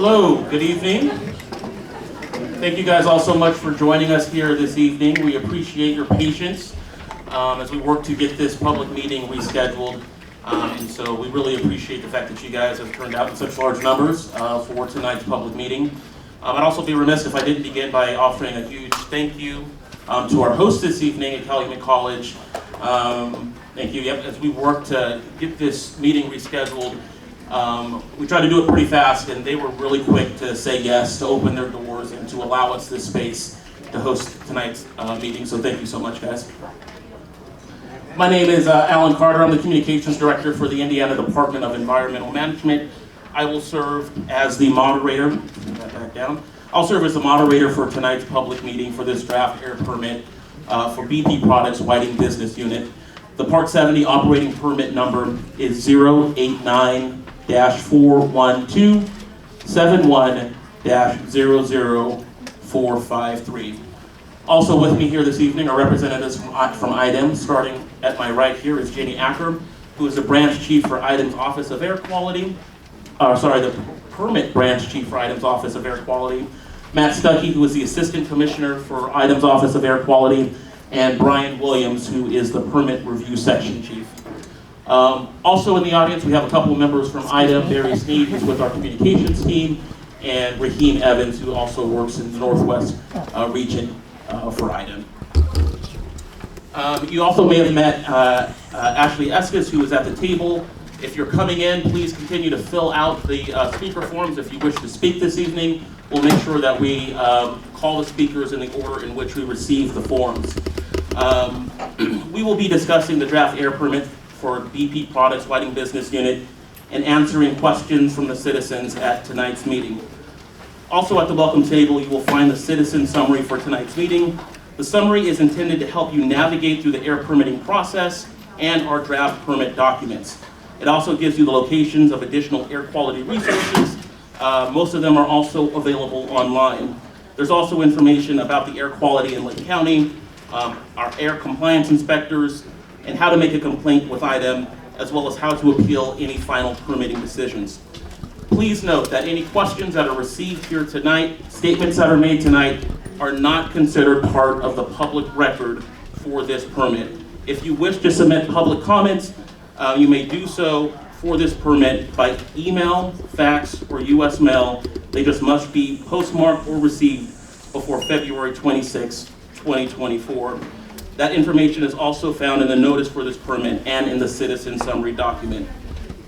Hello, good evening. Thank you guys all so much for joining us here this evening. We appreciate your patience as we work to get this public meeting rescheduled. And so we really appreciate the fact that you guys have turned out in such large numbers for tonight's public meeting. I'd also be remiss if I didn't begin by offering a huge thank you to our host this evening at Calumet College. Thank you. Yep, as we work to get this meeting rescheduled, we tried to do it pretty fast, and they were really quick to say yes, to open their doors, and to allow us this space to host tonight's meeting. So thank you so much, guys. My name is Alan Carter. I'm the Communications Director for the Indiana Department of Environmental Management. I will serve as the moderator. Back down. I'll serve as the moderator for tonight's public meeting for this draft air permit for BP Products Whiting Business Unit. The Part 70 operating permit number is 089-412-71-00453. Also with me here this evening are representatives from IDEM. Starting at my right here is Jenny Acker, who is the branch chief for IDEM's Office of Air Quality. The permit branch chief for IDEM's Office of Air Quality. Matt Stuckey, who is the assistant commissioner for IDEM's Office of Air Quality. And Brian Williams, who is the permit review section chief. Also in the audience, we have a couple of members from IDEM, Barry Sneed, who's with our communications team, and Raheem Evans, who also works in the Northwest region for IDEM. You also may have met Ashley Eskis, who is at the table. If you're coming in, please continue to fill out the speaker forms if you wish to speak this evening. We'll make sure that we call the speakers in the order in which we receive the forms. We will be discussing the draft air permit for BP Products Whiting Business Unit and answering questions from the citizens at tonight's meeting. Also at the welcome table, you will find the citizen summary for tonight's meeting. The summary is intended to help you navigate through the air permitting process and our draft permit documents. It also gives you the locations of additional air quality resources. Most of them are also available online. There's also information about the air quality in Lake County, our air compliance inspectors, and how to make a complaint with IDEM, as well as how to appeal any final permitting decisions. Please note that any questions that are received here tonight, statements that are made tonight, are not considered part of the public record for this permit. If you wish to submit public comments, you may do so for this permit by email, fax, or U.S. mail. They just must be postmarked or received before February 26, 2024. That information is also found in the notice for this permit and in the citizen summary document.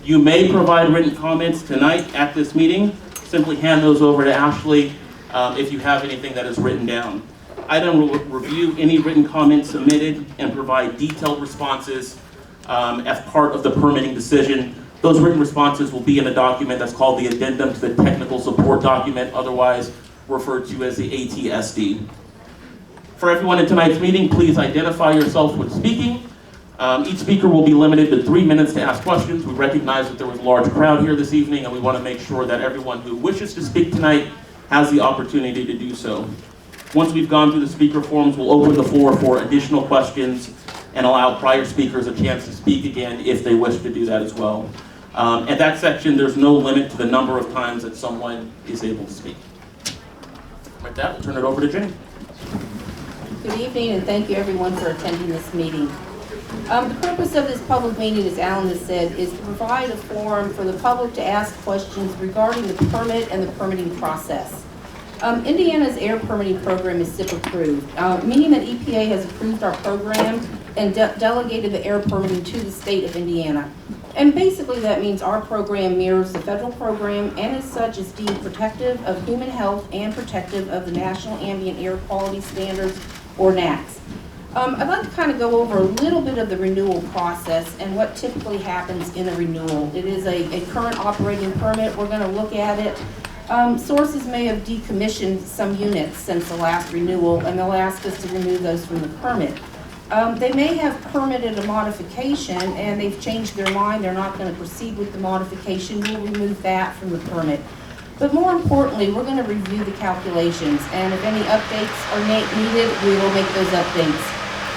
You may provide written comments tonight at this meeting. Simply hand those over to Ashley if you have anything that is written down. IDEM will review any written comments submitted and provide detailed responses as part of the permitting decision. Those written responses will be in a document that's called the addendum to the technical support document, otherwise referred to as the ATSD. For everyone in tonight's meeting, please identify yourself when speaking. Each speaker will be limited to 3 minutes to ask questions. We recognize that there was a large crowd here this evening, and we want to make sure that everyone who wishes to speak tonight has the opportunity to do so. Once we've gone through the speaker forms, we'll open the floor for additional questions and allow prior speakers a chance to speak again if they wish to do that as well. At that section, there's no limit to the number of times that someone is able to speak. With that, we'll turn it over to Jenny. Good evening, and thank you everyone for attending this meeting. The purpose of this public meeting, as Alan has said, is to provide a forum for the public to ask questions regarding the permit and the permitting process. Indiana's air permitting program is SIP approved, meaning that EPA has approved our program and delegated the air permitting to the state of Indiana. And basically that means our program mirrors the federal program, and as such is deemed protective of human health and protective of the National Ambient Air Quality Standards, or NAAQS. I'd like to kind of go over a little bit of the renewal process and what typically happens in a renewal. It is a current operating permit. We're going to look at it. Sources may have decommissioned some units since the last renewal, and they'll ask us to remove those from the permit. They may have permitted a modification and they've changed their mind. They're not going to proceed with the modification. We'll remove that from the permit. But more importantly, we're going to review the calculations, and if any updates are needed, we will make those updates.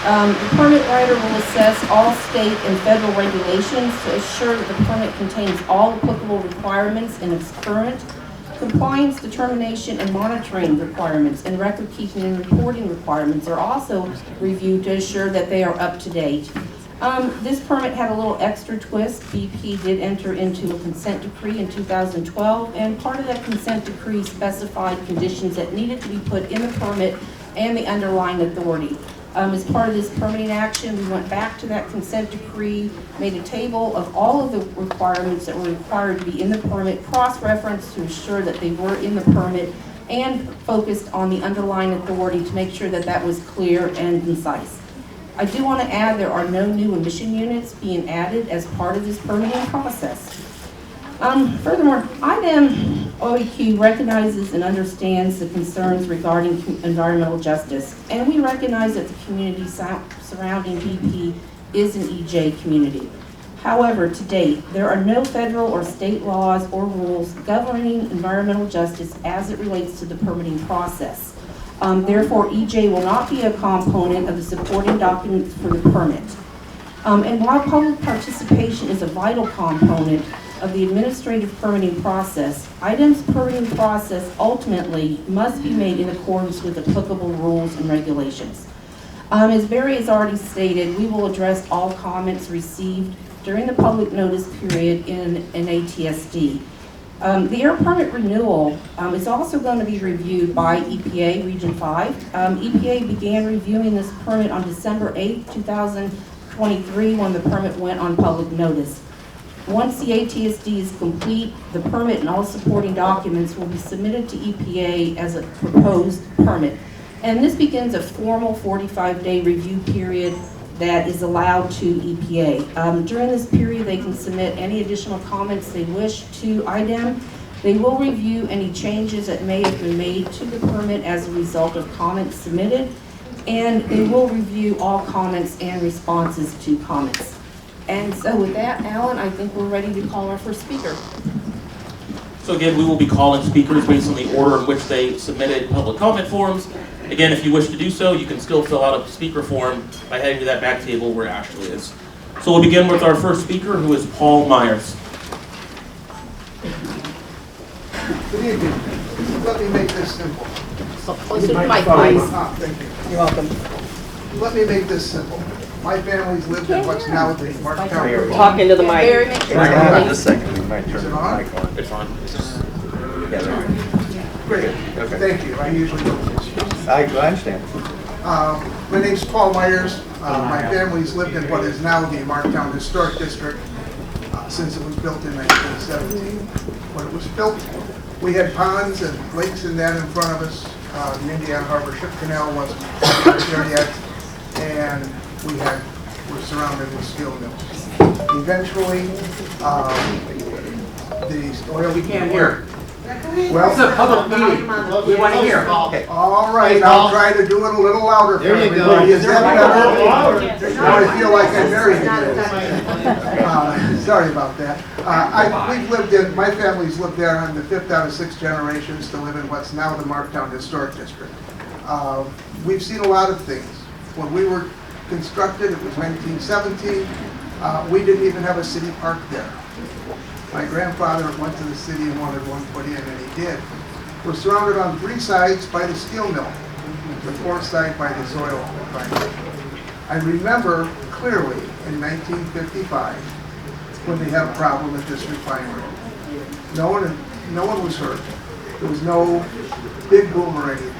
The permit writer will assess all state and federal regulations to assure that the permit contains all applicable requirements in its current compliance determination and monitoring requirements and record keeping and reporting requirements are also reviewed to ensure that they are up to date. This permit had a little extra twist. BP did enter into a consent decree in 2012, and part of that consent decree specified conditions that needed to be put in the permit and the underlying authority. As part of this permitting action, we went back to that consent decree, made a table of all of the requirements that were required to be in the permit, cross-referenced to ensure that they were in the permit, and focused on the underlying authority to make sure that that was clear and concise. I do want to add there are no new emission units being added as part of this permitting process. Furthermore, IDEM OEQ recognizes and understands the concerns regarding environmental justice, and we recognize that the community surrounding BP is an EJ community. However, to date, there are no federal or state laws or rules governing environmental justice as it relates to the permitting process. Therefore, EJ will not be a component of the supporting documents for the permit. And while public participation is a vital component of the administrative permitting process, IDEM's permitting process ultimately must be made in accordance with applicable rules and regulations. As Barry has already stated, we will address all comments received during the public notice period in an ATSD. The air permit renewal is also going to be reviewed by EPA Region 5. EPA began reviewing this permit on December 8, 2023 when the permit went on public notice. Once the ATSD is complete, the permit and all supporting documents will be submitted to EPA as a proposed permit. And this begins a formal 45-day review period that is allowed to EPA. During this period, they can submit any additional comments they wish to IDEM. They will review any changes that may have been made to the permit as a result of comments submitted, and they will review all comments and responses to comments. And so with that, Alan, I think we're ready to call our first speaker. So again, we will be calling speakers based on the order in which they submitted public comment forms. Again, if you wish to do so, you can still fill out a speaker form by heading to that back table where Ashley is. So we'll begin with our first speaker, who is Paul Myers. Good evening. Let me make this simple. Closer to the mic, please. Thank you. You're welcome. Let me make this simple. My family's lived in what's now the Marktown. Talking to the mic. Barry, make sure Hang on it's just a second, we might Is turn it the on? mic on. It's on. Yeah, there we go. Great. Okay. Thank you. I usually don't do this. I understand. My name's Paul Myers. My family's lived in what is now the Marktown Historic District since it was built in 1917. When it was built, we had ponds and lakes and that in front of us. The Indiana Harbor Ship Canal wasn't there yet, and we're surrounded with steel mills. Eventually, the oil. We can't hear. Well, It's a public meeting. We want to hear. Okay. all right, I'll try to do it a little louder for There you go. everybody. Is that better? Now I feel like I'm married again. Sorry about that. My family's lived there. I'm the 5th out of 6 generations to live in what's now the Marktown Historic District. We've seen a lot of things. When we were constructed, it was 1917. We didn't even have a city park there. My grandfather went to the city and wanted one put in, and he did. We're surrounded on 3 sides by the steel mill, the 4th side by the soil refinery. I remember clearly in 1955 when they had a problem at this refinery. No one was hurt. There was no big boom or anything.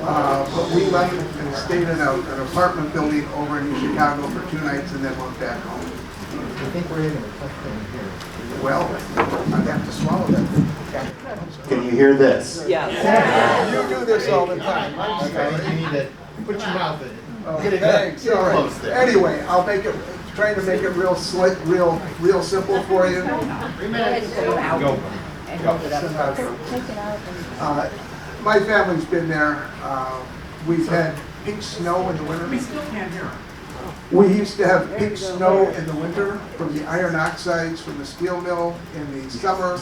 But we left and stayed in an apartment building over in Chicago for 2 nights and then went back home. I think we're hitting a tough thing here. Well, I'd have to swallow that. Can you hear this? Yes. You do this all the time. I'm Okay, sorry. you need to put your mouth in it. Oh, Get it thanks. get it All right. close there. Anyway, I'll make it, trying to make it real slick, real simple for you. 3 minutes. Go. And hold it up. My family's been there. We've had peak snow in the winter. We still can't hear. We used to have peak snow in the winter from the iron oxides from the steel mill. In the summer,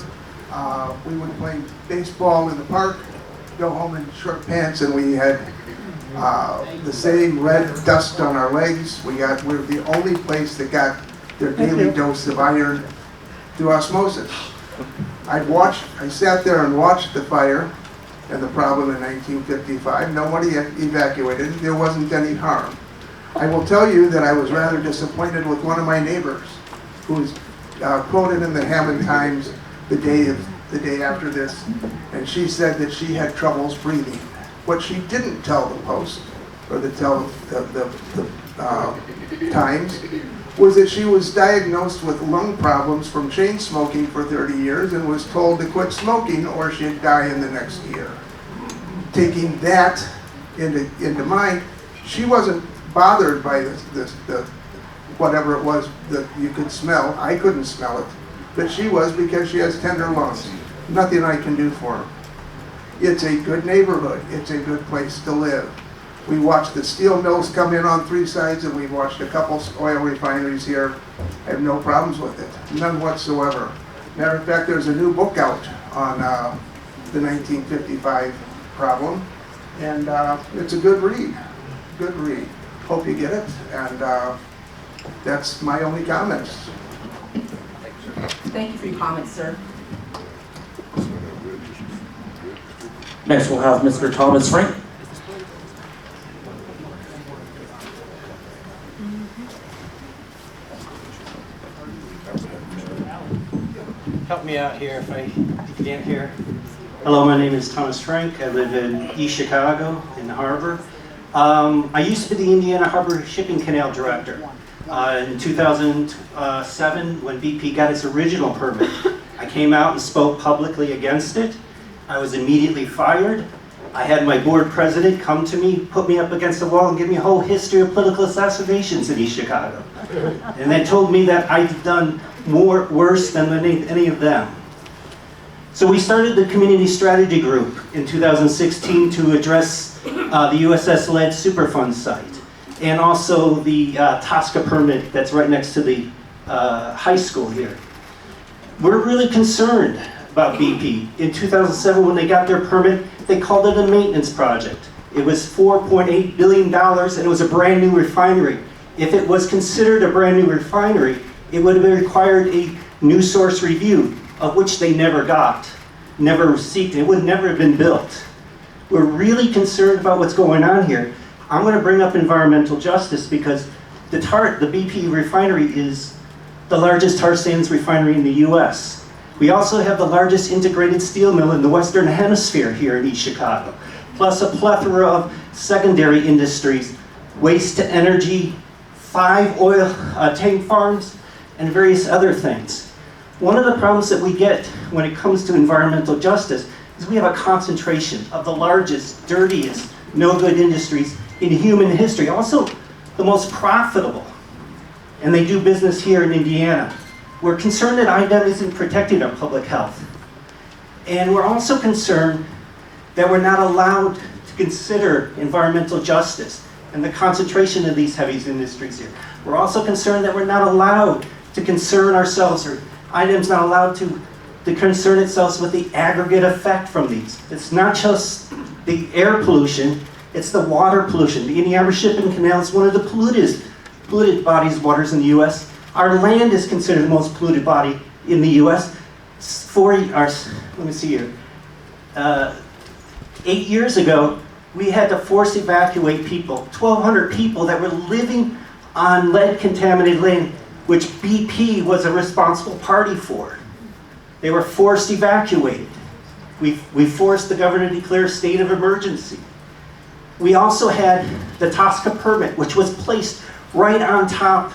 we would play baseball in the park, go home in short pants, and we had the same red dust on our legs. We're the only place that got their daily dose of iron through osmosis. I sat there and watched the fire and the problem in 1955. Nobody evacuated. There wasn't any harm. I will tell you that I was rather disappointed with one of my neighbors who's quoted in the Hammond Times the day after this, and she said that she had troubles breathing. What she didn't tell the Post or the Times was that she was diagnosed with lung problems from chain smoking for 30 years and was told to quit smoking or she'd die in the next year. Taking that into mind, she wasn't bothered by the whatever it was that you could smell. I couldn't smell it, but she was, because she has tender lungs. Nothing I can do for her. It's a good neighborhood. It's a good place to live. We watched the steel mills come in on 3 sides, and we've watched a couple oil refineries here. I have no problems with it, none whatsoever. Matter of fact, there's a new book out on the 1955 problem, and it's a good read. Good read. Hope you get it, and that's my only comments. Thank you for your comments, sir. Next, we'll have Mr. Thomas Frank. Help me out here if I can't hear. Hello, my name is Thomas Frank. I live in East Chicago in the harbor. I used to be the Indiana Harbor Shipping Canal Director. In 2007, when BP got its original permit, I came out and spoke publicly against it. I was immediately fired. I had my board president come to me, put me up against the wall, and give me a whole history of political assassinations in East Chicago. And they told me that I'd done worse than any of them. So we started the Community Strategy Group in 2016 to address the USS Lead Superfund site, and also the Tosca permit that's right next to the high school here. We're really concerned about BP. In 2007, when they got their permit, they called it a maintenance project. It was $4.8 billion, and it was a brand new refinery. If it was considered a brand new refinery, it would have required a new source review, of which they never got, never received. It would never have been built. We're really concerned about what's going on here. I'm going to bring up environmental justice because the BP refinery is the largest tar sands refinery in the U.S. We also have the largest integrated steel mill in the Western Hemisphere here in East Chicago, plus a plethora of secondary industries, waste to energy, 5 oil tank farms, and various other things. One of the problems that we get when it comes to environmental justice is we have a concentration of the largest, dirtiest, no-good industries in human history, also the most profitable, and they do business here in Indiana. We're concerned that IDEM isn't protecting our public health. And we're also concerned that we're not allowed to consider environmental justice and the concentration of these heavy industries here. We're also concerned that we're not allowed to concern ourselves, or IDEM's not allowed to concern itself with the aggregate effect from these. It's not just the air pollution, it's the water pollution. The Indiana Shipping Canal is one of the polluted bodies of waters in the U.S. Our land is considered the most polluted body in the U.S. Let me see here. 8 years ago, we had to force evacuate people, 1,200 people that were living on lead-contaminated land, which BP was a responsible party for. They were forced evacuated. We forced the governor to declare a state of emergency. We also had the Tosca permit, which was placed right on top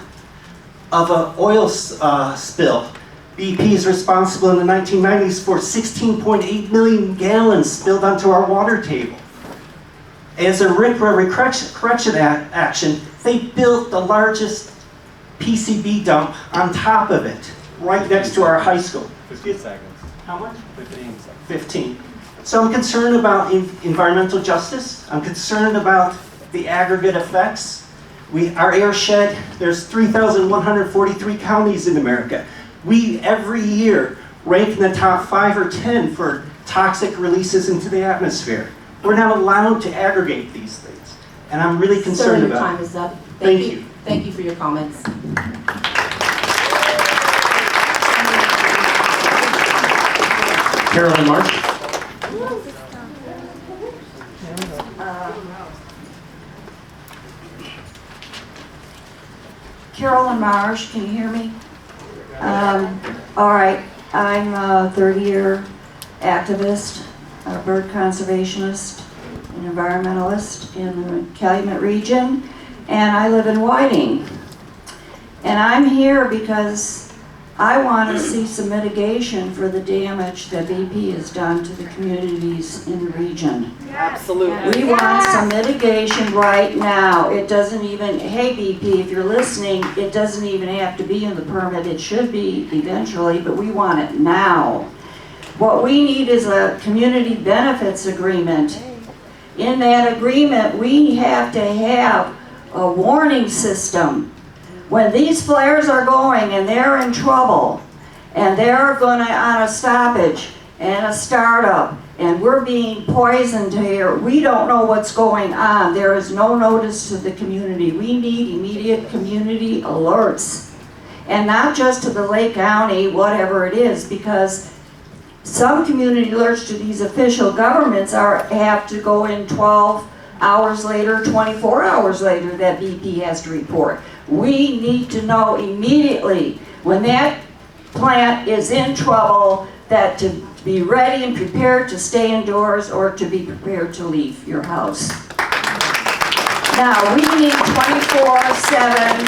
of an oil spill. BP is responsible in the 1990s for 16.8 million gallons spilled onto our water table. As a RCRA correction action, they built the largest PCB dump on top of it, right next to our high school. 15 seconds. How much? 15 seconds. 15. So I'm concerned about environmental justice. I'm concerned about the aggregate effects. Our airshed, there's 3,143 counties in America. We, every year, rank in the top 5 or 10 for toxic releases into the atmosphere. We're not allowed to aggregate these things. And I'm really concerned Sir, your about time is up. Thank you. Thank you for your comments. Carolyn Marsh. Carolyn Marsh, can you hear me? All right, I'm a 30-year activist, a bird conservationist, an environmentalist in the Calumet region, and I live in Whiting. And I'm here because I want to see some mitigation for the damage that BP has done to the communities in the region. Absolutely. We want some mitigation right now. It doesn't even, hey BP, if you're listening, it doesn't even have to be in the permit. It should be eventually, but we want it now. What we need is a community benefits agreement. In that agreement, we have to have a warning system. When these flares are going and they're in trouble, and they're going on a stoppage and a startup, and we're being poisoned here, we don't know what's going on. There is no notice to the community. We need immediate community alerts. And not just to the Lake County, whatever it is, because some community alerts to these official governments have to go in 12 hours later, 24 hours later that BP has to report. We need to know immediately when that plant is in trouble that to be ready and prepared to stay indoors or to be prepared to leave your house. Now, we need 24/7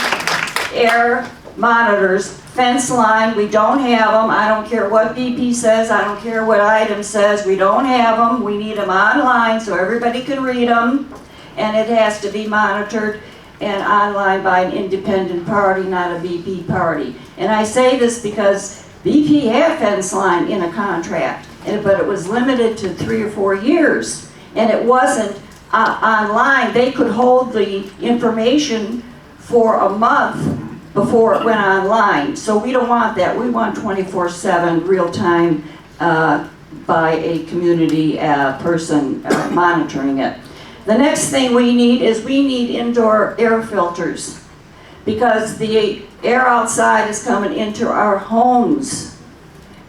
air monitors, fence line, we don't have them. I don't care what BP says, I don't care what IDEM says, we don't have them. We need them online so everybody can read them, and it has to be monitored and online by an independent party, not a BP party. And I say this because BP had fence line in a contract, but it was limited to 3 or 4 years, and it wasn't online. They could hold the information for a month before it went online. So we don't want that. We want 24/7 real-time by a community person monitoring it. The next thing we need is indoor air filters, because the air outside is coming into our homes.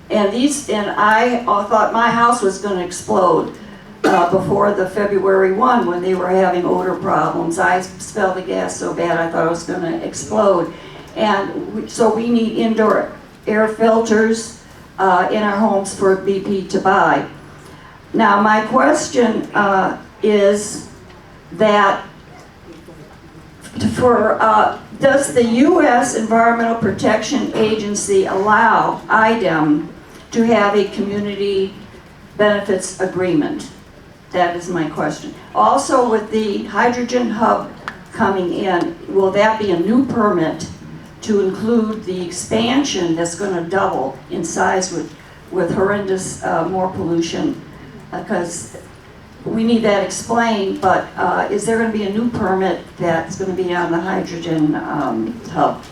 And I thought my house was going to explode before the February 1 when they were having odor problems. I smelled the gas so bad I thought it was going to explode. And so we need indoor air filters in our homes for BP to buy. Now my question is that does the U.S. Environmental Protection Agency allow IDEM to have a community benefits agreement? That is my question. Also, with the hydrogen hub coming in, will that be a new permit to include the expansion that's going to double in size with horrendous more pollution? Because we need that explained, but is there going to be a new permit that's going to be on the hydrogen hub?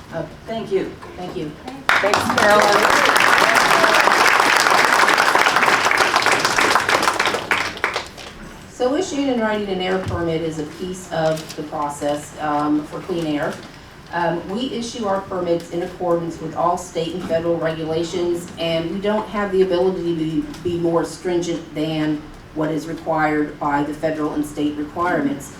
Thank you. Thank you. Thanks, Carolyn. So issuing and writing an air permit is a piece of the process for clean air. We issue our permits in accordance with all state and federal regulations, and we don't have the ability to be more stringent than what is required by the federal and state requirements.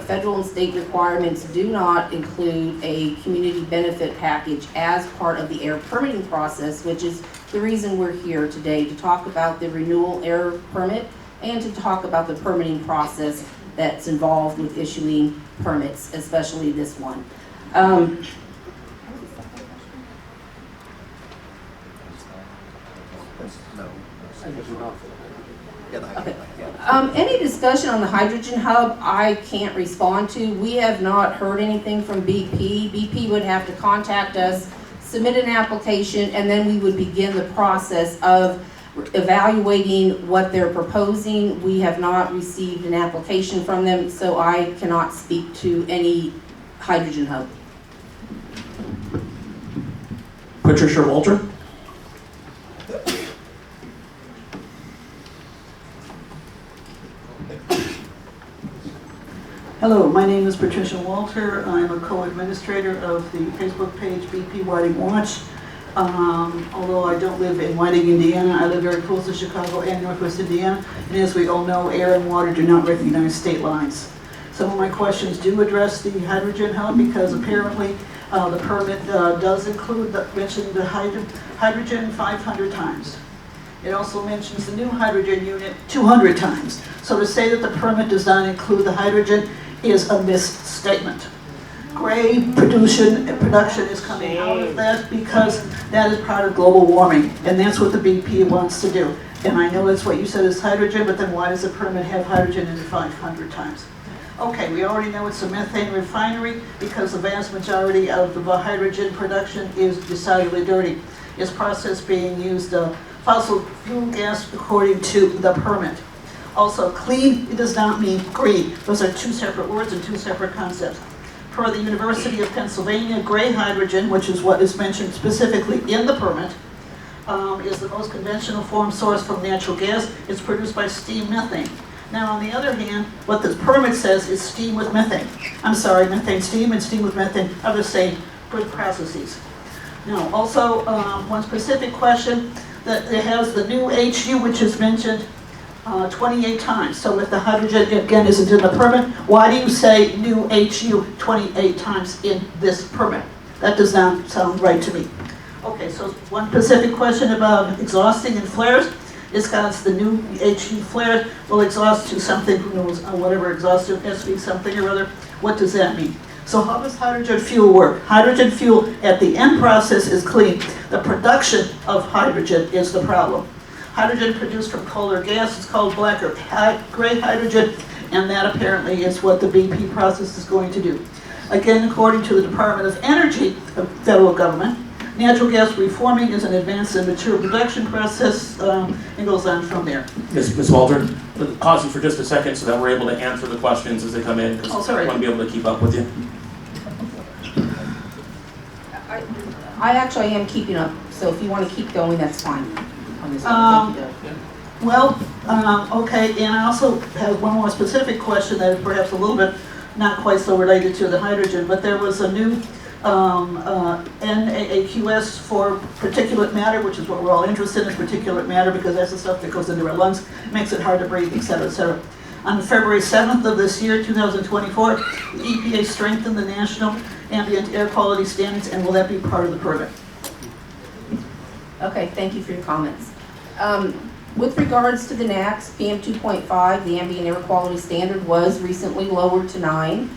Federal and state requirements do not include a community benefit package as part of the air permitting process, which is the reason we're here today, to talk about the renewal air permit and to talk about the permitting process that's involved with issuing permits, especially this one. Okay. Any discussion on the hydrogen hub, I can't respond to. We have not heard anything from BP. BP would have to contact us, submit an application, and then we would begin the process of evaluating what they're proposing. We have not received an application from them, so I cannot speak to any hydrogen hub. Patricia Walter. Hello, my name is Patricia Walter. I'm a co-administrator of the Facebook page BP Whiting Watch. Although I don't live in Whiting, Indiana, I live very close to Chicago and Northwest Indiana. And as we all know, air and water do not recognize state lines. Some of my questions do address the hydrogen hub because apparently the permit does include, mention the hydrogen 500 times. It also mentions the new hydrogen unit 200 times. So to say that the permit does not include the hydrogen is a misstatement. Gray production is coming out of that because that is part of global warming, and that's what the BP wants to do. And I know that's what you said is hydrogen, but then why does the permit have hydrogen in it 500 times? Okay, we already know it's a methane refinery because the vast majority of the hydrogen production is decidedly dirty. It's process being used fossil fuel gas according to the permit. Also, clean, it does not mean green. Those are two separate words and two separate concepts. Per the University of Pennsylvania, gray hydrogen, which is what is mentioned specifically in the permit, is the most conventional form sourced from natural gas. It's produced by steam methane. Now, on the other hand, what the permit says is steam with methane. I'm sorry, methane steam and steam with methane are the same good processes. Now, also, one specific question, that it has the new HU, which is mentioned 28 times. So if the hydrogen, again, isn't in the permit, why do you say new HU 28 times in this permit? That does not sound right to me. Okay, so one specific question about exhausting and flares. It's got the new HU flare will exhaust to something, who knows, whatever exhaustion, SV something or other. What does that mean? So how does hydrogen fuel work? Hydrogen fuel at the end process is clean. The production of hydrogen is the problem. Hydrogen produced from coal or gas is called black or gray hydrogen, and that apparently is what the BP process is going to do. Again, according to the Department of Energy, the federal government, natural gas reforming is an advanced and mature production process, and goes on from there. Ms. Waldron, pause you for just a second so that we're able to answer the questions as they come in, because I want to be able to keep up with you. I actually am keeping up, so if you want to keep going, that's fine. On this one. Okay, and I also have one more specific question that is perhaps a little bit not quite so related to the hydrogen, but there was a new NAAQS for particulate matter, which is what we're all interested in, particulate matter, because that's the stuff that goes into our lungs, makes it hard to breathe, et cetera, et cetera. On February 7th of this year, 2024, the EPA strengthened the national ambient air quality standards, and will that be part of the permit? Okay, thank you for your comments. With regards to the NAAQS, PM 2.5, the ambient air quality standard was recently lowered to 9.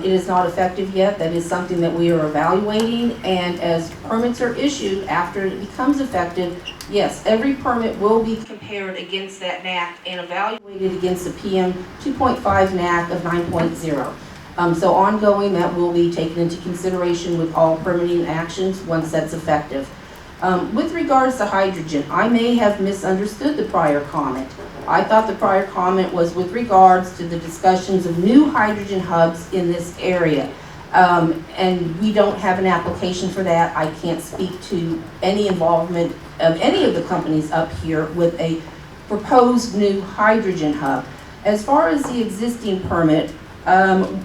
It is not effective yet. That is something that we are evaluating, and as permits are issued after it becomes effective, yes, every permit will be compared against that NAAQ and evaluated against the PM 2.5 NAAQ of 9.0. So ongoing, that will be taken into consideration with all permitting actions once that's effective. With regards to hydrogen, I may have misunderstood the prior comment. I thought the prior comment was with regards to the discussions of new hydrogen hubs in this area. And we don't have an application for that. I can't speak to any involvement of any of the companies up here with a proposed new hydrogen hub. As far as the existing permit, and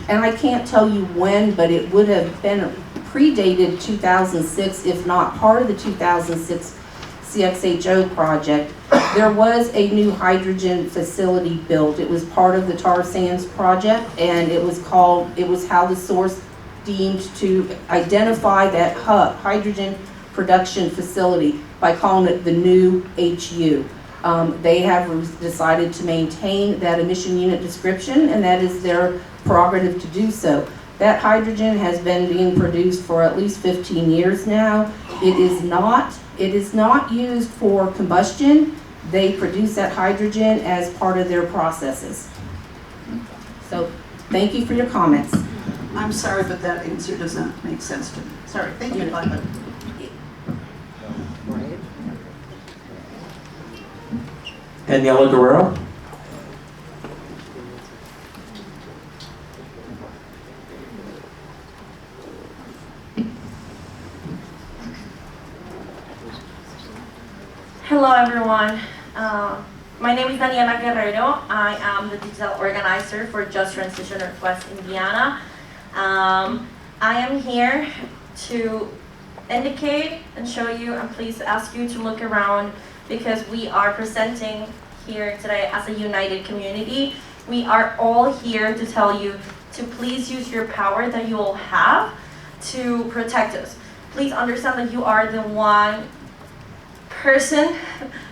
I can't tell you when, but it would have been predated 2006, if not part of the 2006 CXHO project. There was a new hydrogen facility built. It was part of the tar sands project, and it was how the source deemed to identify that hub, hydrogen production facility, by calling it the new HU. They have decided to maintain that emission unit description, and that is their prerogative to do so. That hydrogen has been being produced for at least 15 years now. It is not used for combustion. They produce that hydrogen as part of their processes. So, thank you for your comments. I'm sorry, but that answer does not make sense to me. Sorry, thank you. Daniela Guerrero. Hello everyone, my name is Daniela Guerrero. I am the digital organizer for Just Transition Northwest Indiana. I am here to indicate and show you and please ask you to look around because we are presenting here today as a united community. We are all here to tell you to please use your power that you all have to protect us. Please understand that you are the one person,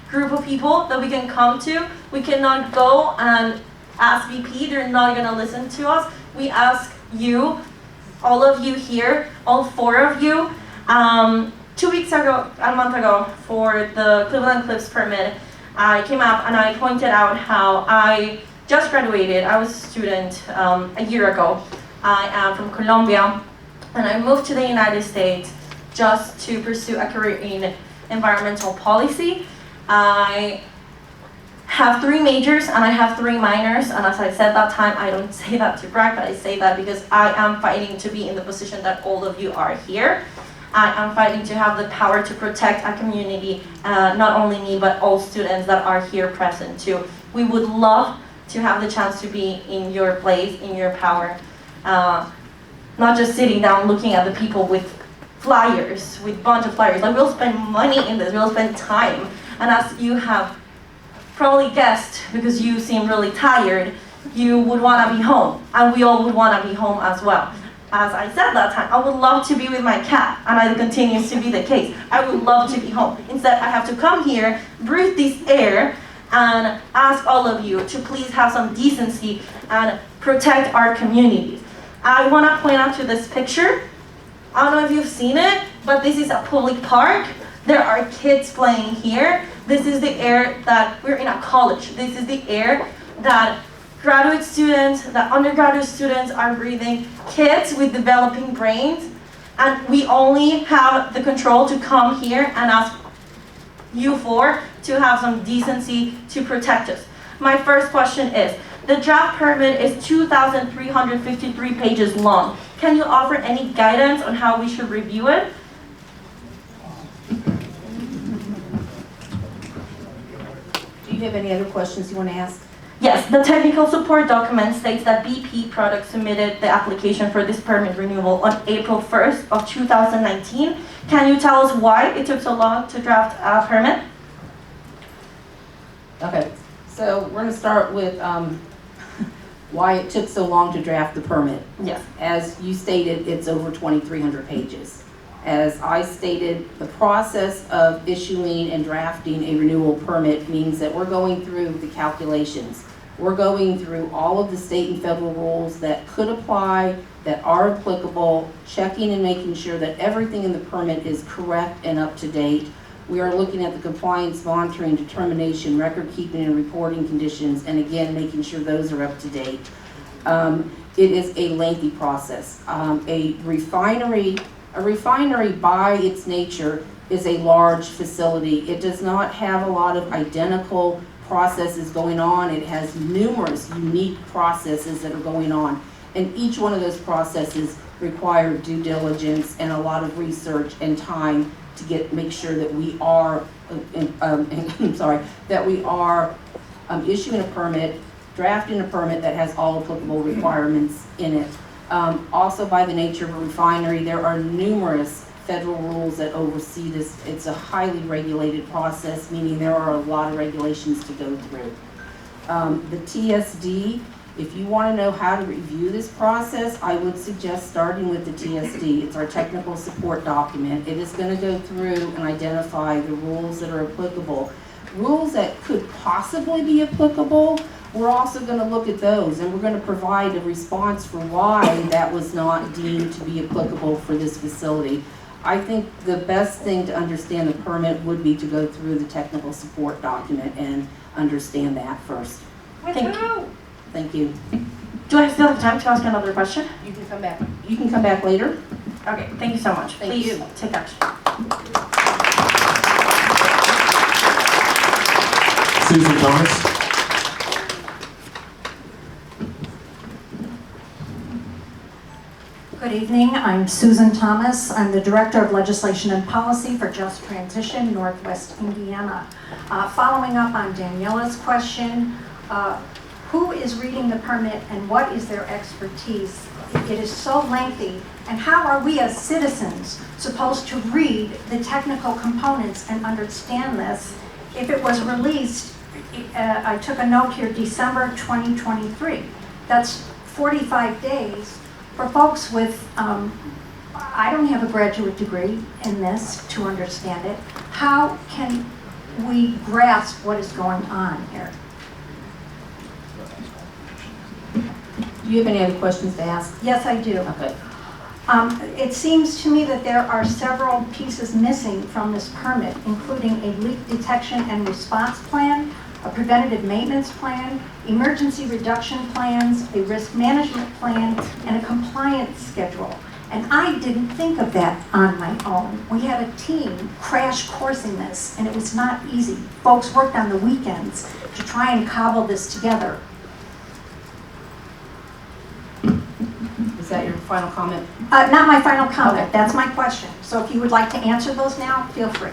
group of people that we can come to. We cannot go and ask VP, they're not gonna listen to us. We ask you, all of you here, all 4 of you, 2 weeks ago, a month ago, for the Cleveland Cliffs permit, I came up and I pointed out how I just graduated. I was a student a year ago. I am from Colombia, and I moved to the United States just to pursue a career in environmental policy. I have 3 majors and I have 3 minors, and as I said that time, I don't say that to brag, but I say that because I am fighting to be in the position that all of you are here. I am fighting to have the power to protect a community, not only me, but all students that are here present too. We would love to have the chance to be in your place, in your power. Not just sitting down looking at the people with flyers, with a bunch of flyers. Like, we'll spend money in this, we'll spend time. And as you have probably guessed, because you seem really tired, you would want to be home. And we all would want to be home as well. As I said that time, I would love to be with my cat, and it continues to be the case. I would love to be home. Instead, I have to come here, breathe this air, and ask all of you to please have some decency and protect our communities. I want to point out to this picture. I don't know if you've seen it, but this is a public park. There are kids playing here. This is the air that we're in a college. This is the air that graduate students, that undergraduate students are breathing, kids with developing brains, and we only have the control to come here and ask you 4 to have some decency to protect us. My first question is, the draft permit is 2,353 pages long. Can you offer any guidance on how we should review it? Do you have any other questions you want to ask? Yes, the technical support document states that BP Products submitted the application for this permit renewal on April 1st of 2019. Can you tell us why it took so long to draft a permit? Okay, so we're going to start with why it took so long to draft the permit. Yes. As you stated, it's over 2,300 pages. As I stated, the process of issuing and drafting a renewal permit means that we're going through the calculations. We're going through all of the state and federal rules that could apply, that are applicable, checking and making sure that everything in the permit is correct and up to date. We are looking at the compliance, monitoring, determination, record keeping and reporting conditions, and again, making sure those are up to date. It is a lengthy process. A refinery by its nature is a large facility. It does not have a lot of identical processes going on. It has numerous unique processes that are going on. And each one of those processes require due diligence and a lot of research and time to make sure that we are, issuing a permit, drafting a permit that has all applicable requirements in it. Also, by the nature of a refinery, there are numerous federal rules that oversee this. It's a highly regulated process, meaning there are a lot of regulations to go through. The TSD, if you want to know how to review this process, I would suggest starting with the TSD. It's our technical support document. It is going to go through and identify the rules that are applicable. Rules that could possibly be applicable, we're also going to look at those, and we're going to provide a response for why that was not deemed to be applicable for this facility. I think the best thing to understand the permit would be to go through the technical support document and understand that first. Thank you. Thank you. Do I still have time to ask another question? You can come back. You can come back later. Okay, thank you so much. Thank Please you. take action. Susan Thomas. Good evening, I'm Susan Thomas. I'm the Director of Legislation and Policy for Just Transition, Northwest Indiana. Following up on Daniela's question, who is reading the permit and what is their expertise it is so lengthy. And how are we as citizens supposed to read the technical components and understand this? If it was released, I took a note here, December 2023. That's 45 days for folks with, I don't have a graduate degree in this to understand it. How can we grasp what is going on here? Do you have any other questions to ask? Yes, I do. Okay. It seems to me that there are several pieces missing from this permit, including a leak detection and response plan, a preventative maintenance plan, emergency reduction plans, a risk management plan, and a compliance schedule. And I didn't think of that on my own. We had a team crash coursing this, and it was not easy. Folks worked on the weekends to try and cobble this together. Is that your final comment? Not my final comment, Okay. that's my question. So if you would like to answer those now, feel free.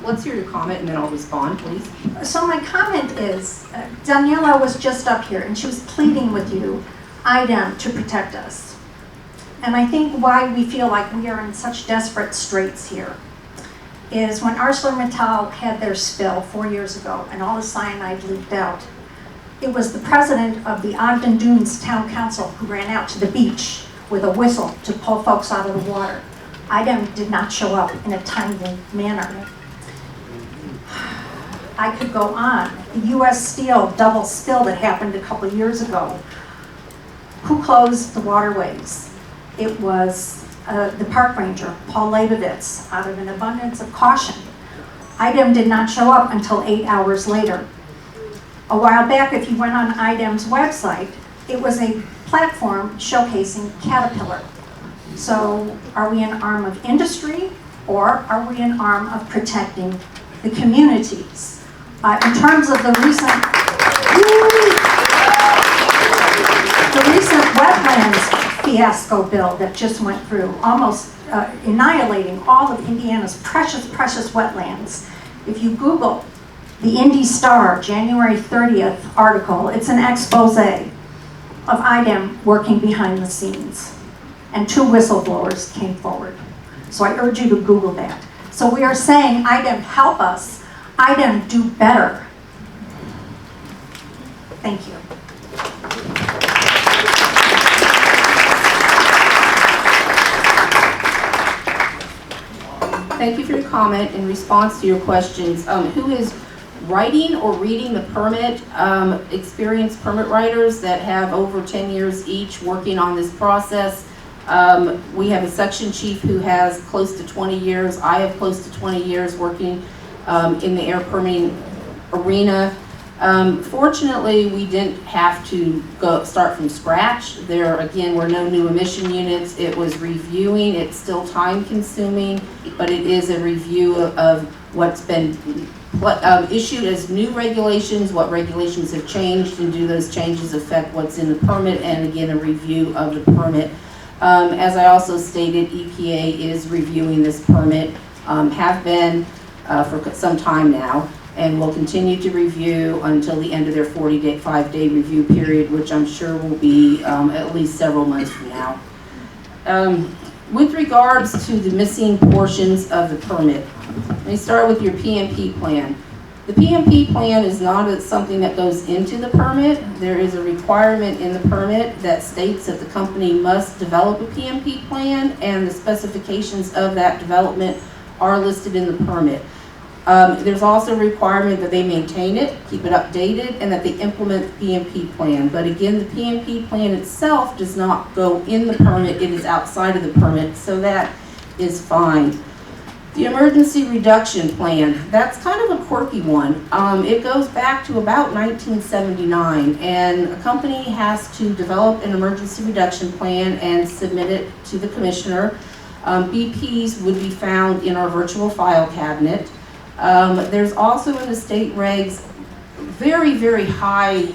Let's hear your comment and then I'll respond, please. So my comment is, Daniela was just up here and she was pleading with you, IDEM, to protect us. And I think why we feel like we are in such desperate straits here is when ArcelorMittal had their spill 4 years ago and all the cyanide leaked out, it was the president of the Ogden Dunes Town Council who ran out to the beach with a whistle to pull folks out of the water. IDEM did not show up in a timely manner. I could go on. The U.S. Steel double spill that happened a couple of years ago. Who closed the waterways? It was the park ranger, Paul Leibovitz, out of an abundance of caution. IDEM did not show up until 8 hours later. A while back, if you went on IDEM's website, it was a platform showcasing Caterpillar. So are we an arm of industry or are we an arm of protecting the communities? In terms of the recent wetlands fiasco bill that just went through, almost annihilating all of Indiana's precious, precious wetlands. If you Google the Indy Star January 30th article, it's an expose of IDEM working behind the scenes. And 2 whistleblowers came forward. So I urge you to Google that. So we are saying, IDEM, help us. IDEM, do better. Thank you. Thank you for your comment. In response to your questions, who is writing or reading the permit? Experienced permit writers that have over 10 years each working on this process. We have a section chief who has close to 20 years. I have close to 20 years working in the air permitting arena. Fortunately, we didn't have to start from scratch. There, again, were no new emission units. It was reviewing. It's still time consuming, but it is a review of what's been issued as new regulations, what regulations have changed, and do those changes affect what's in the permit, and again, a review of the permit. As I also stated, EPA is reviewing this permit, have been for some time now, and will continue to review until the end of their 45-day review period, which I'm sure will be at least several months from now. With regards to the missing portions of the permit, let me start with your PMP plan. The PMP plan is not something that goes into the permit. There is a requirement in the permit that states that the company must develop a PMP plan, and the specifications of that development are listed in the permit. There's also a requirement that they maintain it, keep it updated, and that they implement the PMP plan. But again, the PMP plan itself does not go in the permit, it is outside of the permit, so that is fine. The emergency reduction plan, that's kind of a quirky one. It goes back to about 1979, and a company has to develop an emergency reduction plan and submit it to the commissioner. BPs would be found in our virtual file cabinet. There's also in the state regs very, very high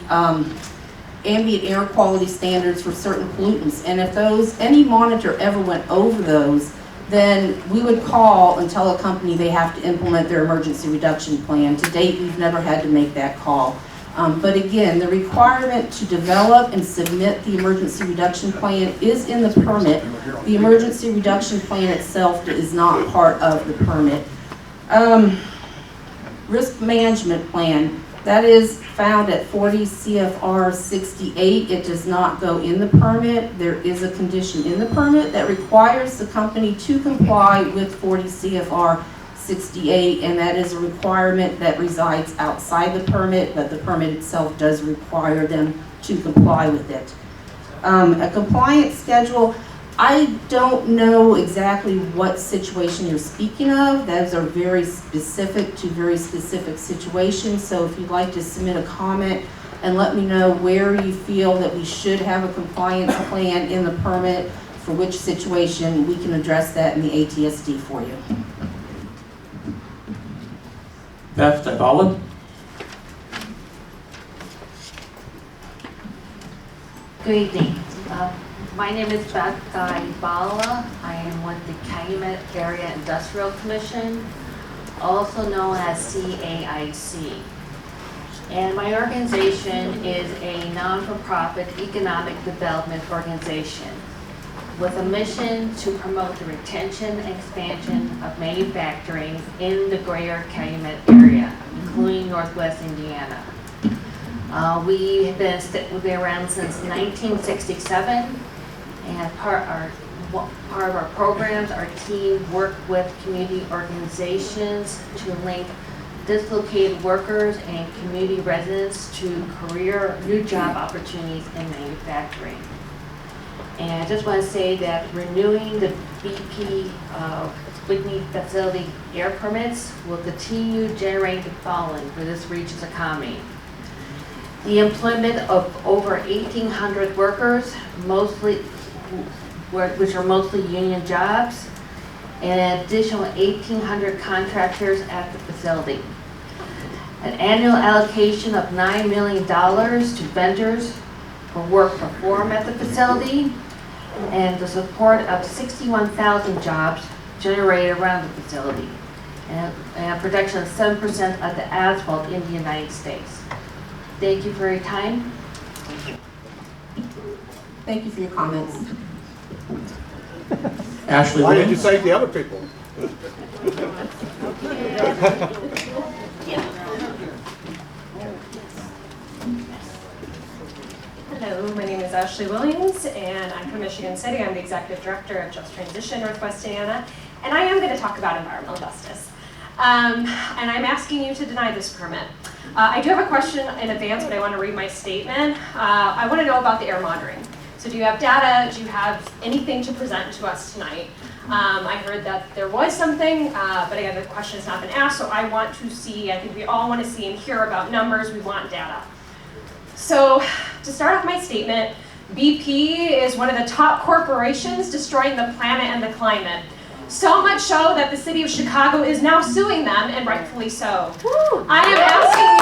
ambient air quality standards for certain pollutants, and if any monitor ever went over those, then we would call and tell a company they have to implement their emergency reduction plan. To date, we've never had to make that call. But again, the requirement to develop and submit the emergency reduction plan is in the permit. The emergency reduction plan itself is not part of the permit. Risk management plan, that is found at 40 CFR 68. It does not go in the permit. There is a condition in the permit that requires the company to comply with 40 CFR 68, and that is a requirement that resides outside the permit, but the permit itself does require them to comply with it. A compliance schedule, I don't know exactly what situation you're speaking of. Those are very specific to very specific situations, so if you'd like to submit a comment and let me know where you feel that we should have a compliance plan in the permit, for which situation, we can address that in the ATSD for you. Beth Dybala. Good evening. My name is Beth Dybala. I am with the Calumet Area Industrial Commission, also known as CAIC. And my organization is a non-for-profit economic development organization with a mission to promote the retention and expansion of manufacturing in the greater Calumet area, including Northwest Indiana. We have been around since 1967, and part of our programs, our team work with community organizations to link dislocated workers and community residents to new job opportunities in manufacturing. And I just want to say that renewing the BP Whitney facility air permits will continue generating the following for this region's economy. The employment of over 1,800 workers, which are mostly union jobs, and an additional 1,800 contractors at the facility. An annual allocation of $9 million to vendors for work performed at the facility, and the support of 61,000 jobs generated around the facility, and a production of 7% of the asphalt in the United States. Thank you for your time. Thank you for your comments. Ashley Why did you Williams. cite the other people? Hello, my name is Ashley Williams, and I'm from Michigan City. I'm the Executive Director of Just Transition Northwest Indiana, and I am going to talk about environmental justice. And I'm asking you to deny this permit. I do have a question in advance, but I want to read my statement. I want to know about the air monitoring. So do you have data? Do you have anything to present to us tonight? I heard that there was something, but again, the question has not been asked, so I want to see, I think we all want to see and hear about numbers. We want data. So to start off my statement, BP is one of the top corporations destroying the planet and the climate. So much so that the city of Chicago is now suing them, and rightfully so. I am asking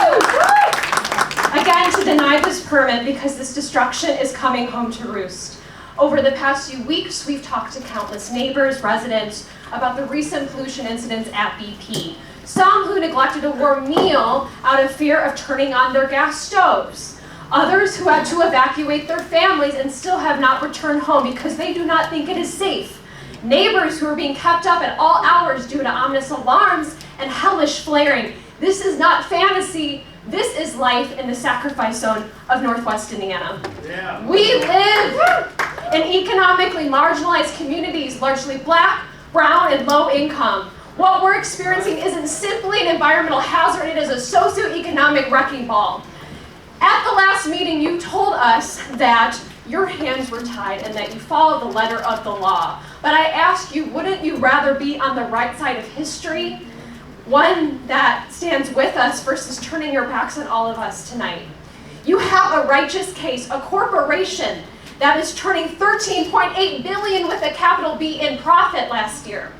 you, again, to deny this permit because this destruction is coming home to roost. Over the past few weeks, we've talked to countless neighbors, residents, about the recent pollution incidents at BP. Some who neglected a warm meal out of fear of turning on their gas stoves. Others who had to evacuate their families and still have not returned home because they do not think it is safe. Neighbors who are being kept up at all hours due to ominous alarms and hellish flaring. This is not fantasy. This is life in the sacrifice zone of Northwest Indiana. Yeah. We live in economically marginalized communities, largely black, brown, and low income. What we're experiencing isn't simply an environmental hazard, it is a socioeconomic wrecking ball. At the last meeting, you told us that your hands were tied and that you followed the letter of the law. But I ask you, wouldn't you rather be on the right side of history? One that stands with us versus turning your backs on all of us tonight. You have a righteous case, a corporation that is turning $13.8 billion with a capital B in profit last year.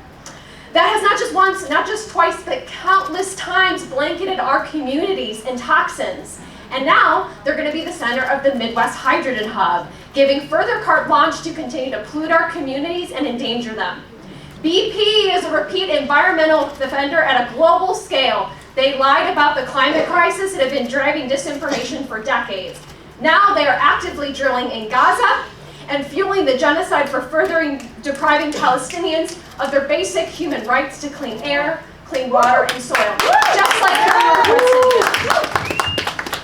That has not just once, not just twice, but countless times blanketed our communities in toxins. And now they're going to be the center of the Midwest Hydrogen Hub, giving further carte blanche to continue to pollute our communities and endanger them. BP is a repeat environmental offender at a global scale. They lied about the climate crisis and have been driving disinformation for decades. Now they are actively drilling in Gaza and fueling the genocide for depriving Palestinians of their basic human rights to clean air, clean water, and soil, just like here in Northwest Indiana.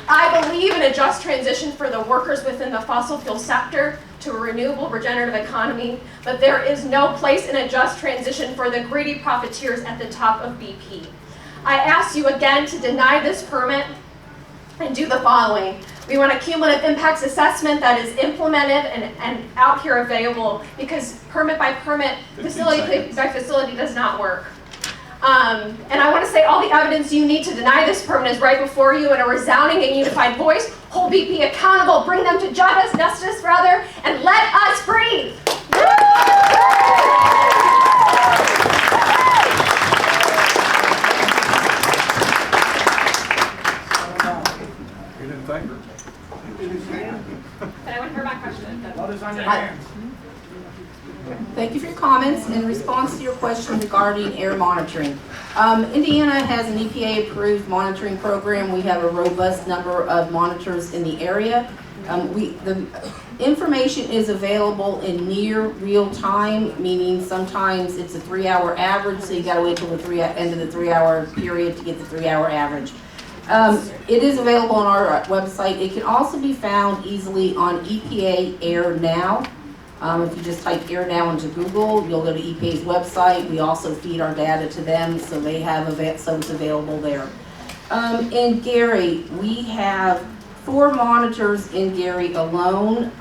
I believe in a just transition for the workers within the fossil fuel sector to a renewable, regenerative economy, but there is no place in a just transition for the greedy profiteers at the top of BP. I ask you again to deny this permit and do the following. We want a cumulative impacts assessment that is implemented and out here available, because permit by permit, facility by facility does not work. And I want to say all the evidence you need to deny this permit is right before you in a resounding and unified voice. Hold BP accountable, bring them to justice rather, and let us breathe. Anyone hear my question? Thank you for your comments. In response to your question regarding air monitoring, Indiana has an EPA-approved monitoring program. We have a robust number of monitors in the area. The information is available in near real time, meaning sometimes it's a 3-hour average, so you got to wait till the end of the 3-hour period to get the 3-hour average. It is available on our website. It can also be found easily on EPA Air Now. If you just type Air Now into Google, you'll go to EPA's website. We also feed our data to them, so they have so it's available there. In Gary, we have 4 monitors in Gary alone.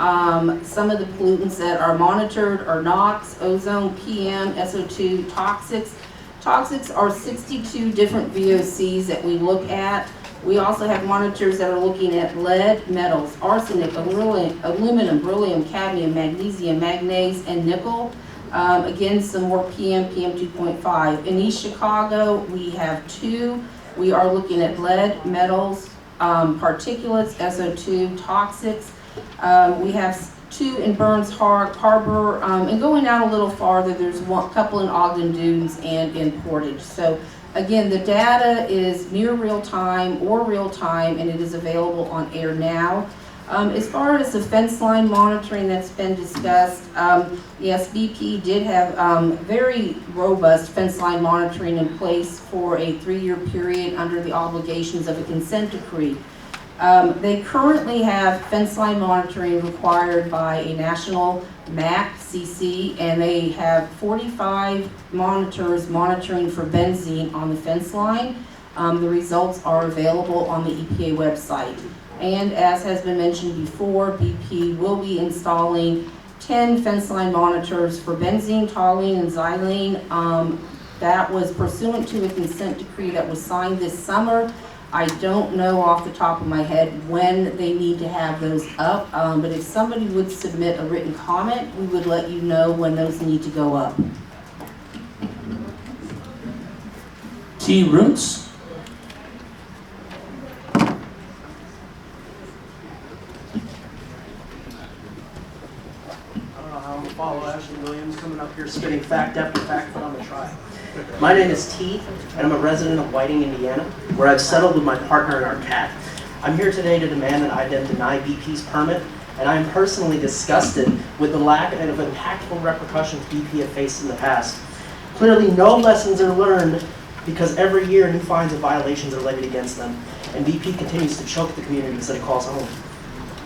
Some of the pollutants that are monitored are NOx, ozone, PM, SO2, toxics. Toxics are 62 different VOCs that we look at. We also have monitors that are looking at lead, metals, arsenic, aluminum, beryllium, cadmium, magnesium, manganese, and nickel. Again, some more PM 2.5. In East Chicago, we have 2. We are looking at lead, metals, particulates, SO2, toxics. We have 2 in Burns Harbor, and going out a little farther, there's a couple in Ogden Dunes and in Portage. So again, the data is near real time or real time, and it is available on Air Now. As far as the fence line monitoring that's been discussed, yes, BP did have very robust fence line monitoring in place for a 3-year period under the obligations of a consent decree. They currently have fence line monitoring required by a national MAC CC, and they have 45 monitors monitoring for benzene on the fence line. The results are available on the EPA website. And as has been mentioned before, BP will be installing 10 fence line monitors for benzene, toluene, and xylene. That was pursuant to a consent decree that was signed this summer. I don't know off the top of my head when they need to have those up, but if somebody would submit a written comment, we would let you know when those need to go up. T. Roots. I don't know how I'm gonna follow Ashley Williams coming up here spitting fact after fact, but I'm gonna try. My name is T, and I'm a resident of Whiting, Indiana, where I've settled with my partner and our cat. I'm here today to demand that IDEM deny BP's permit, and I am personally disgusted with the lack of impactful repercussions BP have faced in the past. Clearly, no lessons are learned because every year new fines and violations are levied against them, and BP continues to choke the communities that it calls home.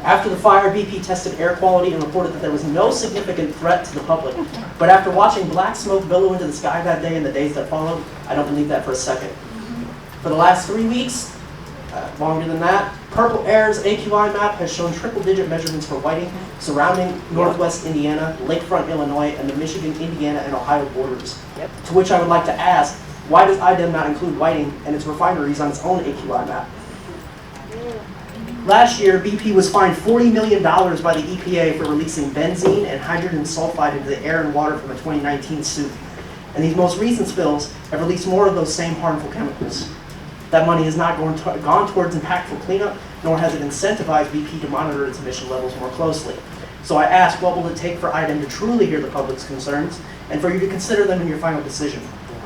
After the fire, BP tested air quality and reported that there was no significant threat to the public. But after watching black smoke billow into the sky that day and the days that followed, I don't believe that for a second. For the last 3 weeks, longer than that, Purple Air's AQI map has shown triple-digit measurements for Whiting, surrounding Northwest Indiana, Lakefront, Illinois, and the Michigan, Indiana, and Ohio borders. To which I would like to ask, why does IDEM not include Whiting and its refineries on its own AQI map? Last year, BP was fined $40 million by the EPA for releasing benzene and hydrogen sulfide into the air and water from a 2019 suit. And these most recent spills have released more of those same harmful chemicals. That money has not gone towards impactful cleanup, nor has it incentivized BP to monitor its emission levels more closely. So I ask, what will it take for IDEM to truly hear the public's concerns, and for you to consider them in your final decision?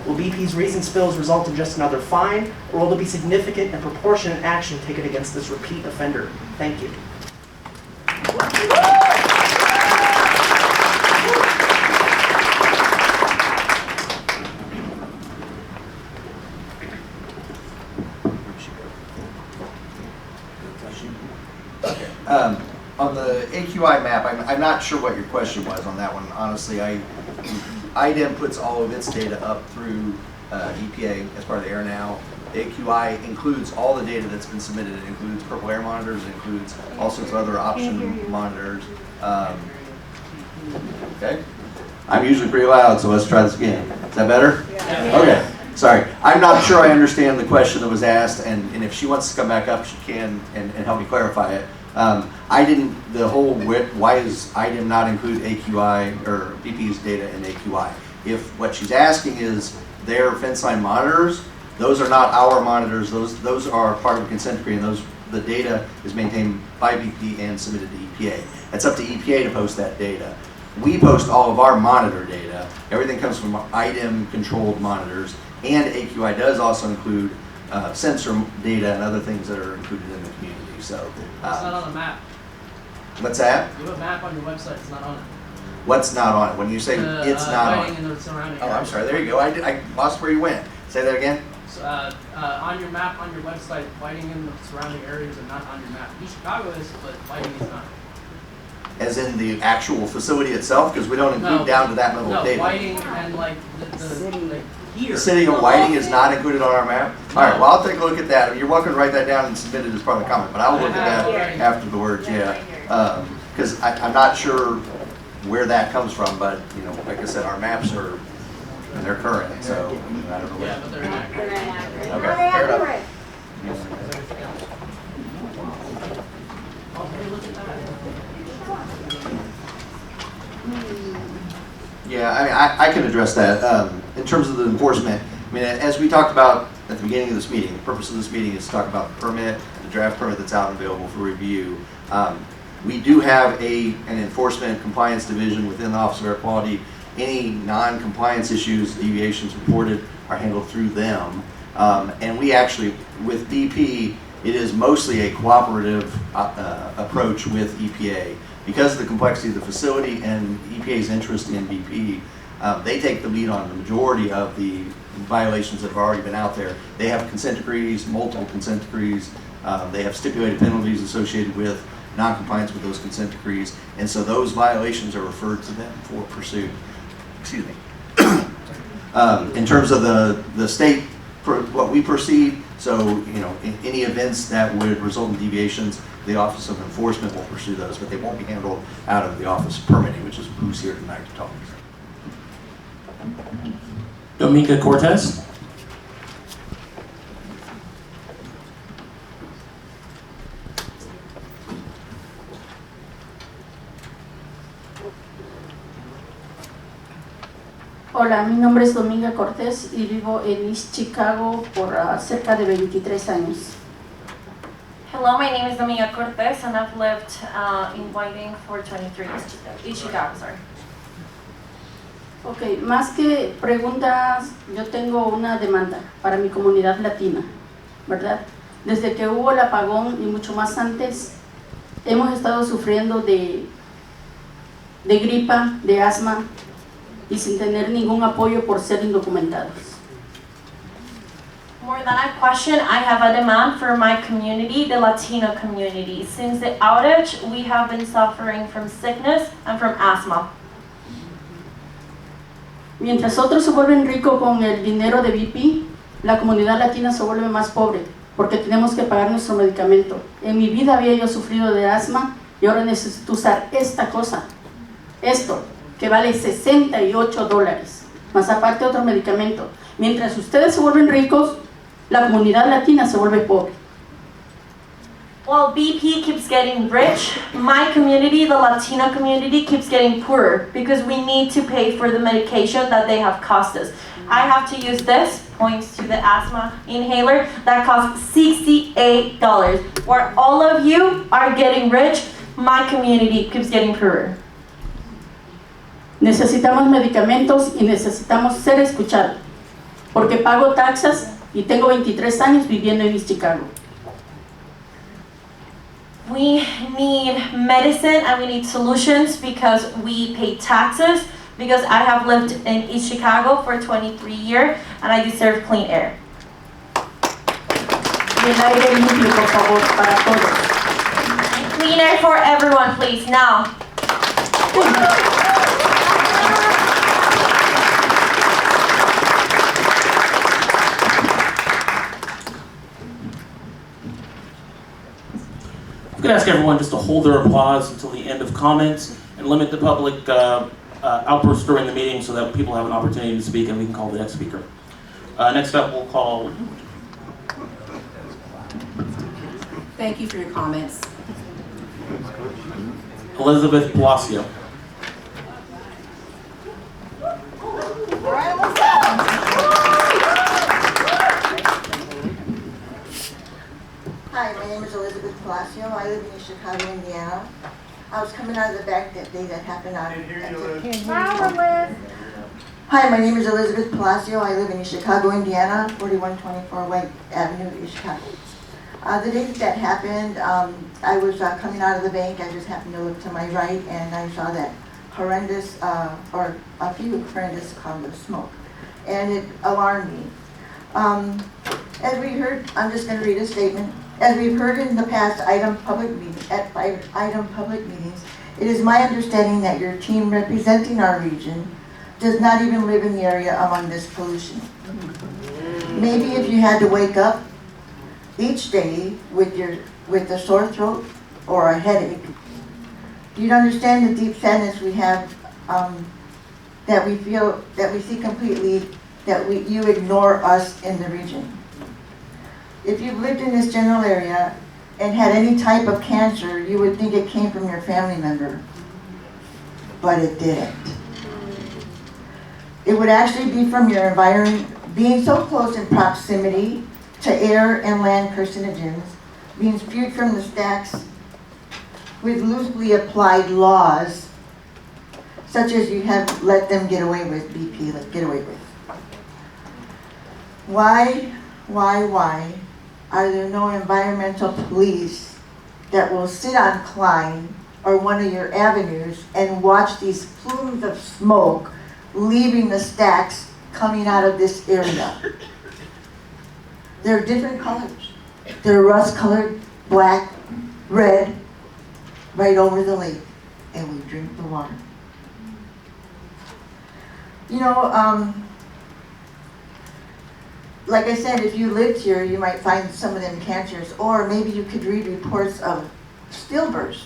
Will BP's recent spills result in just another fine, or will there be significant and proportionate action taken against this repeat offender? Thank you. On the AQI map, I'm not sure what your question was on that one. Honestly, IDEM puts all of its data up through EPA as part of the Air Now. The AQI includes all the data that's been submitted. It includes purple air monitors. It includes all sorts of other option monitors. Okay. I'm usually pretty loud, so let's try this again. Is that better? Yeah. Okay. Sorry. I'm not sure I understand the question that was asked, and if she wants to come back up, she can and help me clarify it. Why does IDEM not include AQI or BP's data in AQI? If what she's asking is their fence line monitors, those are not our monitors, those are part of a consent decree, and the data is maintained by BP and submitted to EPA. It's up to EPA to post that data. We post all of our monitor data. Everything comes from IDEM controlled monitors, and AQI does also include sensor data and other things that are included in the community. So it's not on the map. What's that? You have a map on your website. It's not on it. What's not on it? When you say it's not on it. And the surrounding Oh, I'm sorry. There you go. I lost where you went. Say that again. So, on your map on your website, Whiting and the surrounding areas are not on your map. East Chicago is, but Whiting is not. As in the actual facility itself, because we don't include down to that level of data. No, Whiting and like the city. Here. The city of Whiting is not included on our map? All right, well, I'll take a look at that. You're welcome to write that down and submit it as part of the comment, but I will look at that after the words, yeah. Because I'm not sure where that comes from, but, you know, like I said, our maps are, and they're current, so I don't know where. Yeah, but they're inaccurate. Okay, fair enough. Yeah, I mean, I can address that. In terms of the enforcement, I mean, as we talked about at the beginning of this meeting, the purpose of this meeting is to talk about the permit, the draft permit that's out and available for review. We do have an enforcement compliance division within the Office of Air Quality. Any non-compliance issues, deviations reported are handled through them. And we actually, with BP, it is mostly a cooperative approach with EPA. Because of the complexity of the facility and EPA's interest in BP, they take the lead on the majority of the violations that have already been out there. They have consent decrees, multiple consent decrees. They have stipulated penalties associated with non-compliance with those consent decrees. And so those violations are referred to them for pursuit. Excuse me. In terms of the state, what we proceed, so, you know, any events that would result in deviations, the Office of Enforcement will pursue those, but they won't be handled out of the Office of Permitting, which is who's here tonight to talk. Dominga Cortez. Hola, mi nombre es Dominga Cortés y vivo en East Chicago por cerca de 23 años. Hello, my name is Dominga Cortez and I've lived in Whiting for 23 years. In Chicago, sorry. Ok, más que preguntas, yo tengo una demanda para mi comunidad latina, ¿verdad? Desde que hubo el apagón y mucho más antes, hemos estado sufriendo de gripa, de asma y sin tener ningún apoyo por ser indocumentados. More than a question, I have a demand for my community, the Latino community. Since the outage, we have been suffering from sickness and from asthma. Mientras otros se vuelven ricos con el dinero de BP, la comunidad latina se vuelve más pobre porque tenemos que pagar nuestro medicamento. En mi vida había yo sufrido de asma y ahora necesito usar esta cosa, esto, que vale $68, más aparte otro medicamento. Mientras ustedes se vuelven ricos, la comunidad latina se vuelve pobre. While BP keeps getting rich, my community, the Latino community, keeps getting poorer because we need to pay for the medication that they have cost us. I have to use this, points to the asthma inhaler, that costs $68. Where all of you are getting rich, my community keeps getting poorer. Necesitamos medicamentos y necesitamos ser escuchados. porque pago taxas y tengo 23 años viviendo en East Chicago. We need medicine and we need solutions because we pay taxes, because I have lived in East Chicago for 23 years and I deserve clean air. Y el aire limpio, por favor, para todos. Clean air for everyone, please, now. I'm going to ask everyone just to hold their applause until the end of comments and limit the public outbursts during the meeting so that people have an opportunity to speak and we can call the next speaker. Next up, we'll call. Thank you for your comments. Elizabeth Palacio. Hi, my name is Elizabeth Palacio. I live in Chicago, Indiana. I was coming out of the back that day that happened on. Hi, my name is Elizabeth Palacio. I live in Chicago, Indiana, 4124 White Avenue, East Chicago. The day that happened, I was coming out of the bank. I just happened to look to my right, and I saw that horrendous, or a few horrendous clouds of smoke, and it alarmed me. As we heard, I'm just going to read a statement. As we've heard in the past IDEM public meetings, it is my understanding that your team representing our region does not even live in the area among this pollution. Maybe if you had to wake up each day with a sore throat or a headache, you'd understand the deep sadness we have, that we feel, that we see completely, that you ignore us in the region. If you've lived in this general area and had any type of cancer, you would think it came from your family member, but it didn't. It would actually be from your environment, being so close in proximity to air and land carcinogens, being spewed from the stacks with loosely applied laws, such as you have let them get away with, BP, get away with. Why are there no environmental police that will sit on Klein or one of your avenues and watch these plumes of smoke leaving the stacks coming out of this area? They're different colors. They're rust-colored, black, red, right over the lake, and we drink the water. You know, like I said, if you lived here, you might find some of them cancerous, or maybe you could read reports of stillbirths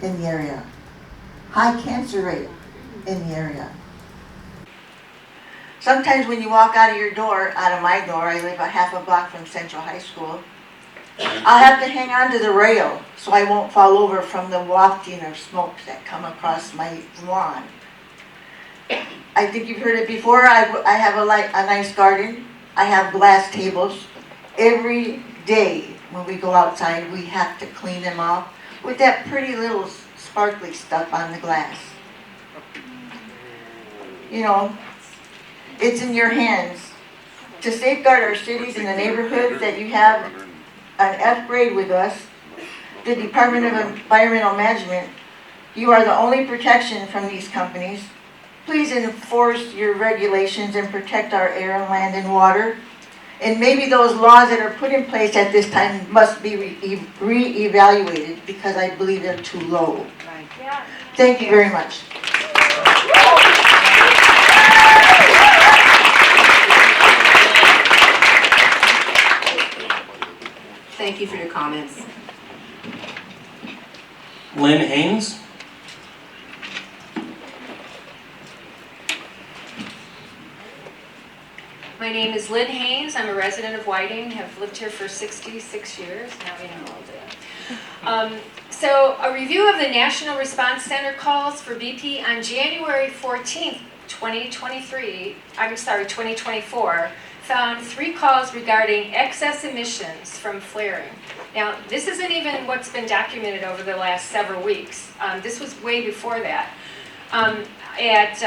in the area, high cancer rate in the area. Sometimes when you walk out of your door, out of my door, I live a half a block from Central High School, I'll have to hang on to the rail so I won't fall over from the wafting of smoke that come across my lawn. I think you've heard it before. I have a nice garden. I have glass tables. Every day when we go outside, we have to clean them off with that pretty little sparkly stuff on the glass. You know, it's in your hands to safeguard our cities and the neighborhoods that you have an F grade with us, the Department of Environmental Management. You are the only protection from these companies. Please enforce your regulations and protect our air, land, and water. And maybe those laws that are put in place at this time must be re-evaluated because I believe they're too low. Thank you very much. Thank you for your comments. Lynn Haynes. My name is Lynn Haynes. I'm a resident of Whiting. Have lived here for 66 years. Now we know all that. So a review of the National Response Center calls for BP on January 14th, 2024, found 3 calls regarding excess emissions from flaring. Now, this isn't even what's been documented over the last several weeks. This was way before that. At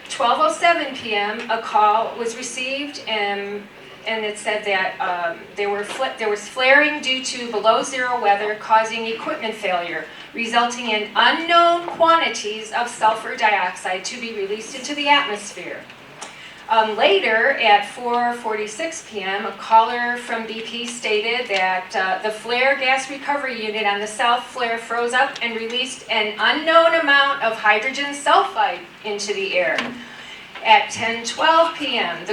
12:07 p.m., a call was received, and it said that there was flaring due to below zero weather causing equipment failure, resulting in unknown quantities of sulfur dioxide to be released into the atmosphere. Later, at 4:46 p.m., a caller from BP stated that the flare gas recovery unit on the south flare froze up and released an unknown amount of hydrogen sulfide into the air. At 10:12 p.m.,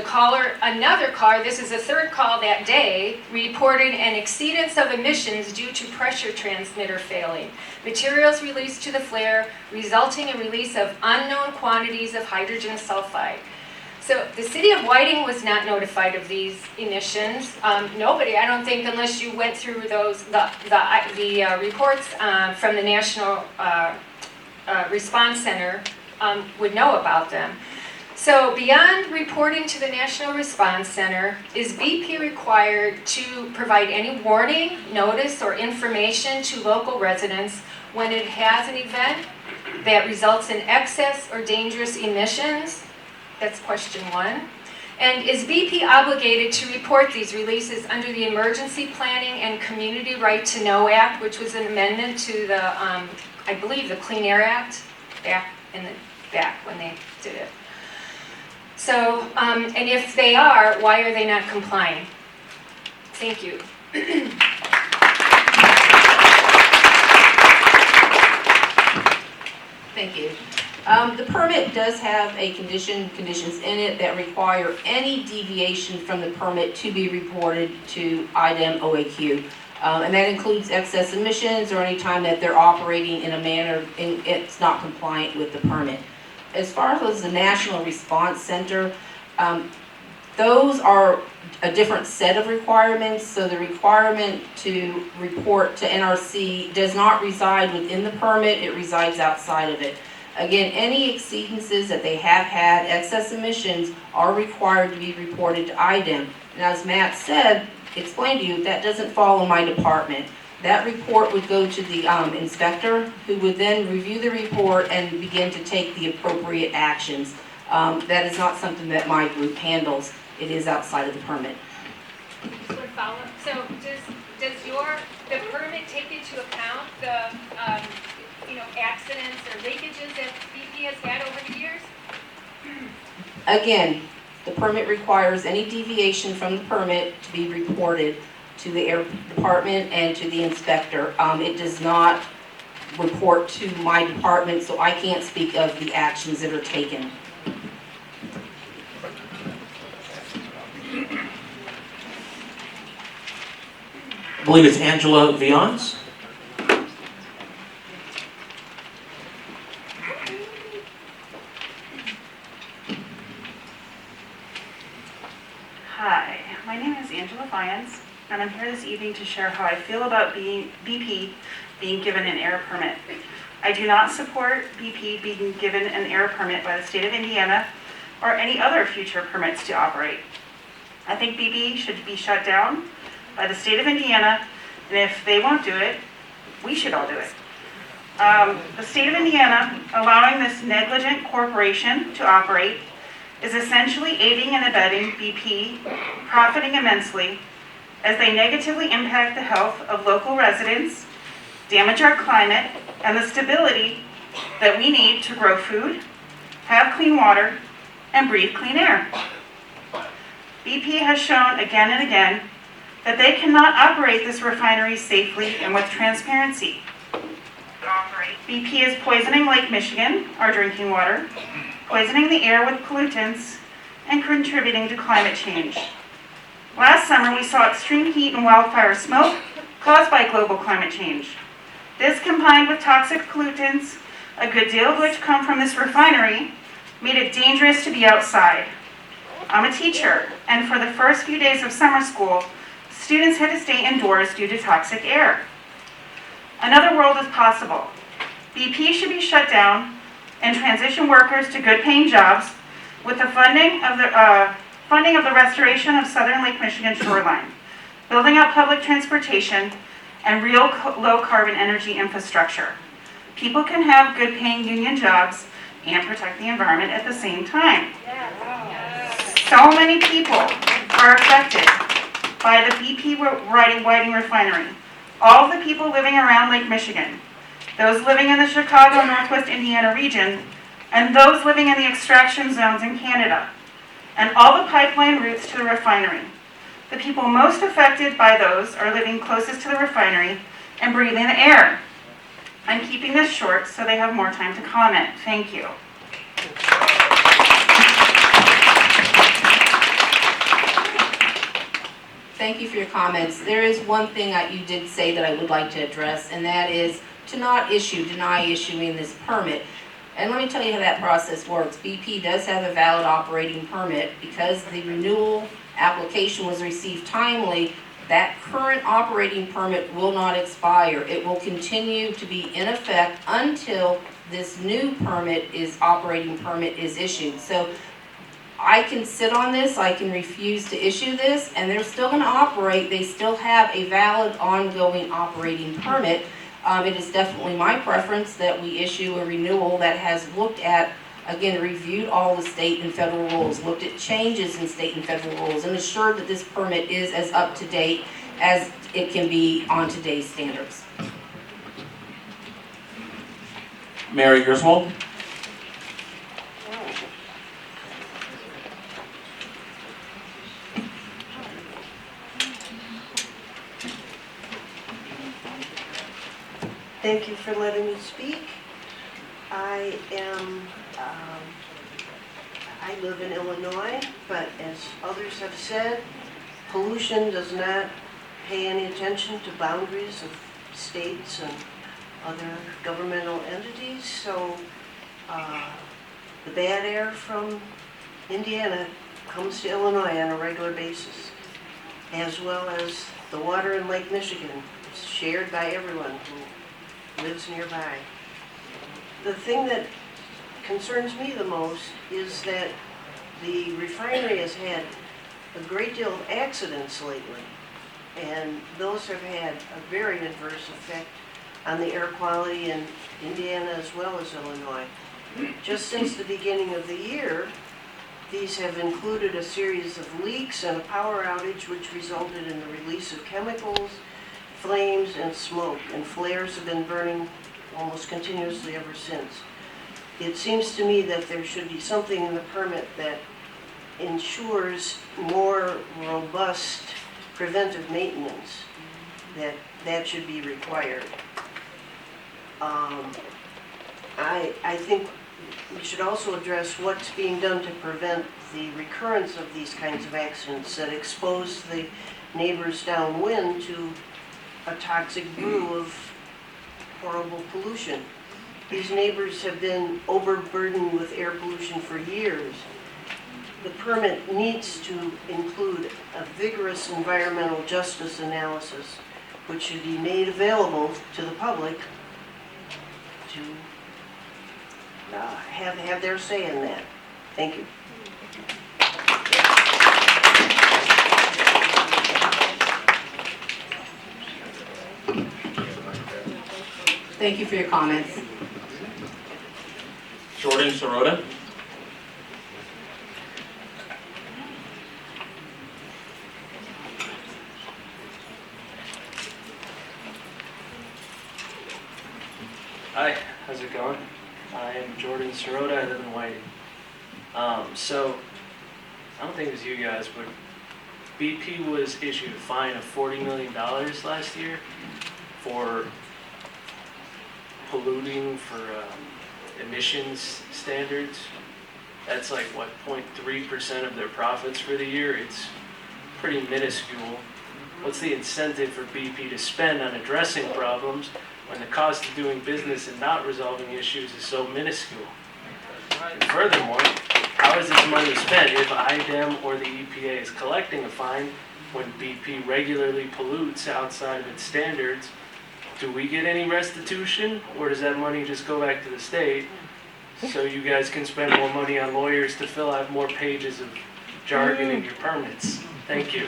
another caller, this is the third call that day, reported an exceedance of emissions due to pressure transmitter failing. Materials released to the flare, resulting in release of unknown quantities of hydrogen sulfide. So the city of Whiting was not notified of these emissions. Nobody, I don't think, unless you went through the reports from the National Response Center, would know about them. So beyond reporting to the National Response Center, is BP required to provide any warning, notice, or information to local residents when it has an event that results in excess or dangerous emissions? That's question one. And is BP obligated to report these releases under the Emergency Planning and Community Right to Know Act, which was an amendment to the, I believe, the Clean Air Act, back when they did it. So, and if they are, why are they not complying? Thank you. Thank you. The permit does have a conditions in it that require any deviation from the permit to be reported to IDEM OAQ. And that includes excess emissions or any time that they're operating in a manner it's not compliant with the permit. As far as the National Response Center, those are a different set of requirements. So the requirement to report to NRC does not reside within the permit, it resides outside of it. Again, any exceedances that they have had, excess emissions, are required to be reported to IDEM. And as Matt said, explained to you, that doesn't fall in my department. That report would go to the inspector, who would then review the report and begin to take the appropriate actions. That is not something that my group handles. It is outside of the permit. So does the permit take into account the accidents or leakages that BP has had over the years? Again, the permit requires any deviation from the permit to be reported to the air department and to the inspector. It does not report to my department, so I can't speak of the actions that are taken. I believe it's Angela Vians. Hi, my name is Angela Vians, and I'm here this evening to share how I feel about BP being given an air permit. I do not support BP being given an air permit by the state of Indiana or any other future permits to operate. I think BP should be shut down by the state of Indiana, and if they won't do it, we should all do it. The state of Indiana allowing this negligent corporation to operate is essentially aiding and abetting BP, profiting immensely as they negatively impact the health of local residents, damage our climate, and the stability that we need to grow food, have clean water, and breathe clean air. BP has shown again and again that they cannot operate this refinery safely and with transparency. BP is poisoning Lake Michigan, our drinking water, poisoning the air with pollutants, and contributing to climate change. Last summer, we saw extreme heat and wildfire smoke caused by global climate change. This, combined with toxic pollutants, a good deal of which come from this refinery, made it dangerous to be outside. I'm a teacher, and for the first few days of summer school, students had to stay indoors due to toxic air. Another world is possible. BP should be shut down and transition workers to good-paying jobs with the funding of the restoration of southern Lake Michigan shoreline, building out public transportation, and real low-carbon energy infrastructure. People can have good-paying union jobs and protect the environment at the same time. So many people are affected by the BP Whiting refinery. All of the people living around Lake Michigan, those living in the Chicago, Northwest Indiana region, and those living in the extraction zones in Canada, and all the pipeline routes to the refinery. The people most affected by those are living closest to the refinery and breathing the air. I'm keeping this short so they have more time to comment. Thank you. Thank you for your comments. There is one thing that you did say that I would like to address, and that is to not deny issuing this permit. And let me tell you how that process works. BP does have a valid operating permit. Because the renewal application was received timely, that current operating permit will not expire. It will continue to be in effect until this new operating permit is issued. So I can sit on this, I can refuse to issue this, and they're still going to operate. They still have a valid ongoing operating permit. It is definitely my preference that we issue a renewal that has looked at, again, reviewed all the state and federal rules, looked at changes in state and federal rules, and assured that this permit is as up to date as it can be on today's standards. Mary Griswold? Thank you for letting me speak. I live in Illinois, but as others have said, pollution does not pay any attention to boundaries of states and other governmental entities. So the bad air from Indiana comes to Illinois on a regular basis, as well as the water in Lake Michigan. It's shared by everyone who lives nearby. The thing that concerns me the most is that the refinery has had a great deal of accidents lately, and those have had a very adverse effect on the air quality in Indiana as well as Illinois. Just since the beginning of the year, these have included a series of leaks and a power outage which resulted in the release of chemicals, flames, and smoke, and flares have been burning almost continuously ever since. It seems to me that there should be something in the permit that ensures more robust preventive maintenance, that should be required. I think we should also address what's being done to prevent the recurrence of these kinds of accidents that expose the neighbors downwind to a toxic brew of horrible pollution. These neighbors have been overburdened with air pollution for years. The permit needs to include a vigorous environmental justice analysis, which should be made available to the public to have their say in that. Thank you. Thank you for your comments. Jordan Sirota? Hi, how's it going? I am Jordan Sirota, I live in Whiting. So, I don't think it was you guys, but BP was issued a fine of $40 million last year for polluting for emissions standards. That's like, what, 0.3% of their profits for the year? It's pretty minuscule. What's the incentive for BP to spend on addressing problems when the cost of doing business and not resolving issues is so minuscule? And furthermore, how is this money spent if IDEM or the EPA is collecting a fine when BP regularly pollutes outside of its standards? Do we get any restitution, or does that money just go back to the state so you guys can spend more money on lawyers to fill out more pages of jargon in your permits? Thank you.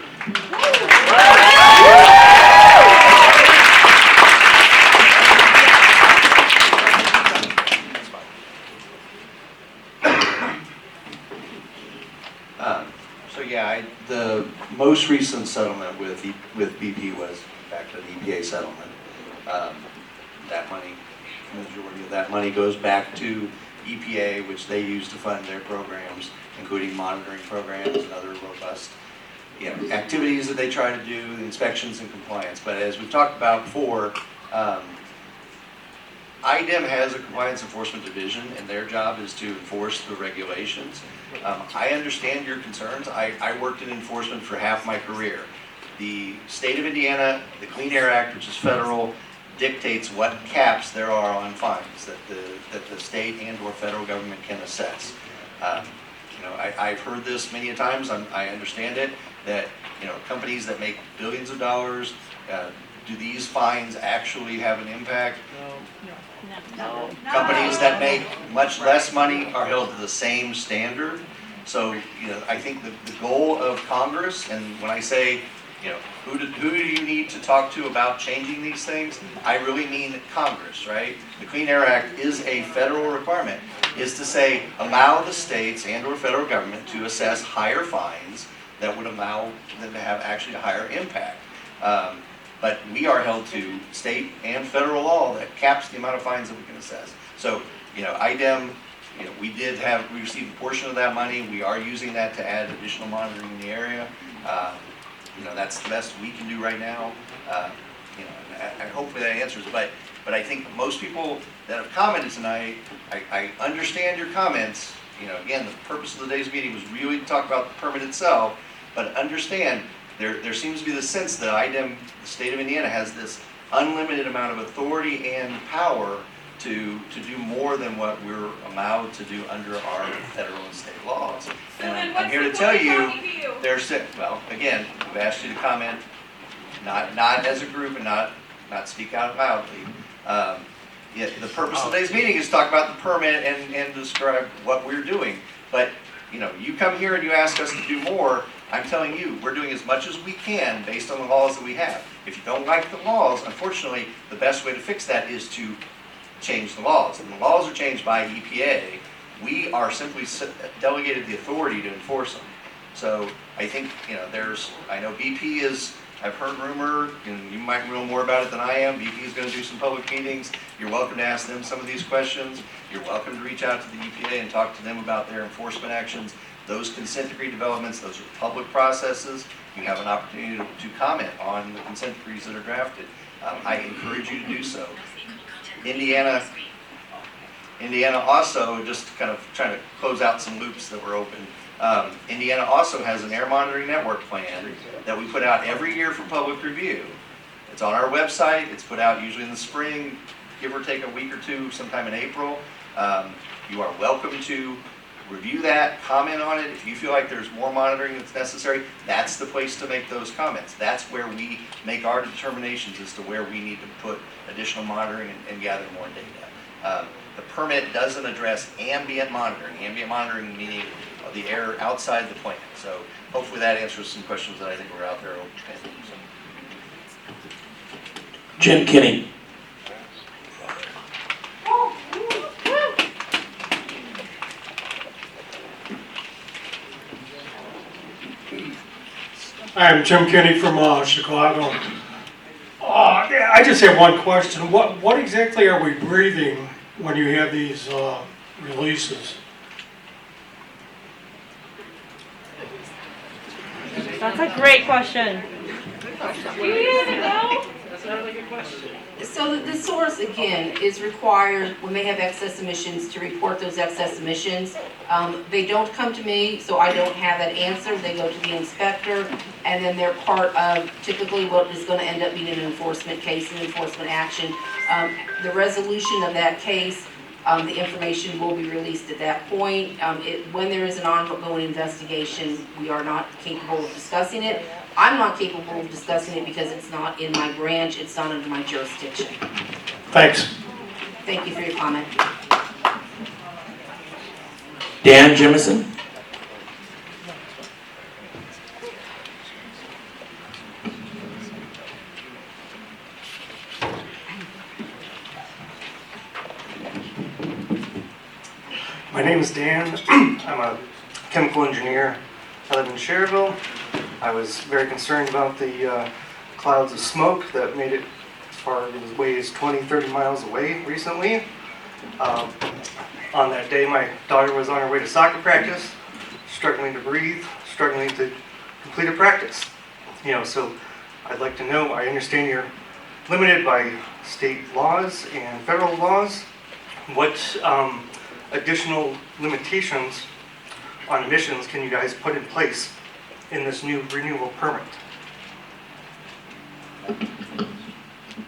most recent settlement with BP was back to the EPA settlement. That money, the majority of that money goes back to EPA, which they use to fund their programs, including monitoring programs and other robust activities that they try to do, inspections and compliance. But as we've talked about before, IDEM has a compliance enforcement division, and their job is to enforce the regulations. I understand your concerns. I worked in enforcement for half my career. The state of Indiana, the Clean Air Act, which is federal, dictates what caps there are on fines that the state and or federal government can assess. I've heard this many times. I understand it, that companies that make billions of dollars, do these fines actually have an impact? No. Companies that make much less money are held to the same standard. So, I think the goal of Congress, and when I say, who do you need to talk to about changing these things? I really mean Congress, right? The Clean Air Act is a federal requirement, is to say, allow the states and or federal government to assess higher fines that would allow them to have actually a higher impact. But we are held to state and federal law that caps the amount of fines that we can assess. So, IDEM, we received a portion of that money. We are using that to add additional monitoring in the area. That's the best we can do right now. Hopefully that answers it. But I think most people that have commented tonight, I understand your comments. Again, the purpose of today's meeting was really to talk about the permit itself, but understand there seems to be the sense that IDEM, the state of Indiana, has this unlimited amount of authority and power to do more than what we're allowed to do under our federal and state laws. And I'm here to tell you, well, again, we've asked you to comment, not as a group and not speak out loudly. The purpose of today's meeting is to talk about the permit and describe what we're doing. But you come here and you ask us to do more. I'm telling you, we're doing as much as we can based on the laws that we have. If you don't like the laws, unfortunately, the best way to fix that is to change the laws. And the laws are changed by EPA. We are simply delegated the authority to enforce them. So I think, I know BP is, I've heard rumor, and you might know more about it than I am, BP is going to do some public meetings. You're welcome to ask them some of these questions. You're welcome to reach out to the EPA and talk to them about their enforcement actions. Those consent decree developments, those are public processes. You have an opportunity to comment on the consent decrees that are drafted. I encourage you to do so. Indiana also, just kind of trying to close out some loops that were open. Indiana also has an air monitoring network plan that we put out every year for public review. It's on our website. It's put out usually in the spring, give or take a week or two, sometime in April. You are welcome to review that, comment on it. If you feel like there's more monitoring that's necessary, that's the place to make those comments. That's where we make our determinations as to where we need to put additional monitoring and gather more data. The permit doesn't address ambient monitoring. Ambient monitoring meaning the air outside the plant. So hopefully that answers some questions that I think were out there. Jim Kinney. I'm Jim Kinney from Chicago. I just have one question. What exactly are we breathing when you have these releases? That's a great question. That's not a really good question. So the source, again, is required when they have excess emissions to report those excess emissions. They don't come to me, so I don't have that answer. They go to the inspector, and then they're part of typically what is going to end up being an enforcement case, an enforcement action. The resolution of that case, the information will be released at that point. When there is an ongoing investigation, we are not capable of discussing it. I'm not capable of discussing it because it's not in my branch, it's not under my jurisdiction. Thanks. Thank you for your comment. Dan Jemison. My name is Dan. I'm a chemical engineer. I live in Cherville. I was very concerned about the clouds of smoke that made it as far away as 20, 30 miles away recently. On that day, my daughter was on her way to soccer practice, struggling to breathe, struggling to complete a practice. So I'd like to know, I understand you're limited by state laws and federal laws. What additional limitations on emissions can you guys put in place in this new renewable permit?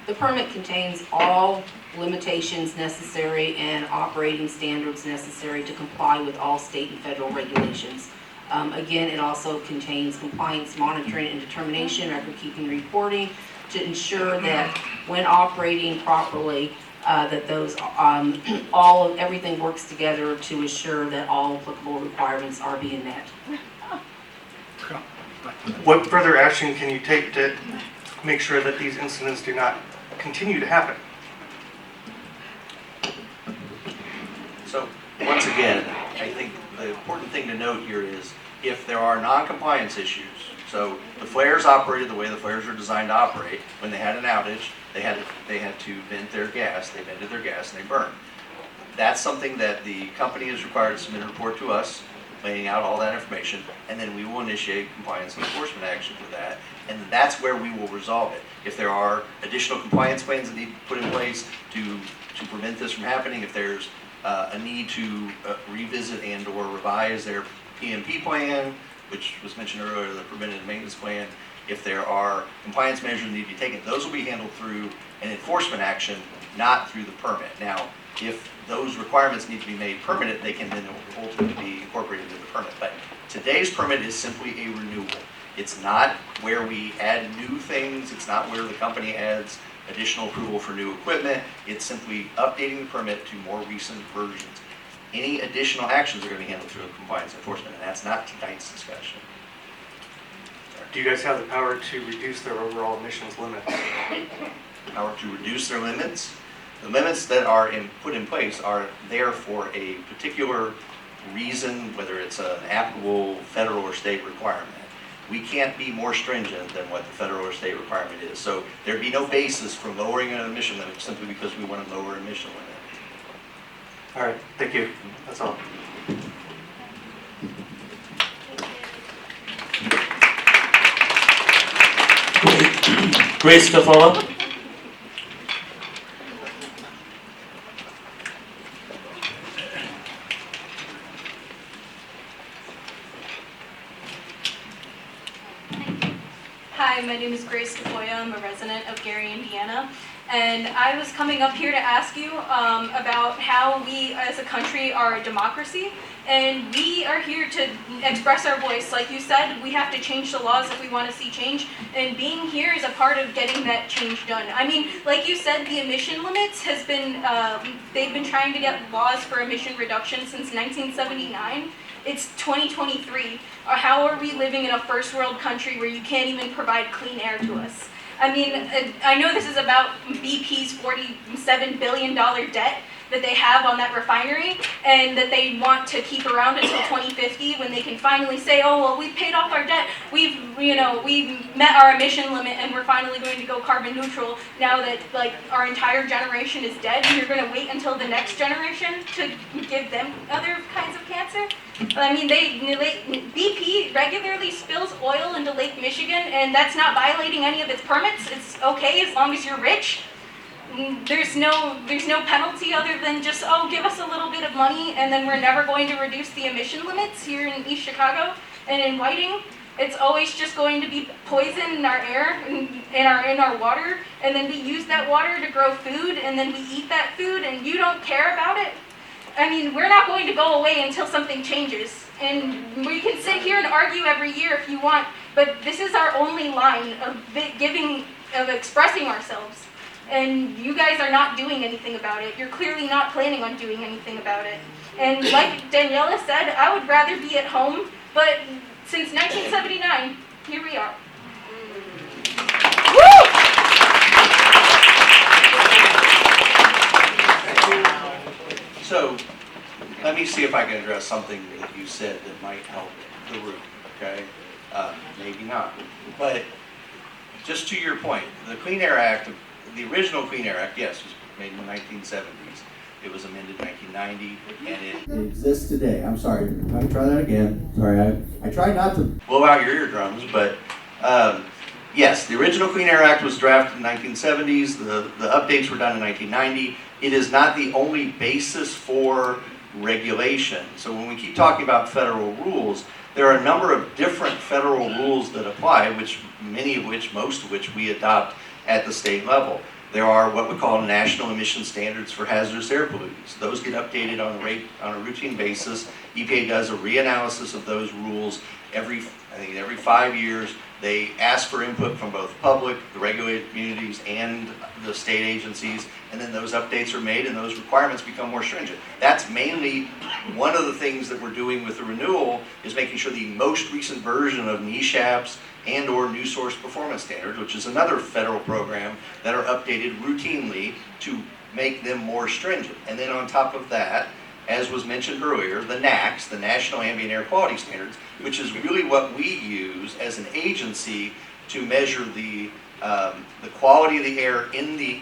The permit contains all limitations necessary and operating standards necessary to comply with all state and federal regulations. Again, it also contains compliance monitoring and determination, record-keeping reporting to ensure that when operating properly, that those everything works together to ensure that all applicable requirements are being met. What further action can you take to make sure that these incidents do not continue to happen? So, once again, I think the important thing to note here is if there are non-compliance issues, so the flares operated the way the flares are designed to operate. When they had an outage, they had to vent their gas, they vented their gas and they burned. That's something that the company is required to submit a report to us, laying out all that information, and then we will initiate compliance and enforcement action for that, and that's where we will resolve it. If there are additional compliance plans that need to be put in place to prevent this from happening, if there's a need to revisit and or revise their PMP plan, which was mentioned earlier, the preventative maintenance plan, if there are compliance measures that need to be taken, those will be handled through an enforcement action, not through the permit. Now, if those requirements need to be made permanent, they can then ultimately be incorporated into the permit. But today's permit is simply a renewal. It's not where we add new things. It's not where the company adds additional approval for new equipment. It's simply updating the permit to more recent versions. Any additional actions are going to be handled through compliance enforcement, and that's not tonight's discussion. Do you guys have the power to reduce their overall emissions limits? Power to reduce their limits? The limits that are put in place are there for a particular reason, whether it's an applicable federal or state requirement. We can't be more stringent than what the federal or state requirement is. So there'd be no basis for lowering an emission limit simply because we want to lower an emission limit. All right, thank you. That's all. Grace Cafola. Hi, my name is Grace DeFoya. I'm a resident of Gary, Indiana. And I was coming up here to ask you about how we as a country are a democracy. And we are here to express our voice. Like you said, we have to change the laws if we want to see change. And being here is a part of getting that change done. I mean, like you said, the emission limits has been, they've been trying to get laws for emission reduction since 1979. It's 2023. How are we living in a first world country where you can't even provide clean air to us? I mean, I know this is about BP's $47 billion debt that they have on that refinery and that they want to keep around until 2050 when they can finally say, oh, well, we've paid off our debt. We've met our emission limit and we're finally going to go carbon neutral now that like our entire generation is dead and you're going to wait until the next generation to give them other kinds of cancer. I mean, BP regularly spills oil into Lake Michigan, and that's not violating any of its permits. It's okay as long as you're rich. There's no penalty other than just, oh, give us a little bit of money, and then we're never going to reduce the emission limits here in East Chicago and in Whiting. It's always just going to be poison in our air and in our water, and then we use that water to grow food, and then we eat that food, and you don't care about it. I mean, we're not going to go away until something changes. And we can sit here and argue every year if you want, but this is our only line of expressing ourselves. And you guys are not doing anything about it. You're clearly not planning on doing anything about it. And like Daniela said, I would rather be at home, but since 1979, here we are. So, let me see if I can address something that you said that might help the room, okay? Maybe not. But just to your point, the Clean Air Act, the original Clean Air Act, yes, was made in the 1970s. It was amended in 1990, and it exists today. I'm sorry, let me try that again. Sorry, I try not to blow out your eardrums, but yes, the original Clean Air Act was drafted in the 1970s. The updates were done in 1990. It is not the only basis for regulation. So when we keep talking about federal rules, there are a number of different federal rules that apply, most of which we adopt at the state level. There are what we call national emission standards for hazardous air pollutants. Those get updated on a routine basis. EPA does a reanalysis of those rules every 5 years. They ask for input from both public, the regulated communities, and the state agencies, and then those updates are made and those requirements become more stringent. That's mainly one of the things that we're doing with the renewal, is making sure the most recent version of NESHAPs and or new source performance standards, which is another federal program, that are updated routinely to make them more stringent. And then on top of that, as was mentioned earlier, the NAAQS, the National Ambient Air Quality Standards, which is really what we use as an agency to measure the quality of the air in the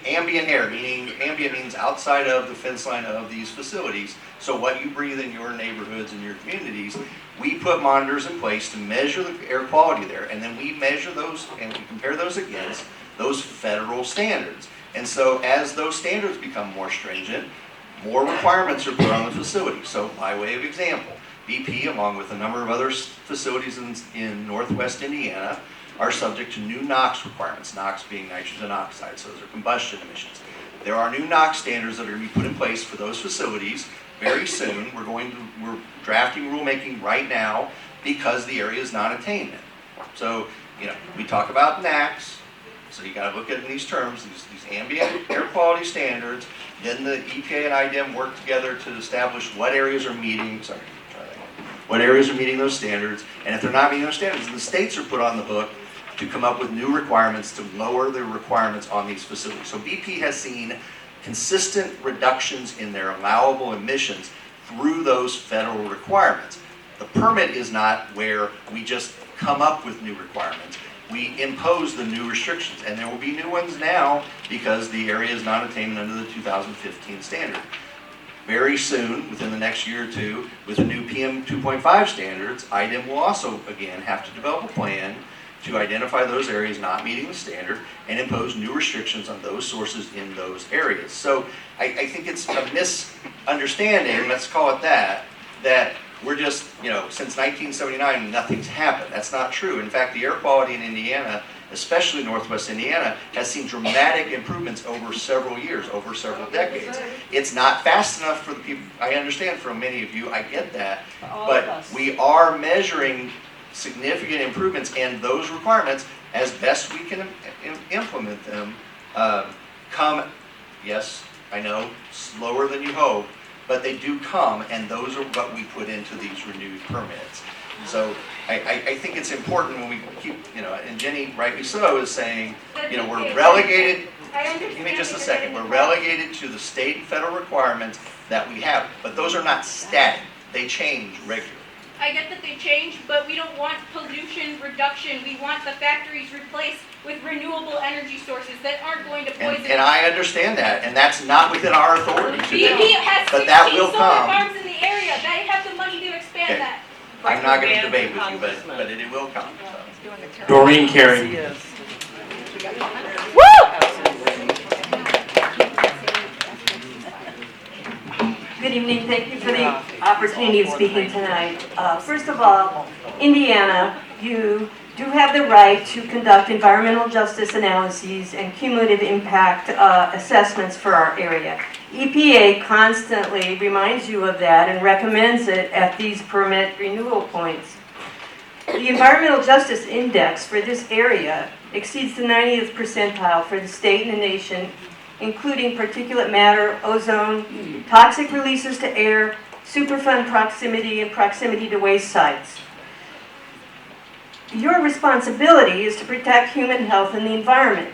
ambient air, meaning ambient means outside of the fence line of these facilities. So what you breathe in your neighborhoods and your communities, we put monitors in place to measure the air quality there, and then we measure those and we compare those against those federal standards. And so as those standards become more stringent, more requirements are put on the facility. So by way of example, BP, along with a number of other facilities in northwest Indiana, are subject to new NOx requirements, NOx being nitrogen oxide, so those are combustion emissions. There are new NOx standards that are going to be put in place for those facilities very soon. We're drafting rulemaking right now because the area is non-attainment. So, we talk about NAAQS, so you got to look at it in these terms, these ambient air quality standards. Then the EPA and IDEM work together to establish what areas are meeting, what areas are meeting those standards, and if they're not meeting those standards, then the states are put on the hook to come up with new requirements to lower the requirements on these facilities. So BP has seen consistent reductions in their allowable emissions through those federal requirements. The permit is not where we just come up with new requirements. We impose the new restrictions, and there will be new ones now because the area is not attainment under the 2015 standard. Very soon, within the next year or two, with the new PM 2.5 standards, IDEM will also, again, have to develop a plan to identify those areas not meeting the standard and impose new restrictions on those sources in those areas. So I think it's a misunderstanding, let's call it that we're just, since 1979, nothing's happened. That's not true. In fact, the air quality in Indiana, especially northwest Indiana, has seen dramatic improvements over several years, over several decades. It's not fast enough for the people, I understand from many of you, I get that, but we are measuring significant improvements, and those requirements, as best we can implement them, come, yes, I know, slower than you hope, but they do come, and those are what we put into these renewed permits. So I think it's important when we keep, and Jenny, rightly so, is saying, we're relegated, give me just a second, we're relegated to the state and federal requirements that we have, but those are not static, they change regularly. I get that they change, but we don't want pollution reduction. We want the factories replaced with renewable energy sources that aren't going to poison. And I understand that, and that's not within our authority to do. BP has but that 16 will solar come. farms in the area. They have the money to expand that. I'm not going to debate with you, but it will come. So. Doreen Carey. Good evening. Thank you for the opportunity of speaking tonight. First of all, Indiana, you do have the right to conduct environmental justice analyses and cumulative impact assessments for our area. EPA constantly reminds you of that and recommends it at these permit renewal points. The Environmental Justice Index for this area exceeds the 90th percentile for the state and the nation, including particulate matter, ozone, toxic releases to air, Superfund proximity, and proximity to waste sites. Your responsibility is to protect human health and the environment.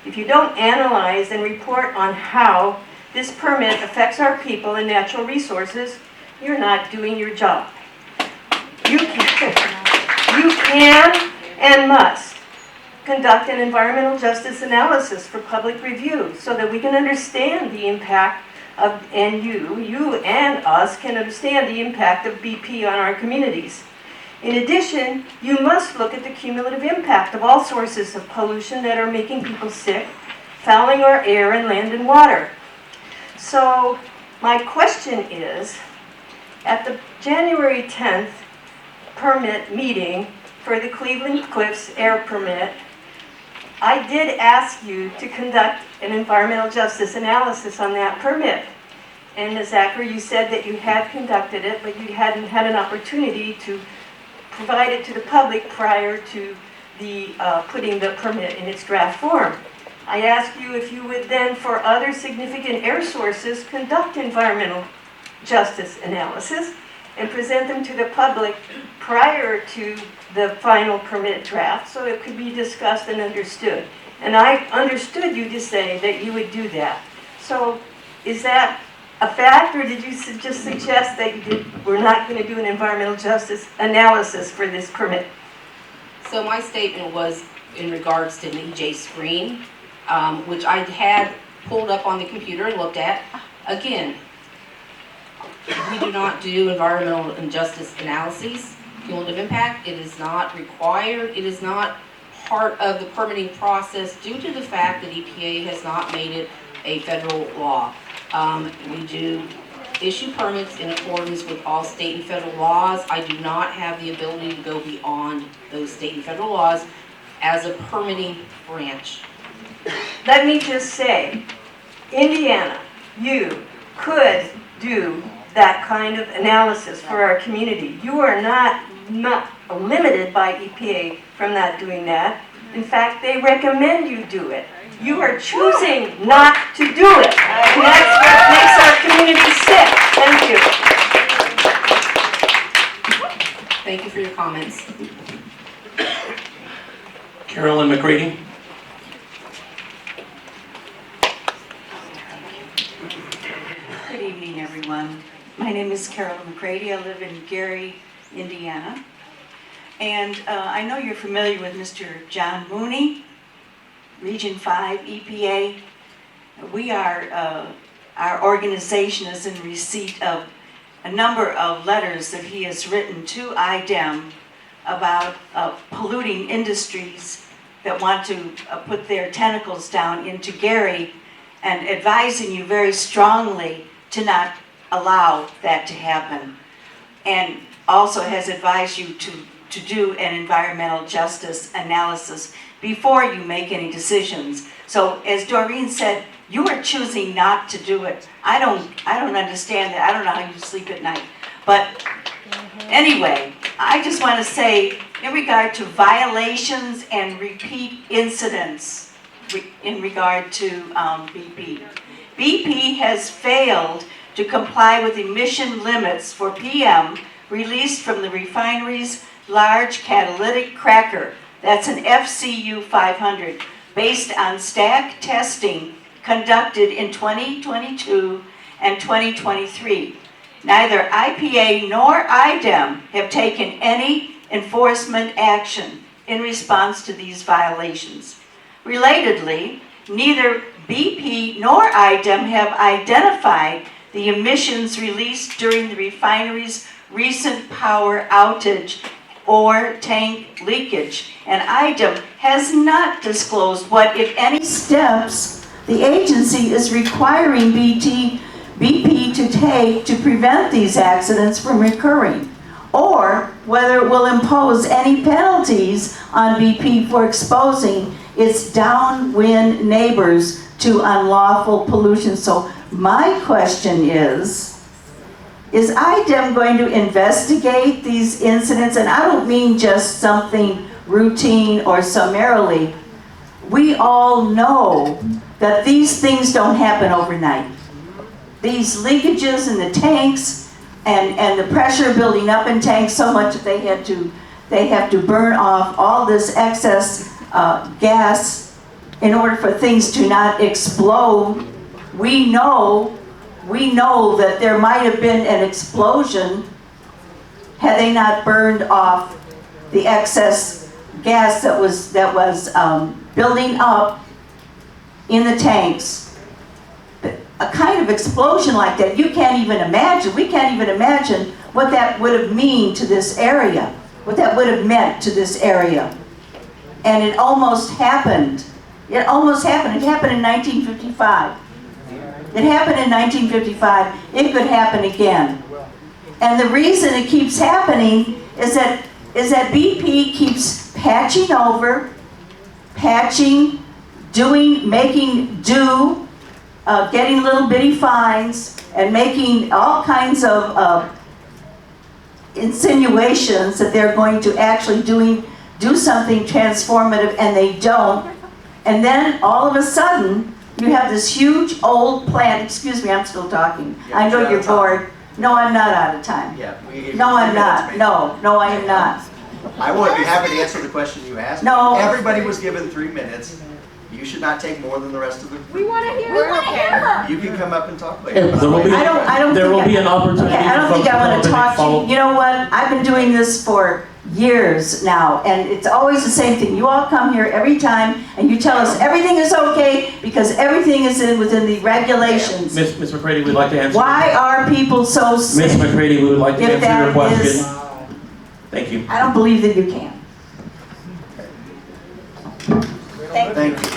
If you don't analyze and report on how this permit affects our people and natural resources, you're not doing your job. You you can and must conduct an environmental justice analysis for public review so that we can understand the impact of, and you and us can understand the impact of BP on our communities. In addition, you must look at the cumulative impact of all sources of pollution that are making people sick, fouling our air and land and water. So my question is, at the January 10th permit meeting for the Cleveland Cliffs air permit, I did ask you to conduct an environmental justice analysis on that permit. And Ms. Acker, you said that you had conducted it, but you hadn't had an opportunity to provide it to the public prior to the putting the permit in its draft form. I asked you if you would then, for other significant air sources, conduct environmental justice analysis and present them to the public prior to the final permit draft so it could be discussed and understood. And I understood you to say that you would do that. So is that a fact, or did you just suggest that we're not going to do an environmental justice analysis for this permit? So my statement was in regards to an EJ screen, which I had pulled up on the computer and looked at. Again, we do not do environmental injustice analyses, cumulative impact. It is not required. It is not part of the permitting process due to the fact that EPA has not made it a federal law. We do issue permits in accordance with all state and federal laws. I do not have the ability to go beyond those state and federal laws as a permitting branch. Let me just say, Indiana, you could do that kind of analysis for our community. You are not limited by EPA from not doing that. In fact, they recommend you do it. You are choosing not to do it. And that's what makes our community sick. Thank you. Thank you for your comments. Carolyn McCready. Good evening, everyone. My name is Carolyn McCready. I live in Gary, Indiana. And I know you're familiar with Mr. John Mooney, Region 5 EPA. We are, our organization is in receipt of a number of letters that he has written to IDEM about polluting industries that want to put their tentacles down into Gary, and advising you very strongly to not allow that to happen. And also has advised you to do an environmental justice analysis before you make any decisions. So as Doreen said, you are choosing not to do it. I don't understand that. I don't know how you sleep at night. But anyway, I just want to say, in regard to violations and repeat incidents in regard to BP. BP has failed to comply with emission limits for PM released from the refinery's large catalytic cracker. That's an FCU 500, based on stack testing conducted in 2022 and 2023. Neither IPA nor IDEM have taken any enforcement action in response to these violations. Relatedly, neither BP nor IDEM have identified the emissions released during the refinery's recent power outage or tank leakage, and IDEM has not disclosed what, if any, steps the agency is requiring BP to take to prevent these accidents from recurring, or whether it will impose any penalties on BP for exposing its downwind neighbors to unlawful pollution. So my question is IDEM going to investigate these incidents? And I don't mean just something routine or summarily. We all know that these things don't happen overnight. These leakages in the tanks and the pressure building up in tanks so much that they have to burn off all this excess gas in order for things to not explode. We know that there might have been an explosion had they not burned off the excess gas that was building up in the tanks. A kind of explosion like that, you can't even imagine. We can't even imagine what that would have meant to this area. What that would have meant to this area. And it almost happened. It almost happened. It happened in 1955. It happened in 1955. It could happen again. And the reason it keeps happening is that BP keeps patching over, patching, making do, getting little bitty fines, and making all kinds of insinuations that they're going to actually do something transformative, and they don't. And then all of a sudden, you have this huge old plant. Excuse me, I'm still talking. Yeah, I know you're you're out of time. bored. No, I'm not out of time. Yeah, we gave you No, 3 I'm minutes, not. No, I am not. I would be happy to answer the question you asked. No. Everybody was given 3 minutes. You should not take more than the rest of the. We want to hear her. You can come up and talk later. There will be, I don't there think will be an opportunity Okay, I don't for think folks I want to come up talk and to follow. you. You know what? I've been doing this for years now, and it's always the same thing. You all come here every time, and you tell us everything is okay because everything is within the regulations. Ms. McCready, we'd like to answer. Why are people so sick? Ms. McCready, we would like to If answer your that question. is- Thank you. I don't believe that you can. Thank you.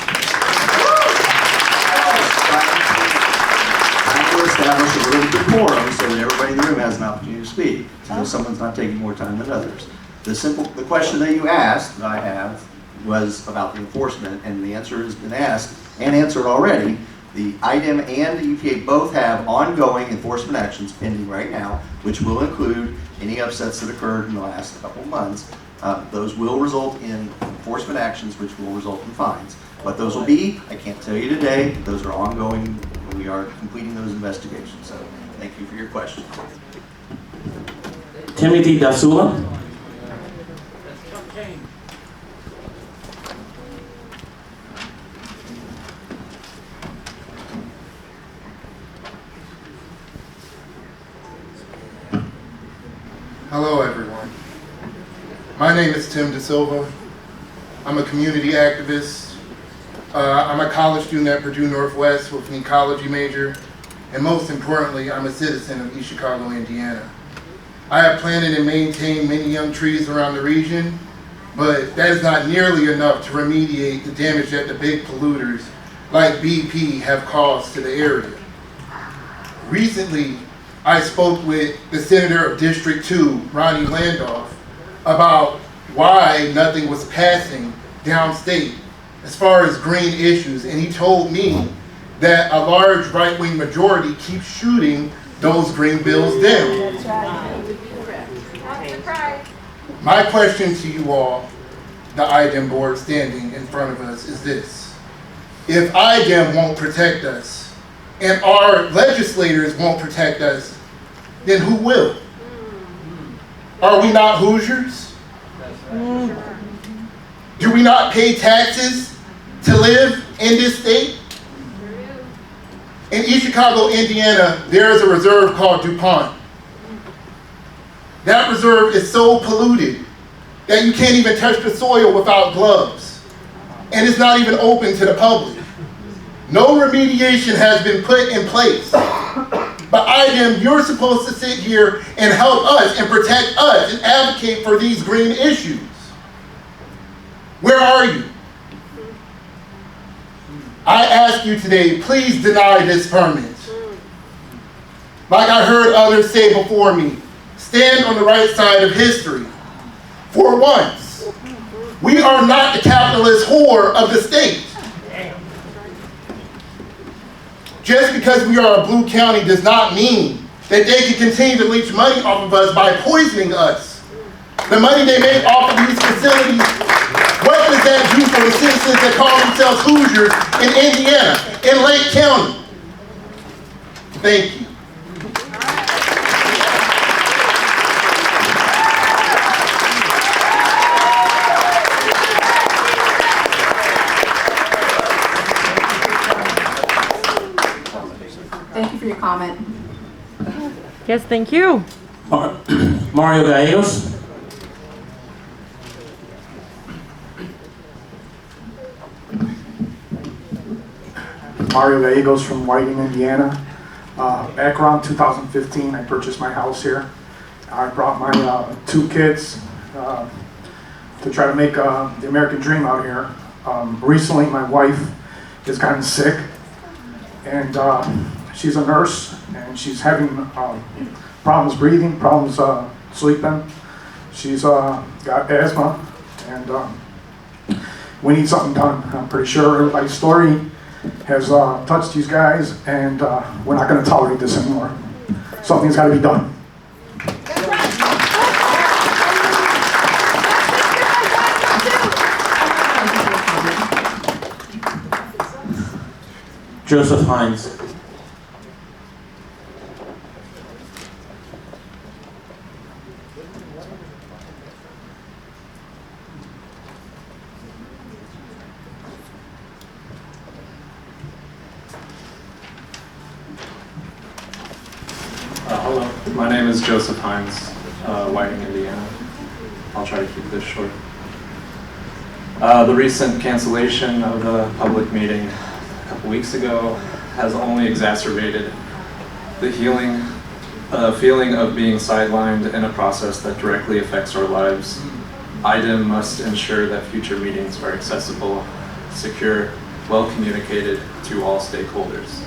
Trying to establish a really good forum so that everybody in the room has an opportunity to speak. So that someone's not taking more time than others. The question that you asked, that I have, was about the enforcement, and the answer has been asked and answered already. The IDEM and the EPA both have ongoing enforcement actions pending right now, which will include any upsets that occurred in the last couple of months. Those will result in enforcement actions, which will result in fines. What those will be, I can't tell you today. Those are ongoing. We are completing those investigations. So thank you for your question. Timothy Dasula. Hello, everyone. My name is Tim Da Silva. I'm a community activist. I'm a college student at Purdue Northwest with an ecology major. And most importantly, I'm a citizen of East Chicago, Indiana. I have planted and maintained many young trees around the region, but that is not nearly enough to remediate the damage that the big polluters like BP have caused to the area. Recently, I spoke with the Senator of District 2, Ronnie Landolph, about why nothing was passing downstate as far as green issues, and he told me that a large right-wing majority keeps shooting those green bills down. That's right. My question to you all, the IDEM board standing in front of us, is this. If IDEM won't protect us, and our legislators won't protect us, then who will? Are we not Hoosiers? Do we not pay taxes to live in this state? In East Chicago, Indiana, there is a reserve called DuPont. That reserve is so polluted that you can't even touch the soil without gloves. And it's not even open to the public. No remediation has been put in place. But IDEM, you're supposed to sit here and help us and protect us and advocate for these green issues. Where are you? I ask you today, please deny this permit. Like I heard others say before me, stand on the right side of history. For once, we are not the capitalist whore of the state. Just because we are a blue county does not mean that they can continue to leech money off of us by poisoning us. The money they make off of these facilities, what does that do for the citizens that call themselves Hoosiers in Indiana, in Lake County? Thank you. Thank you for your comment. Yes, thank you. Mario Gallegos. Mario Gallegos from Whiting, Indiana. Back around 2015, I purchased my house here. I brought my 2 kids to try to make the American dream out here. Recently, my wife has gotten sick, and she's a nurse, and she's having problems breathing, problems sleeping. She's got asthma, and we need something done. I'm pretty sure everybody's story has touched these guys, and we're not going to tolerate this anymore. Something's got to be done. Joseph Hines. Hello, my name is Joseph Hines, Whiting, Indiana. I'll try to keep this short. The recent cancellation of the public meeting a couple weeks ago has only exacerbated the feeling of being sidelined in a process that directly affects our lives. IDEM must ensure that future meetings are accessible, secure, well communicated to all stakeholders.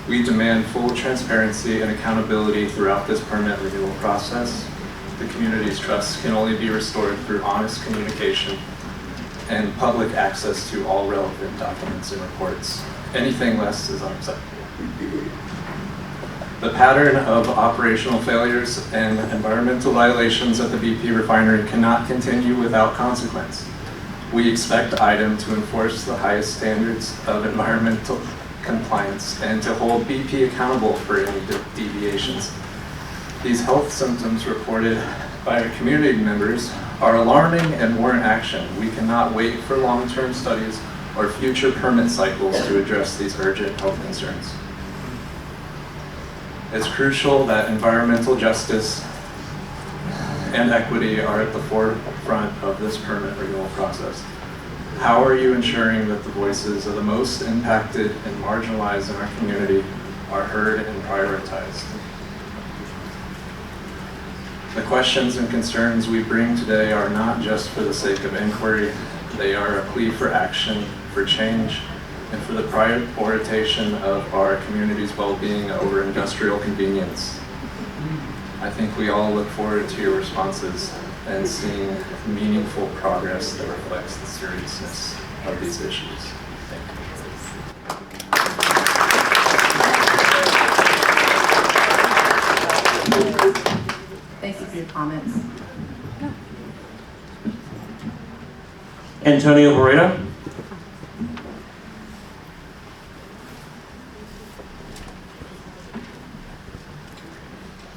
We demand full transparency and accountability throughout this permit renewal process. The community's trust can only be restored through honest communication and public access to all relevant documents and reports. Anything less is unacceptable. The pattern of operational failures and environmental violations at the BP refinery cannot continue without consequence. We expect IDEM to enforce the highest standards of environmental compliance and to hold BP accountable for any deviations. These health symptoms reported by our community members are alarming and warrant action. We cannot wait for long-term studies or future permit cycles to address these urgent health concerns. It's crucial that environmental justice and equity are at the forefront of this permit renewal process. How are you ensuring that the voices of the most impacted and marginalized in our community are heard and prioritized? The questions and concerns we bring today are not just for the sake of inquiry. They are a plea for action, for change, and for the prioritization of our community's well-being over industrial convenience. I think we all look forward to your responses and seeing meaningful progress that reflects the seriousness of these issues. Thank you for your comments. Antonio Barrera.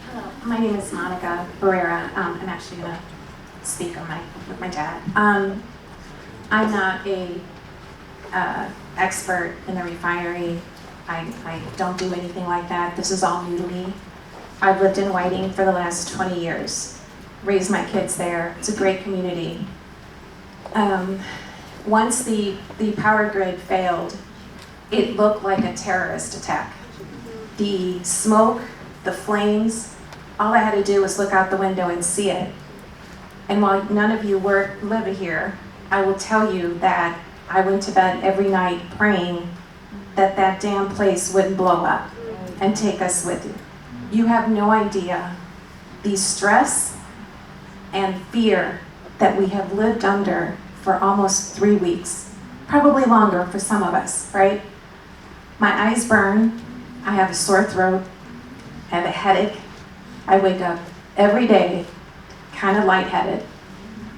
Hello, my name is Monica Barrera. I'm actually going to speak with my dad. I'm not a expert in the refinery. I don't do anything like that. This is all new to me. I've lived in Whiting for the last 20 years, raised my kids there. It's a great community. Once the power grid failed, it looked like a terrorist attack. The smoke, the flames, all I had to do was look out the window and see it. And while none of you live here, I will tell you that I went to bed every night praying that that damn place wouldn't blow up and take us with it. You have no idea the stress and fear that we have lived under for almost 3 weeks, probably longer for some of us, right? My eyes burn, I have a sore throat, I have a headache, I wake up every day kind of lightheaded.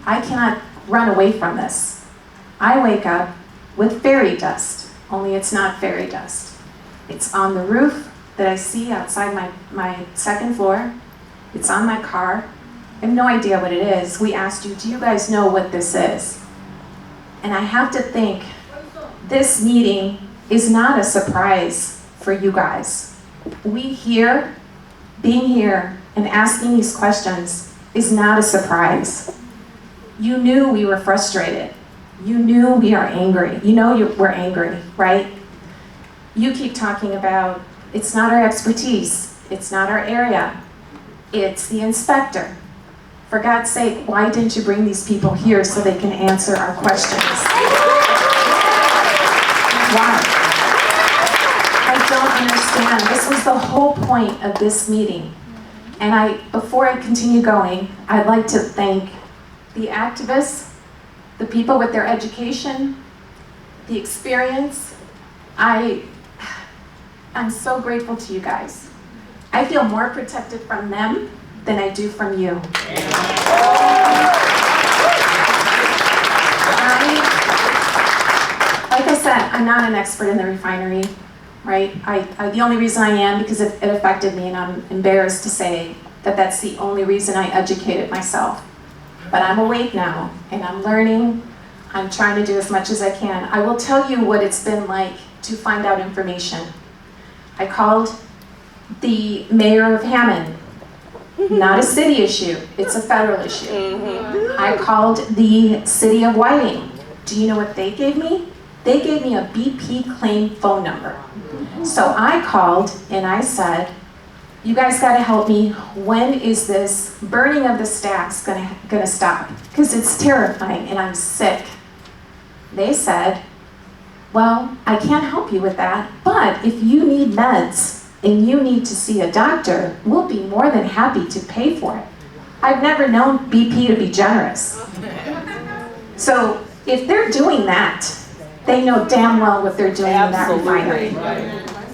I cannot run away from this. I wake up with fairy dust, only it's not fairy dust. It's on the roof that I see outside my second floor. It's on my car. I have no idea what it is. We asked you, do you guys know what this is? And I have to think, this meeting is not a surprise for you guys. Being here and asking these questions is not a surprise. You knew we were frustrated. You knew we are angry. You know we're angry, right? You keep talking about, it's not our expertise, it's not our area, it's the inspector. For God's sake, why didn't you bring these people here so they can answer our questions? Why? I don't understand. This was the whole point of this meeting. And before I continue going, I'd like to thank the activists, the people with their education, the experience. I'm so grateful to you guys. I feel more protected from them than I do from you. Like I said, I'm not an expert in the refinery, right? The only reason I am because it affected me, and I'm embarrassed to say that that's the only reason I educated myself. But I'm awake now, and I'm learning. I'm trying to do as much as I can. I will tell you what it's been like to find out information. I called the mayor of Hammond. Not a city issue, it's a federal issue. I called the city of Whiting. Do you know what they gave me? They gave me a BP claim phone number. So I called and I said, you guys gotta help me. When is this burning of the stacks gonna stop? Because it's terrifying and I'm sick. They said, well, I can't help you with that, but if you need meds and you need to see a doctor, we'll be more than happy to pay for it. I've never known BP to be generous. So if they're doing that, they know damn well what they're doing in that refinery.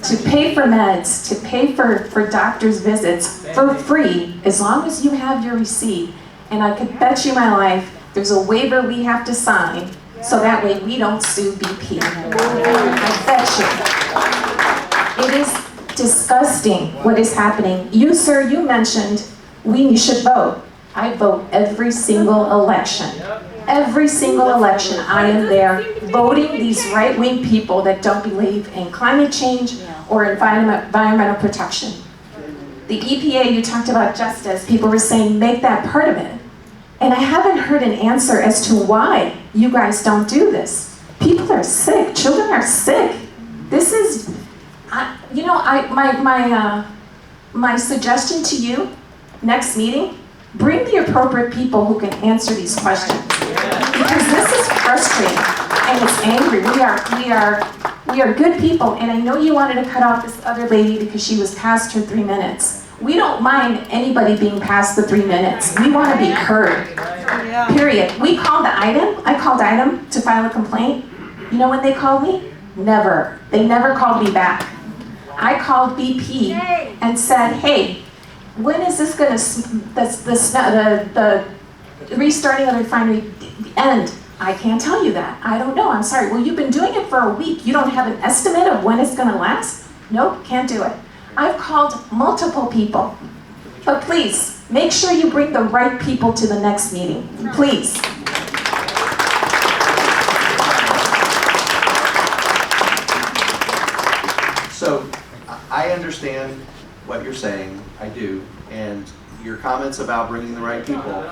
To pay for meds, to pay for doctor's visits for free, as long as you have your receipt. And I could bet you my life, there's a waiver we have to sign, so that way we don't sue BP. I bet you. It is disgusting what is happening. You, sir, you mentioned we should vote. I vote every single election. Every single election I am there voting these right-wing people that don't believe in climate change or environmental protection. The EPA, you talked about justice, people were saying make that part of it. And I haven't heard an answer as to why you guys don't do this. People are sick, children are sick. This is, my suggestion to you, next meeting, bring the appropriate people who can answer these questions. Because this is frustrating and it's angry. We are good people, and I know you wanted to cut off this other lady because she was past her 3 minutes. We don't mind anybody being past the 3 minutes. We want to be heard. Period. We called the IDEM. I called IDEM to file a complaint. You know when they called me? Never. They never called me back. I called BP and said, hey, when is this going to, the restarting of the refinery end? I can't tell you that. I don't know. I'm sorry. Well, you've been doing it for a week. You don't have an estimate of when it's going to last? Nope, can't do it. I've called multiple people. But please, make sure you bring the right people to the next meeting. Please. So I understand what you're saying, I do, and your comments about bringing the right people.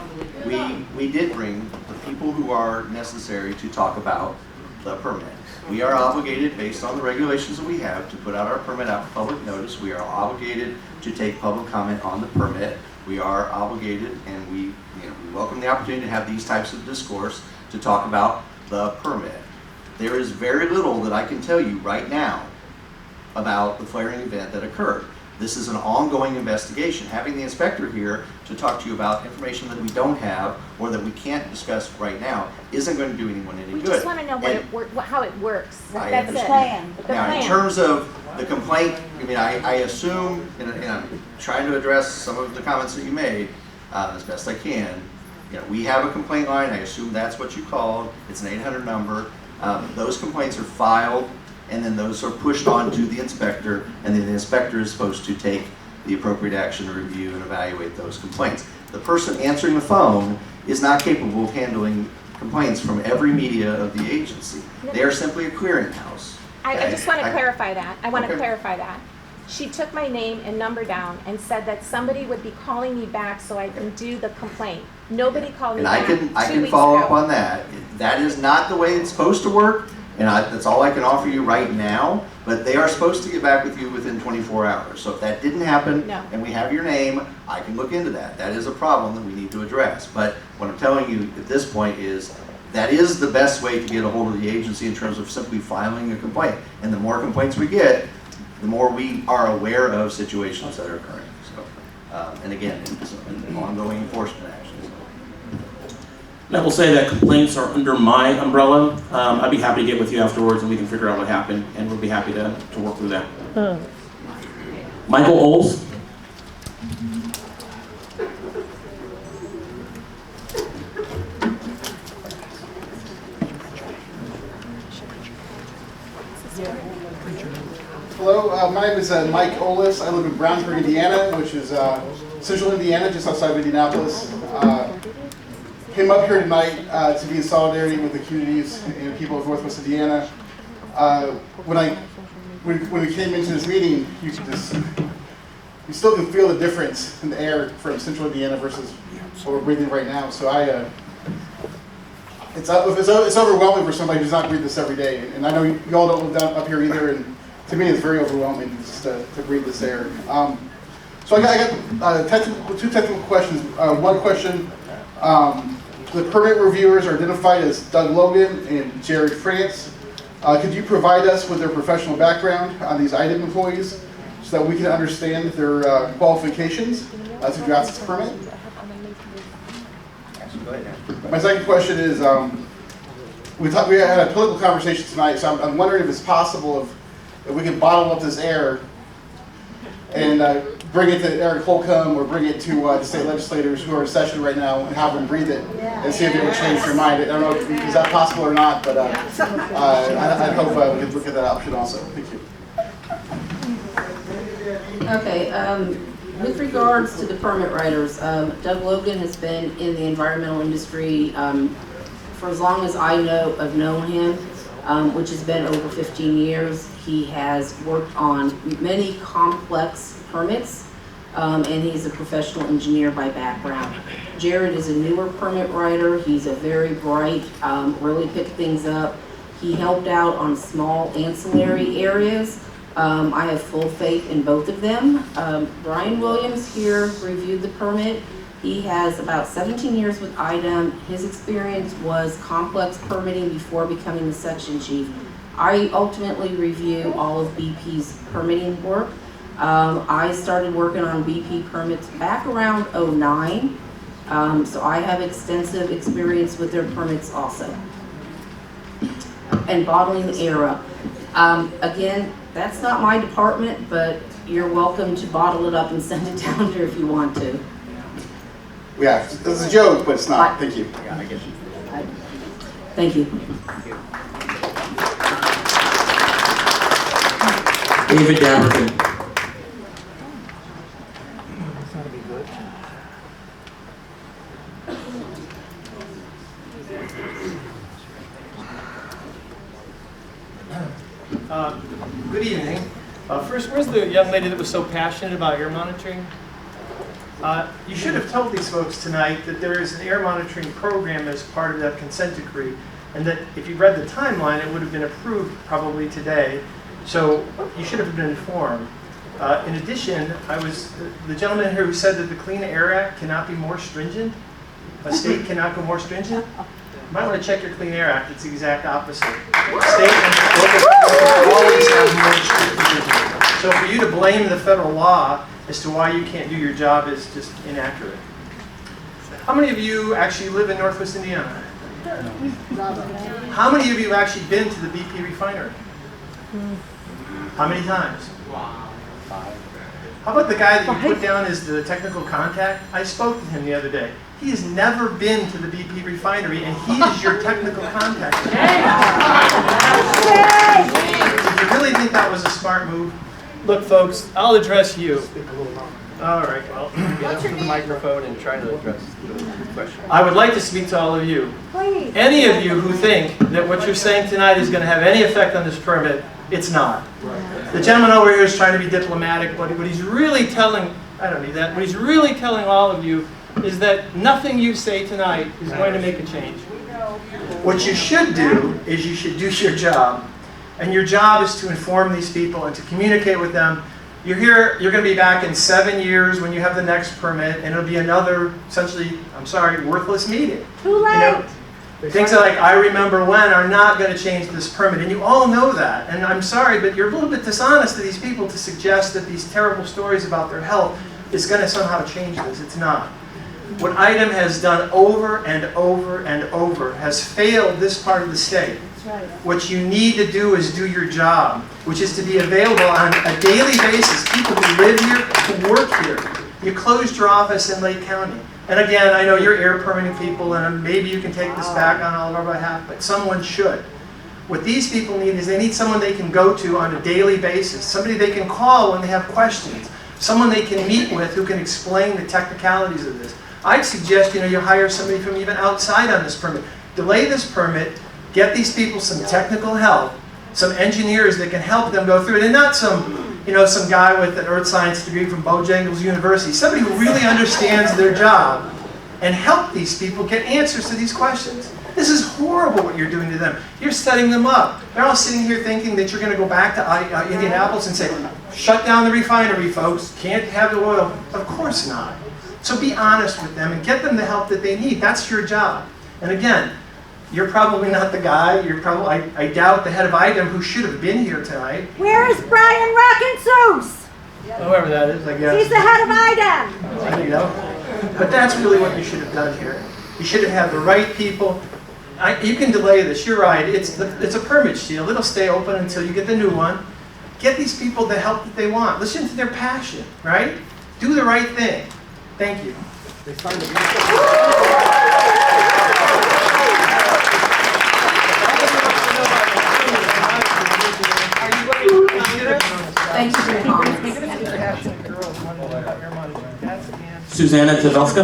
We did bring the people who are necessary to talk about the permit. We are obligated, based on the regulations that we have, to put out our permit out for public notice. We are obligated to take public comment on the permit. We are obligated, and we welcome the opportunity to have these types of discourse to talk about the permit. There is very little that I can tell you right now about the flaring event that occurred. This is an ongoing investigation. Having the inspector here to talk to you about information that we don't have or that we can't discuss right now isn't going to do anyone any good. We just want to know how it works. That's the plan. Now, in terms of the complaint, I assume, and I'm trying to address some of the comments that you made as best I can. We have a complaint line. I assume that's what you called. It's an 800 number. Those complaints are filed, and then those are pushed on to the inspector, and then the inspector is supposed to take the appropriate action to review and evaluate those complaints. The person answering the phone is not capable of handling complaints from every media of the agency. They are simply a clearinghouse. I just want to clarify that. I want to clarify that. She took my name and number down and said that somebody would be calling me back so I can do the complaint. Nobody called me back. And I can follow up on that. That is not the way it's supposed to work. And that's all I can offer you right now, but they are supposed to get back with you within 24 hours. So if that didn't happen and we have your name, I can look into that. That is a problem that we need to address. But what I'm telling you at this point is that is the best way to get a hold of the agency in terms of simply filing a complaint. And the more complaints we get, the more we are aware of situations that are occurring. So, and again, it's an ongoing enforcement action. And I will say that complaints are under my umbrella. I'd be happy to get with you afterwards and we can figure out what happened, and we'll be happy to work through that. Michael Oles. Hello, my name is Mike Oles. I live in Brownsburg, Indiana, which is central Indiana, just outside of Indianapolis. Came up here tonight to be in solidarity with the communities and people of Northwest Indiana. When we came into this meeting, you still can feel the difference in the air from central Indiana versus what we're breathing right now. So it's overwhelming for somebody who's not breathing this every day. And I know you all don't live down up here either. And to me, it's very overwhelming just to breathe this air. So I got two technical questions. One question. The permit reviewers are identified as Doug Logan and Jared France. Could you provide us with their professional background on these IDEM employees so that we can understand their qualifications to draft this permit? My second question is, we had a political conversation tonight, so I'm wondering if it's possible if we can bottle up this air and bring it to Eric Holcomb or bring it to the state legislators who are in session right now and have them breathe it and see if it will change their mind. I don't know if is that possible or not, but I hope we can look at that option also. Thank you. Okay, with regards to the permit writers, Doug Logan has been in the environmental industry for as long as I know of known him, which has been over 15 years. He has worked on many complex permits, and he's a professional engineer by background. Jared is a newer permit writer. He's a very bright, really picked things up. He helped out on small ancillary areas. I have full faith in both of them. Brian Williams here reviewed the permit. He has about 17 years with IDEM. His experience was complex permitting before becoming the section chief. I ultimately review all of BP's permitting work. I started working on BP permits back around '09, so I have extensive experience with their permits also. And bottling the air up. Again, that's not my department, but you're welcome to bottle it up and send it down there if you want to. Yeah, this is a joke, but it's not. Thank you. Yeah, I guess you. Thank you. David Daberton. Good evening. First, where's the young lady that was so passionate about air monitoring? You should have told these folks tonight that there is an air monitoring program as part of that consent decree, and that if you read the timeline, it would have been approved probably today. So you should have been informed. In addition, the gentleman here who said that the Clean Air Act cannot be more stringent, a state cannot go more stringent. You might want to check your Clean Air Act. It's the exact opposite. State and local always have more strict provisions. So for you to blame the federal law as to why you can't do your job is just inaccurate. How many of you actually live in Northwest Indiana? How many of you have actually been to the BP refinery? How many times? How about the guy that you put down as the technical contact? I spoke to him the other day. He has never been to the BP refinery, and he is your technical contact. Did you really think that was a smart move? Look, folks, I'll address you. All right, well, get up to the microphone and try to address the question. I would like to speak to all of you. Please. Any of you who think that what you're saying tonight is going to have any effect on this permit, it's not. The gentleman over here is trying to be diplomatic, but what he's really telling, I don't need that, what he's really telling all of you is that nothing you say tonight is going to make a change. What you should do is you should do your job. And your job is to inform these people and to communicate with them. You're here, you're going to be back in 7 years when you have the next permit, and it'll be another, essentially, I'm sorry, worthless meeting. Too late. You know, things like I remember when are not going to change this permit, and you all know that. And I'm sorry, but you're a little bit dishonest to these people to suggest that these terrible stories about their health is going to somehow change this. It's not. What IDEM has done over and over and over has failed this part of the state. Right. What you need to do is do your job, which is to be available on a daily basis. People who live here, who work here. You closed your office in Lake County. And again, I know you're air permitting people, and maybe you can take this back on all of our behalf, but someone should. What these people need is they need someone they can go to on a daily basis, somebody they can call when they have questions, someone they can meet with who can explain the technicalities of this. I'd suggest you hire somebody from even outside on this permit. Delay this permit. Get these people some technical help, some engineers that can help them go through it, and not some guy with an earth science degree from Bojangles University. Somebody who really understands their job and help these people get answers to these questions. This is horrible what you're doing to them. You're setting them up. They're all sitting here thinking that you're going to go back to Indianapolis and say, shut down the refinery, folks. Can't have the oil. Of course not. So be honest with them and get them the help that they need. That's your job. And again, you're probably not the guy. You're probably, I doubt, the head of IDEM who should have been here tonight. Where is Brian Rockin' Seuss? Whoever that is, I guess. He's the head of IDEM. I don't know. But that's really what you should have done here. You should have had the right people. You can delay this. You're right. It's a permit shield. It'll stay open until you get the new one. Get these people the help that they want. Listen to their passion, right? Do the right thing. Thank you. Thank you for your comments. Susanna Tavelska.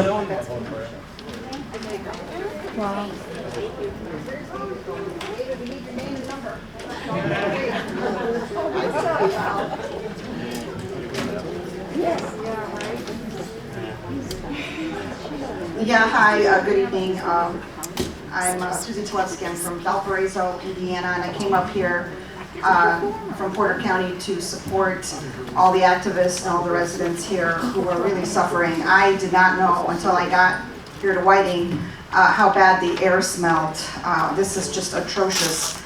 Wow. Yeah, hi, good evening. I'm Susie Tlevsky. I'm from Valparaiso, Indiana, and I came up here from Porter County to support all the activists and all the residents here who are really suffering. I did not know until I got here to Whiting how bad the air smelled. This is just atrocious.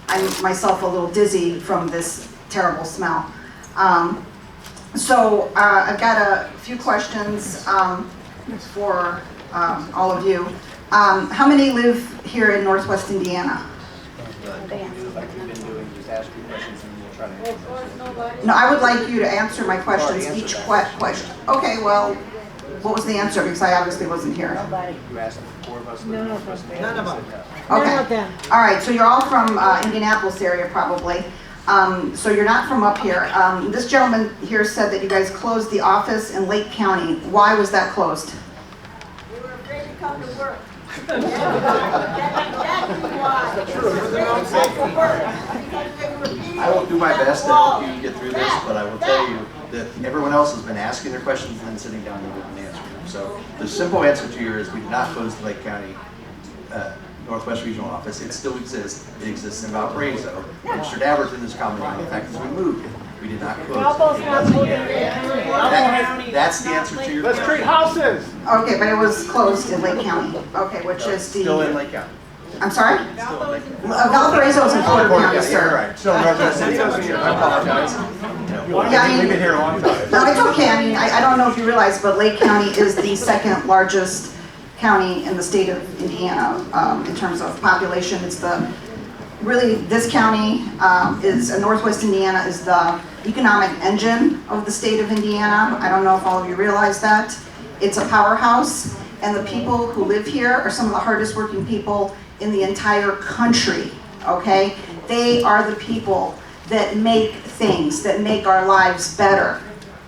I'm myself a little dizzy from this terrible smell. So I've got a few questions for all of you. How many live here in Northwest Indiana? No, I would like you to answer my questions, each question. Okay, well, what was the answer? Because I obviously wasn't here. You asked the four of us. None of us. Okay. All right, so you're all from Indianapolis area probably. So you're not from up here. This gentleman here said that you guys closed the office in Lake County. Why was that closed? We were afraid to come to work. I will do my best to help you get through this, but I will tell you that everyone else has been asking their questions and then sitting down and answering them. So the simple answer to yours is we did not close the Lake County Northwest Regional Office. It still exists. It exists in Valparaiso. Registered Abberton is commenting. In fact, as we moved it, we did not close it. That's the answer to your question. Let's trade houses. Okay, but it was closed in Lake County. Okay, which is the... Still in Lake County. I'm sorry? Valparaiso is in Porter County, sir. Right. So Northwest City, I apologize. Yeah, I mean, we've been here a long time. No, it's okay. I mean, I don't know if you realize, but Lake County is the second largest county in the state of Indiana in terms of population. It's really, this county Northwest Indiana is the economic engine of the state of Indiana. I don't know if all of you realize that. It's a powerhouse, and the people who live here are some of the hardest working people in the entire country, okay? They are the people that make things, that make our lives better,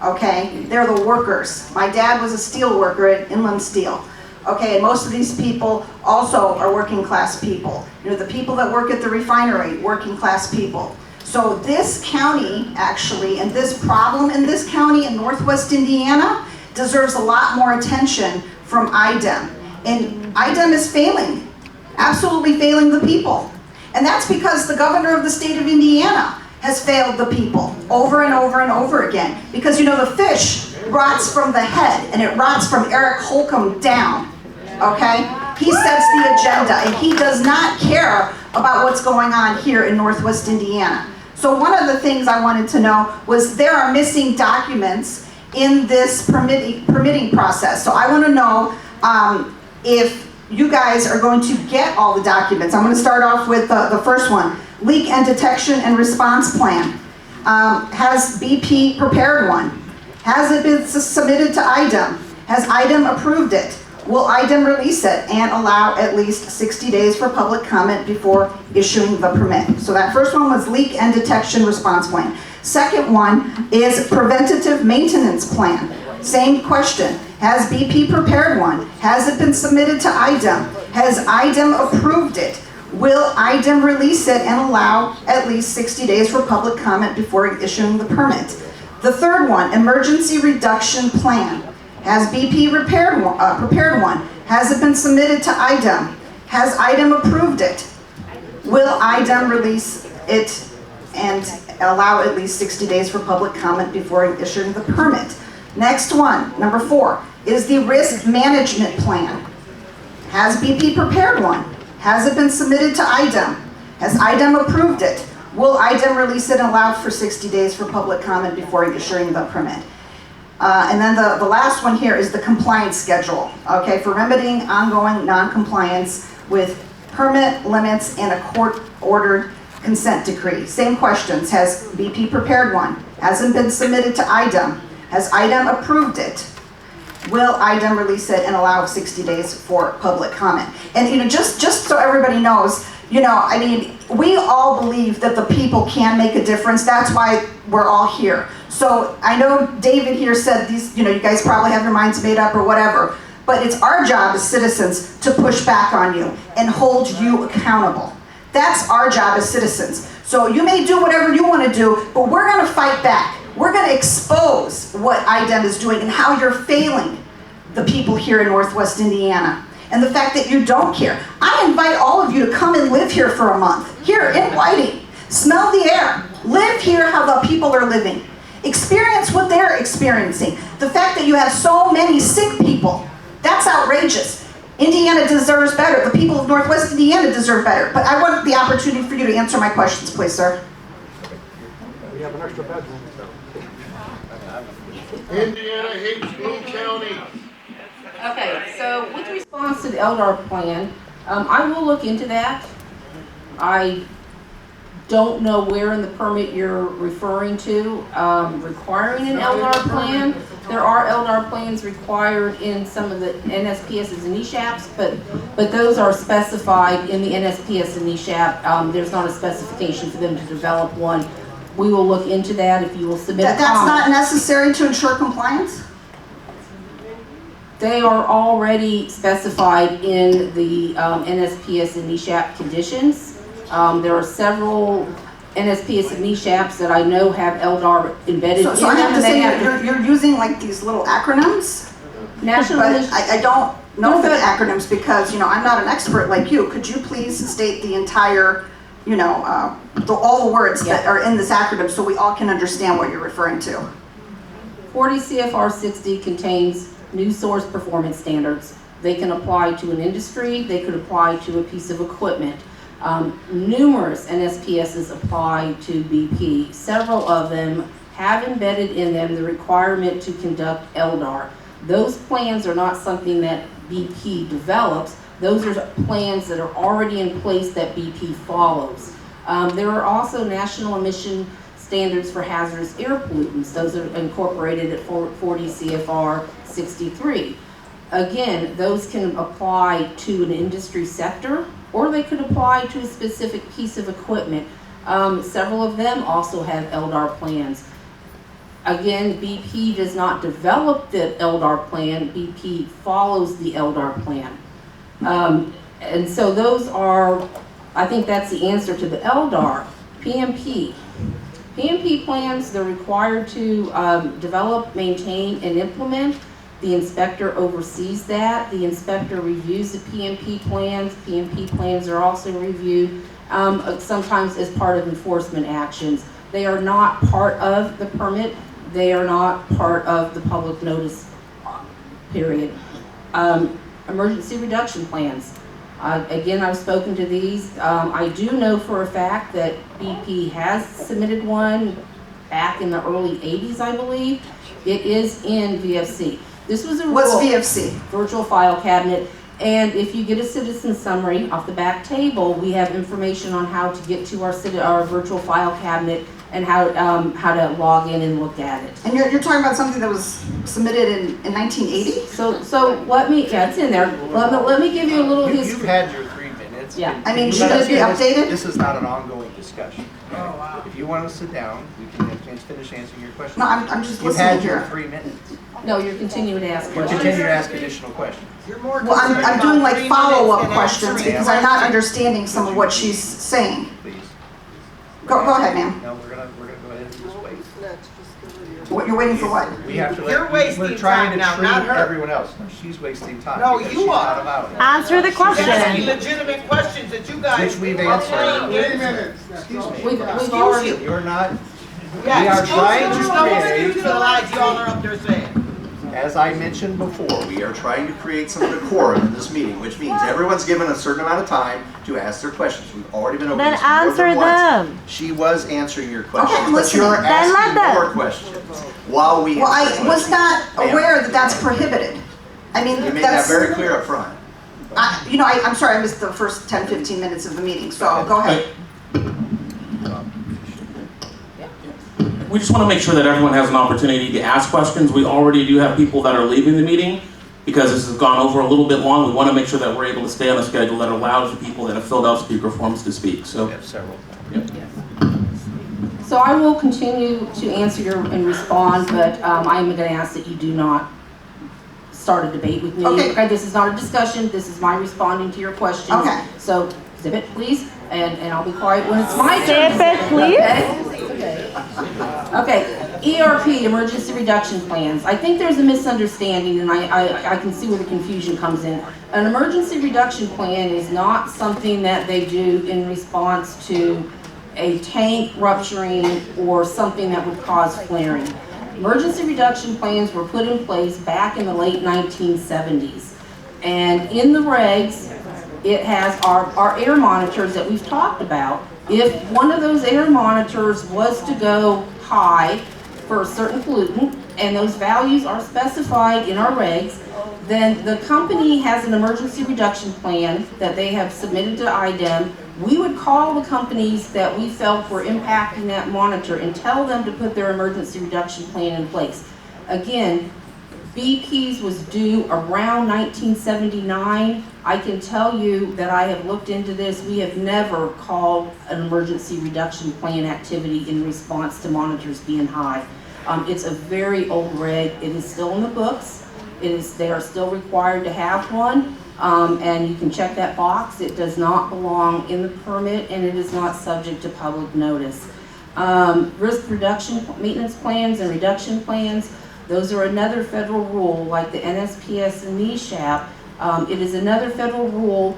okay? They're the workers. My dad was a steel worker at Inland Steel. Okay, and most of these people also are working class people. You know, the people that work at the refinery, working class people. So this county, actually, and this problem in this county in Northwest Indiana deserves a lot more attention from IDEM. And IDEM is failing. absolutely failing the people. And that's because the governor of the state of Indiana has failed the people over and over and over again. Because you know, the fish rots from the head, and it rots from Eric Holcomb down, okay? He sets the agenda, and he does not care about what's going on here in Northwest Indiana. So one of the things I wanted to know was there are missing documents in this permitting process. So I want to know if you guys are going to get all the documents. I'm going to start off with the first one. Leak and detection and response plan. Has BP prepared one? Has it been submitted to IDEM? Has IDEM approved it? Will IDEM release it and allow at least 60 days for public comment before issuing the permit? So that first one was leak and detection response plan. Second one is preventative maintenance plan. Same question. Has BP prepared one? Has it been submitted to IDEM? Has IDEM approved it? Will IDEM release it and allow at least 60 days for public comment before issuing the permit? The third one, emergency reduction plan. Has BP prepared one? Has it been submitted to IDEM? Has IDEM approved it? Will IDEM release it and allow at least 60 days for public comment before issuing the permit? Next one, number 4, is the risk management plan. Has BP prepared one? Has it been submitted to IDEM? Has IDEM approved it? Will IDEM release it and allow for 60 days for public comment before issuing the permit? And then the last one here is the compliance schedule, okay, for remedying ongoing non-compliance with permit limits and a court-ordered consent decree. Same questions. Has BP prepared one? Hasn't been submitted to IDEM? Has IDEM approved it? Will IDEM release it and allow 60 days for public comment? And you know, just so everybody knows, you know, I mean, we all believe that the people can make a difference. That's why we're all here. So I know David here said these, you know, you guys probably have your minds made up or whatever, but it's our job as citizens to push back on you and hold you accountable. That's our job as citizens. So you may do whatever you want to do, but we're going to fight back. We're going to expose what IDEM is doing and how you're failing the people here in Northwest Indiana. And the fact that you don't care. I invite all of you to come and live here for a month, here in Whiting. Smell the air. Live here how the people are living. Experience what they're experiencing. The fact that you have so many sick people, that's outrageous. Indiana deserves better. The people of Northwest Indiana deserve better. But I want the opportunity for you to answer my questions, please, sir. We have an extra bedroom. Indiana hates Boone County. Okay, so with response to the LDAR plan, I will look into that. I don't know where in the permit you're referring to requiring an LDAR plan. There are LDAR plans required in some of the NSPSs and NESHAPs, but those are specified in the NSPS and NESHAP. There's not a specification for them to develop one. We will look into that if you will submit a comment. That's not necessary to ensure compliance? They are already specified in the NSPS and NESHAP conditions. There are several NSPS and NESHAPs that I know have LDAR embedded in them. So I have to say you're using like these little acronyms? National But I don't know the acronyms because, you know, I'm not an expert like you. Could you please state the entire, you know, all the words that are in this acronym so we all can understand what you're referring to? 40 CFR 60 contains new source performance standards. They can apply to an industry, they could apply to a piece of equipment. Numerous NSPSs apply to BP. Several of them have embedded in them the requirement to conduct LDAR. Those plans are not something that BP develops. Those are plans that are already in place that BP follows. There are also national emission standards for hazardous air pollutants. Those are incorporated at 40 CFR 63. Again, those can apply to an industry sector or they could apply to a specific piece of equipment. Several of them also have LDAR plans. Again, BP does not develop the LDAR plan, BP follows the LDAR plan. And so those are, I think that's the answer to the LDAR. PMP. PMP plans, they're required to develop, maintain, and implement. The inspector oversees that. The inspector reviews the PMP plans. PMP plans are also reviewed sometimes as part of enforcement actions. They are not part of the permit. They are not part of the public notice period. Emergency reduction plans. Again, I've spoken to these. I do know for a fact that BP has submitted one back in the early 80s, I believe. It is in VFC. This was a What's VFC? Virtual file cabinet. And if you get a citizen summary off the back table, we have information on how to get to our virtual file cabinet and how to log in and look at it. And you're talking about something that was submitted in 1980? So let me, yeah, it's in there. Let me give you a little history. You've had your 3 minutes. Yeah. I mean, should it be updated? This is not an ongoing discussion. If you want to sit down, we can finish answering your questions. No, I'm just You've listening had here. your 3 minutes. No, you're continuing to ask You questions. continue to ask additional questions. Well, I'm doing like follow-up questions because I'm not understanding some of what she's saying. Please. Go ahead, ma'am. No, we're gonna go ahead and just wait. What, you're waiting for what? We have to You're wasting we're trying time to now, treat not her. everyone else. No, she's wasting time. No, because you she's are. not about it. Answer the question. Asking legitimate questions that you guys. Which we've are answered. playing Wait a games minute. with. Excuse me. We've Excuse already, you. You're not. Yeah, We are excuse trying you. to No create. excuse for the lies y'all are up there saying. As I mentioned before, we are trying to create some decorum in this meeting, which means everyone's given a certain amount of time to ask their questions. We've already been over Then this more than answer once. them. She was answering your questions, I'm but listening. you're Then let asking them. more questions while we Well, answer I was not Ma'am, aware that that's prohibited. I mean, You made that that's, very clear up front. I'm sorry, I missed the first 10, 15 minutes of the meeting, so go ahead. We just want to make sure that everyone has an opportunity to ask questions. We already do have people that are leaving the meeting because this has gone over a little bit long. We want to make sure that we're able to stay on a schedule that allows the people that have filled out speaker forms to speak. So, We have several. so I will continue to answer and respond, but I'm going to ask that you do not start a debate with me. Okay. This is not a discussion. This is my responding to your questions. Okay. So zip it, please, and I'll be quiet when it's my turn. Zip it, please. Okay, ERP, emergency reduction plans. I think there's a misunderstanding, and I can see where the confusion comes in. An emergency reduction plan is not something that they do in response to a tank rupturing or something that would cause flaring. Emergency reduction plans were put in place back in the late 1970s. And in the regs, it has our air monitors that we've talked about. If one of those air monitors was to go high for a certain pollutant, and those values are specified in our regs, then the company has an emergency reduction plan that they have submitted to IDEM. We would call the companies that we felt were impacting that monitor and tell them to put their emergency reduction plan in place. Again, BP's was due around 1979. I can tell you that I have looked into this. We have never called an emergency reduction plan activity in response to monitors being high. It's a very old reg. It is still in the books. They are still required to have one, and you can check that box. It does not belong in the permit, and it is not subject to public notice. Risk reduction maintenance plans and reduction plans, those are another federal rule, like the NSPS and NESHAP. It is another federal rule.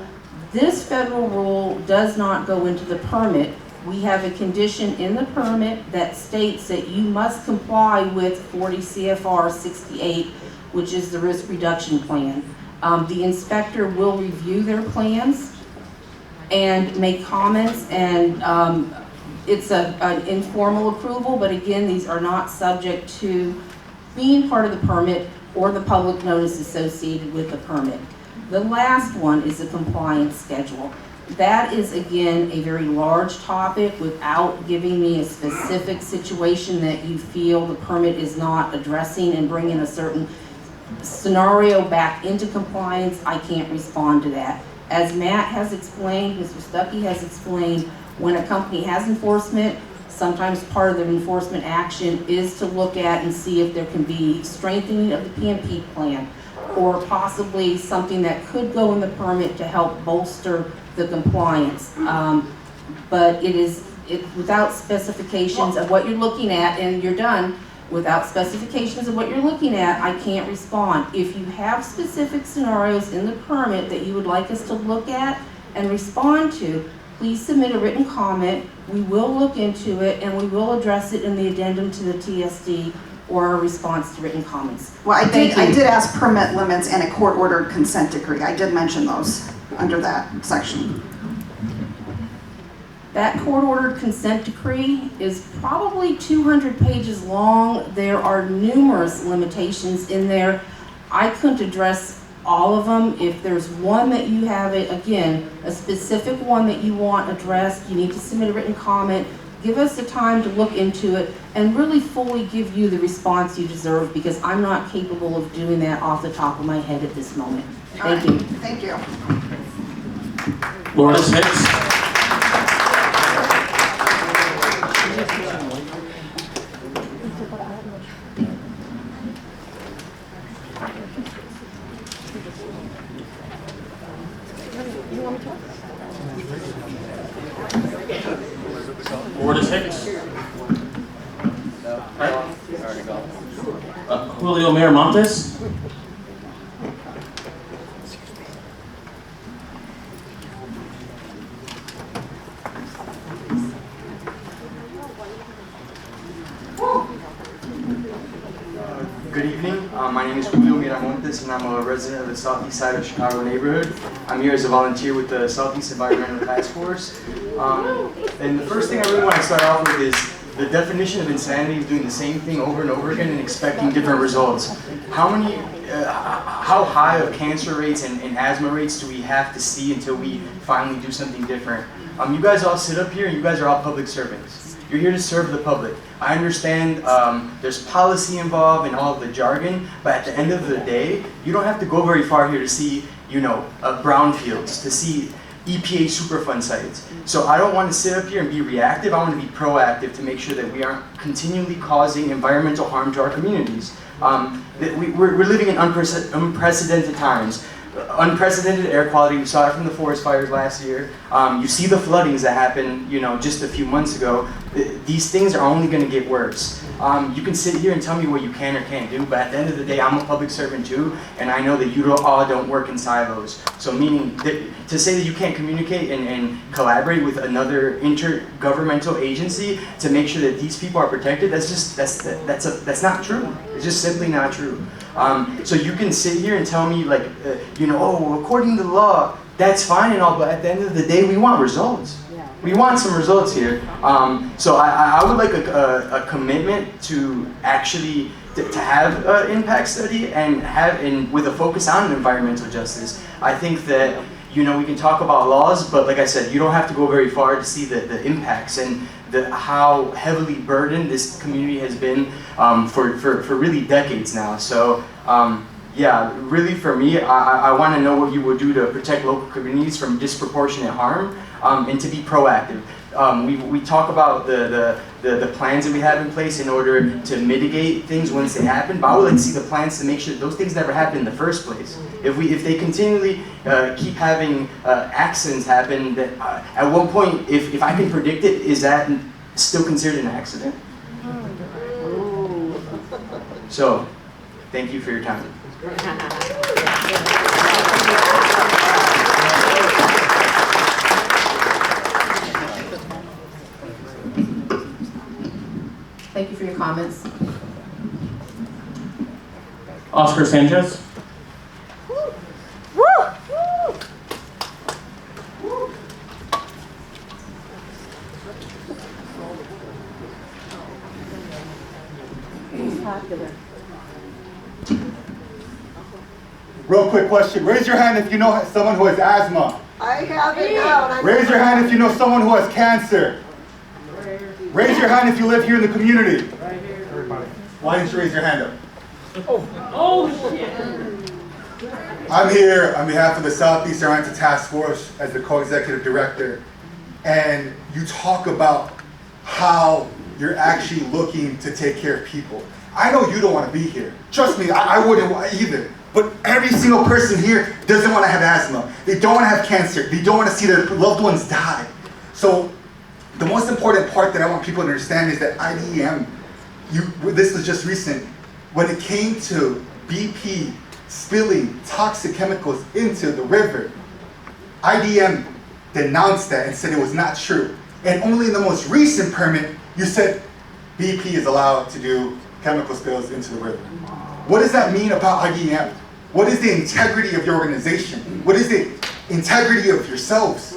This federal rule does not go into the permit. We have a condition in the permit that states that you must comply with 40 CFR 68, which is the risk reduction plan. The inspector will review their plans and make comments, and it's an informal approval, but again, these are not subject to being part of the permit or the public notice associated with the permit. The last one is the compliance schedule. That is, again, a very large topic without giving me a specific situation that you feel the permit is not addressing and bringing a certain scenario back into compliance. I can't respond to that. As Matt has explained, Mr. Stuckey has explained, when a company has enforcement, sometimes part of their enforcement action is to look at and see if there can be strengthening of the PMP plan or possibly something that could go in the permit to help bolster the compliance. But it without specifications of what you're looking at, and you're done, Without specifications of what you're looking at, I can't respond. If you have specific scenarios in the permit that you would like us to look at and respond to, please submit a written comment. We will look into it and we will address it in the addendum to the TSD or a response to written comments. Well, I Thank you. did ask permit limits and a court-ordered consent decree. I did mention those under that section. That court-ordered consent decree is probably 200 pages long. There are numerous limitations in there. I couldn't address all of them. If there's one that you have, again, a specific one that you want addressed, you need to submit a written comment. Give us the time to look into it and really fully give you the response you deserve, because I'm not capable of doing that off the top of my head at this moment. Thank you. Thank you. Lourdes Hicks. Lourdes Hicks. Julio Miramontes. Good evening. My name is Julio Miramontes, and I'm a resident of the southeast side of Chicago neighborhood. I'm here as a volunteer with the Southeast Environmental Task Force. And the first thing I really want to start off with is the definition of insanity is doing the same thing over and over again and expecting different results. How high of cancer rates and asthma rates do we have to see until we finally do something different? You guys all sit up here and you guys are all public servants. You're here to serve the public. I understand there's policy involved and all of the jargon, but at the end of the day, you don't have to go very far here to see, brownfields, to see EPA Superfund sites. So I don't want to sit up here and be reactive. I want to be proactive to make sure that we aren't continually causing environmental harm to our communities. We're living in unprecedented times. Unprecedented air quality. We saw it from the forest fires last year. You see the floodings that happened, just a few months ago. These things are only going to get worse. You can sit here and tell me what you can or can't do, but at the end of the day, I'm a public servant too, and I know that you all don't work in silos. So meaning that to say that you can't communicate and collaborate with another intergovernmental agency to make sure that these people are protected, that's not true. It's just simply not true. So you can sit here and tell me according to the law, that's fine and all, but at the end of the day, we want results. We want some results here. So I would like a commitment to actually to have an impact study and with a focus on environmental justice. I think that we can talk about laws, but like I said, you don't have to go very far to see the impacts and how heavily burdened this community has been for really decades now. So yeah, really for me, I want to know what you will do to protect local communities from disproportionate harm and to be proactive. We talk about the plans that we have in place in order to mitigate things once they happen, but I would like to see the plans to make sure that those things never happen in the first place. If they continually keep having accidents happen, that at one point, if I can predict it, is that still considered an accident? So, thank you for your time. Thank you for your comments. Oscar Sanchez. Popular. Real quick question. Raise your hand if you know someone who has asthma. I have it now. Raise your hand if you know someone who has cancer. Raise your hand if you live here in the community. Why didn't you raise your hand up? Oh shit! I'm here on behalf of the Southeast Environmental Task Force as the co-executive director, and you talk about how you're actually looking to take care of people. I know you don't want to be here. Trust me, I wouldn't either. But every single person here doesn't want to have asthma. They don't want to have cancer. They don't want to see their loved ones die. So the most important part that I want people to understand is that IDEM this was just recent, when it came to BP spilling toxic chemicals into the river, IDEM denounced that and said it was not true. And only in the most recent permit, you said BP is allowed to do chemical spills into the river. What does that mean about IDEM? What is the integrity of your organization? What is the integrity of yourselves?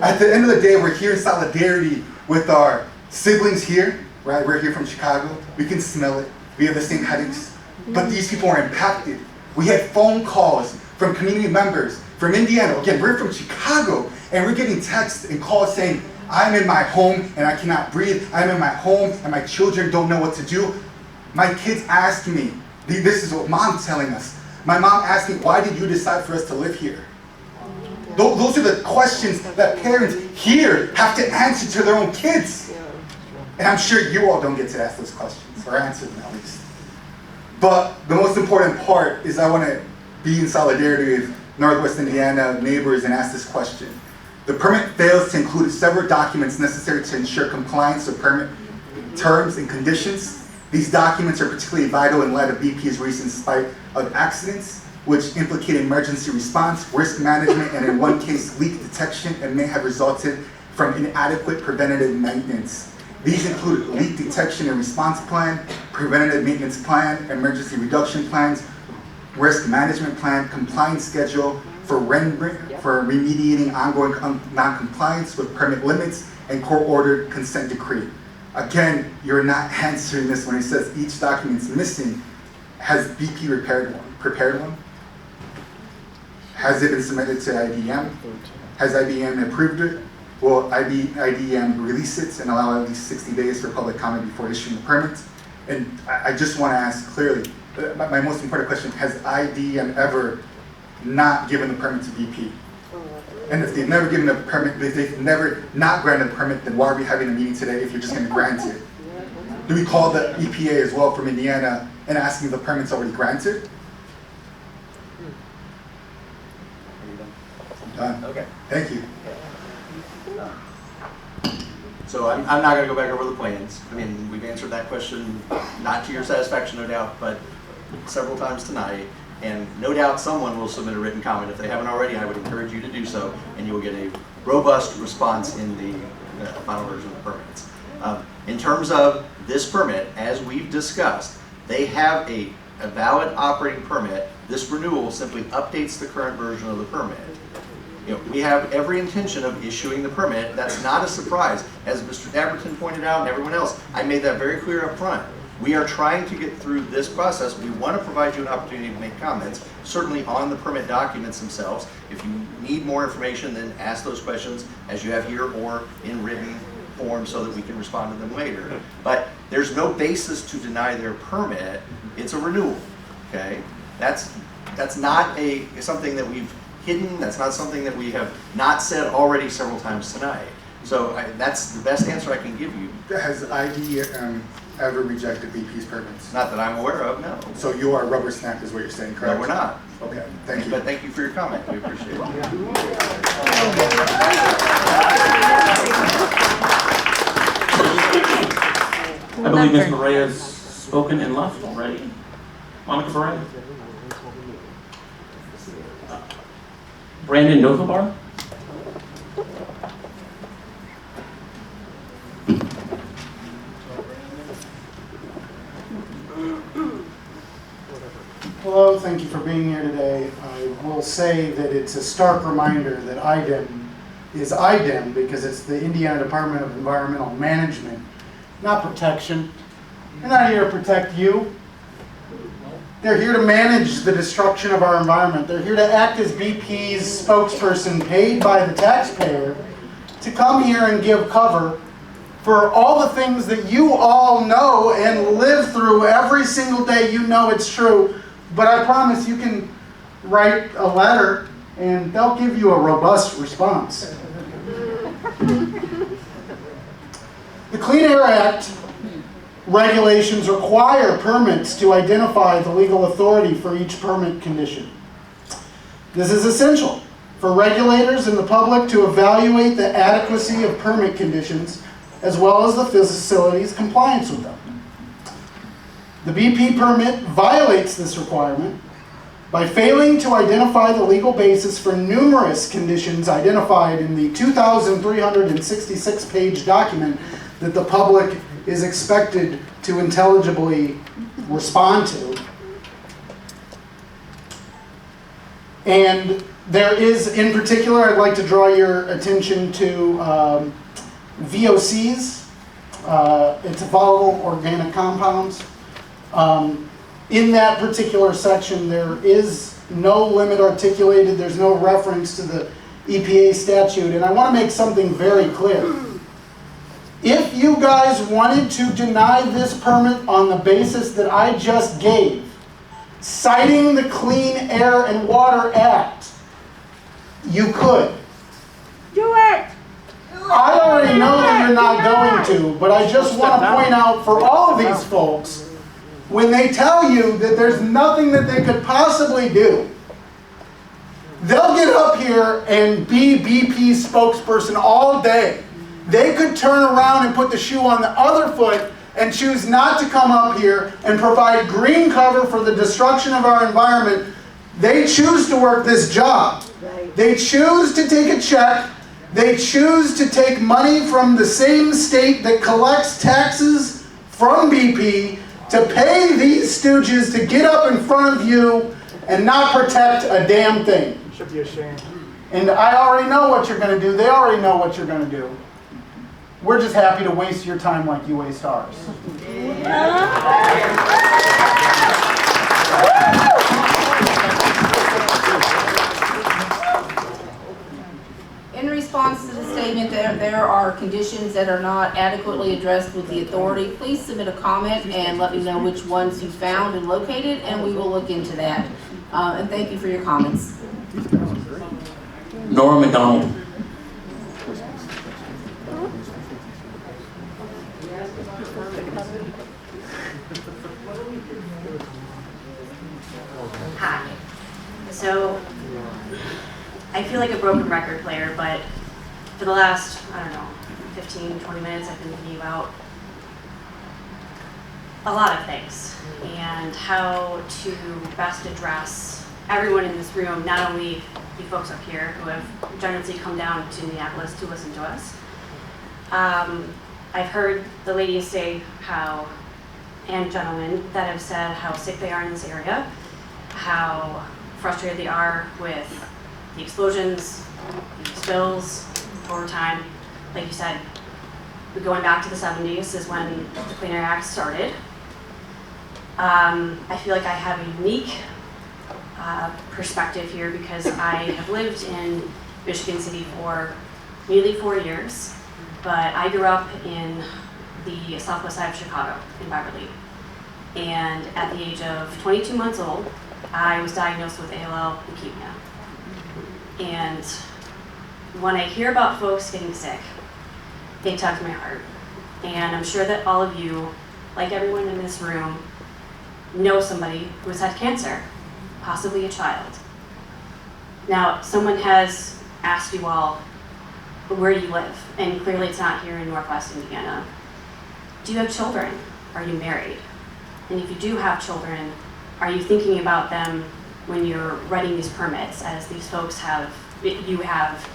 At the end of the day, we're here in solidarity with our siblings here, right? We're here from Chicago. We can smell it. We have the same headaches. But these people are impacted. We had phone calls from community members from Indiana. Again, we're from Chicago, and we're getting texts and calls saying, I'm in my home and I cannot breathe. I'm in my home and my children don't know what to do. My kids asked me, this is what mom's telling us. My mom asked me, why did you decide for us to live here? Those are the questions that parents here have to answer to their own kids. And I'm sure you all don't get to ask those questions, or answer them at least. But the most important part is I want to be in solidarity with Northwest Indiana neighbors and ask this question. The permit fails to include several documents necessary to ensure compliance with permit terms and conditions. These documents are particularly vital in light of BP's recent spike of accidents, which implicate emergency response, risk management, and in one case, leak detection, and may have resulted from inadequate preventative maintenance. These include leak detection and response plan, preventative maintenance plan, emergency reduction plans, risk management plan, compliance schedule for remediating ongoing non-compliance with permit limits, and court-ordered consent decree. Again, you're not answering this when it says each document's missing. Has BP prepared one? Has it been submitted to IDEM? Has IDEM approved it? Will IDEM release it and allow at least 60 days for public comment before issuing the permit? And I just want to ask clearly, my most important question, has IDEM ever not given the permit to BP? And if they've never given a permit, if they've never not granted a permit, then why are we having a meeting today if you're just going to grant it? Do we call the EPA as well from Indiana and asking if the permit's already granted? Done. Okay. Thank you. So I'm not going to go back over the plans. I mean, we've answered that question, not to your satisfaction, no doubt, but several times tonight. And no doubt someone will submit a written comment. If they haven't already, I would encourage you to do so, and you will get a robust response in the final version of the permits. In terms of this permit, as we've discussed, they have a valid operating permit. This renewal simply updates the current version of the permit. We have every intention of issuing the permit. That's not a surprise. As Mr. Dabberton pointed out and everyone else, I made that very clear up front. We are trying to get through this process. We want to provide you an opportunity to make comments, certainly on the permit documents themselves. If you need more information, then ask those questions as you have here or in written form so that we can respond to them later. But there's no basis to deny their permit. It's a renewal, okay? That's not something that we've hidden. That's not something that we have not said already several times tonight. So that's the best answer I can give you. Has IDEM ever rejected BP's permits? Not that I'm aware of, no. So you are rubber stamped is what you're saying, correct? No, we're not. Okay, thank you. But thank you for your comment. We appreciate it. I believe Ms. Maria has spoken and left already. Monica Ferreira. Brandon Novabar. Hello, thank you for being here today. I will say that it's a stark reminder that IDEM is IDEM because it's the Indiana Department of Environmental Management, not protection. They're not here to protect you. They're here to manage the destruction of our environment. They're here to act as BP's spokesperson paid by the taxpayer to come here and give cover for all the things that you all know and live through every single day. You know it's true. But I promise you can write a letter and they'll give you a robust response. The Clean Air Act regulations require permits to identify the legal authority for each permit condition. This is essential for regulators and the public to evaluate the adequacy of permit conditions as well as the facility's compliance with them. The BP permit violates this requirement by failing to identify the legal basis for numerous conditions identified in the 2,366-page document that the public is expected to intelligibly respond to. And there is, in particular, I'd like to draw your attention to VOCs. It's volatile organic compounds. In that particular section, there is no limit articulated. There's no reference to the EPA statute. And I want to make something very clear. If you guys wanted to deny this permit on the basis that I just gave, citing the Clean Air and Water Act, you could. Do it! I already know that you're not going to, but I just want to point out for all of these folks, when they tell you that there's nothing that they could possibly do, they'll get up here and be BP's spokesperson all day. They could turn around and put the shoe on the other foot and choose not to come up here and provide green cover for the destruction of our environment. They choose to work this job. They choose to take a check. They choose to take money from the same state that collects taxes from BP to pay these stooges to get up in front of you and not protect a damn thing. You should be ashamed. And I already know what you're going to do. They already know what you're going to do. We're just happy to waste your time like you waste ours. In response to the statement that there are conditions that are not adequately addressed with the authority, please submit a comment and let me know which ones you found and located, and we will look into that. And thank you for your comments. Nora McDonald. Hi. So, I feel like a broken record player, but for the last, 15, 20 minutes, I've been thinking about a lot of things and how to best address everyone in this room, not only you folks up here who have generously come down to Minneapolis to listen to us. I've heard the ladies say how, and gentlemen that have said how sick they are in this area, how frustrated they are with the explosions, the spills, overtime. Like you said, going back to the 70s is when the Clean Air Act started. I feel like I have a unique perspective here because I have lived in Michigan City for nearly 4 years, but I grew up in the southwest side of Chicago, in Beverly. And at the age of 22 months old, I was diagnosed with ALL leukemia. And when I hear about folks getting sick, it tugs my heart. And I'm sure that all of you, like everyone in this room, know somebody who has had cancer, possibly a child. Now, someone has asked you all, where do you live? And clearly it's not here in Northwest Indiana. Do you have children? Are you married? And if you do have children, are you thinking about them when you're writing these permits, as these folks have, you have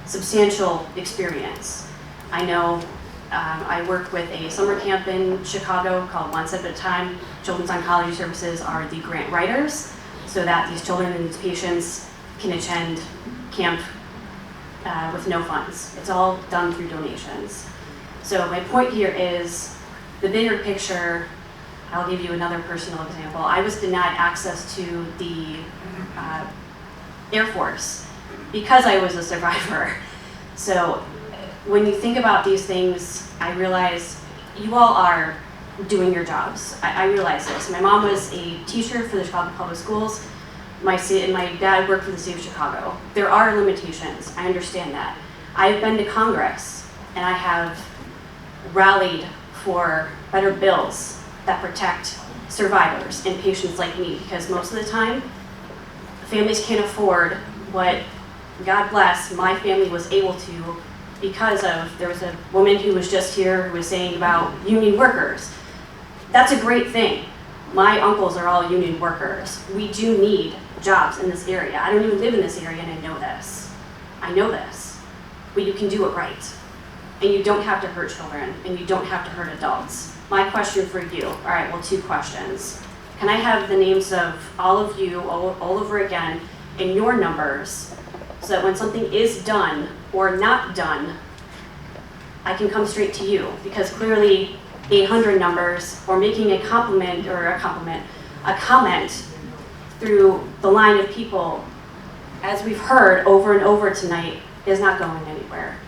substantial experience? I know I work with a summer camp in Chicago called One Step at a Time. Children's Oncology Services are the grant writers so that these children and these patients can attend camp with no funds. It's all done through donations. So my point here is the bigger picture. I'll give you another personal example. I was denied access to the Air Force because I was a survivor. So when you think about these things, I realize you all are doing your jobs. I realize this. My mom was a teacher for the Chicago Public Schools. My dad worked for the city of Chicago. There are limitations. I understand that. I've been to Congress and I have rallied for better bills that protect survivors and patients like me, because most of the time, families can't afford what, God bless, my family was able to because of, there was a woman who was just here who was saying about union workers. That's a great thing, My uncles are all union workers. We do need jobs in this area. I don't even live in this area and I know this. I know this. But you can do it right. And you don't have to hurt children and you don't have to hurt adults. My question for you, all right, well, 2 questions. Can I have the names of all of you all over again and your numbers so that when something is done or not done, I can come straight to you? Because clearly 800 numbers or making a comment through the line of people, as we've heard over and over tonight, is not going anywhere.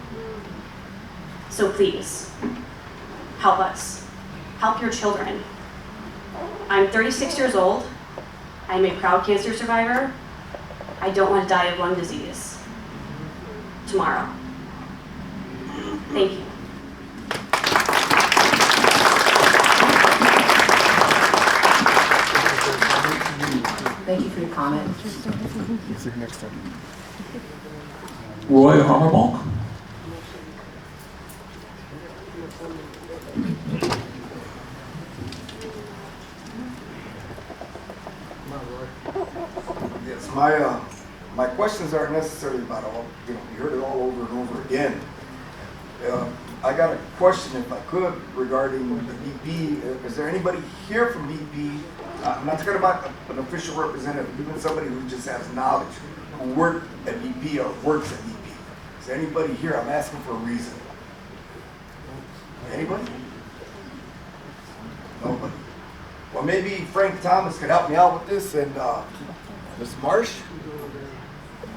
So please, help us. Help your children. I'm 36 years old. I'm a proud cancer survivor. I don't want to die of lung disease tomorrow. Thank you. Thank you for your comment. Roy Armabonk. Yes, my questions aren't necessarily about all, you heard it all over and over again. I got a question, if I could, regarding the BP. Is there anybody here from BP? I'm not talking about an official representative, even somebody who just has knowledge, who worked at BP or works at BP. Is there anybody here? I'm asking for a reason. Anybody? Nobody. Well, maybe Frank Thomas could help me out with this, and Ms. Marsh,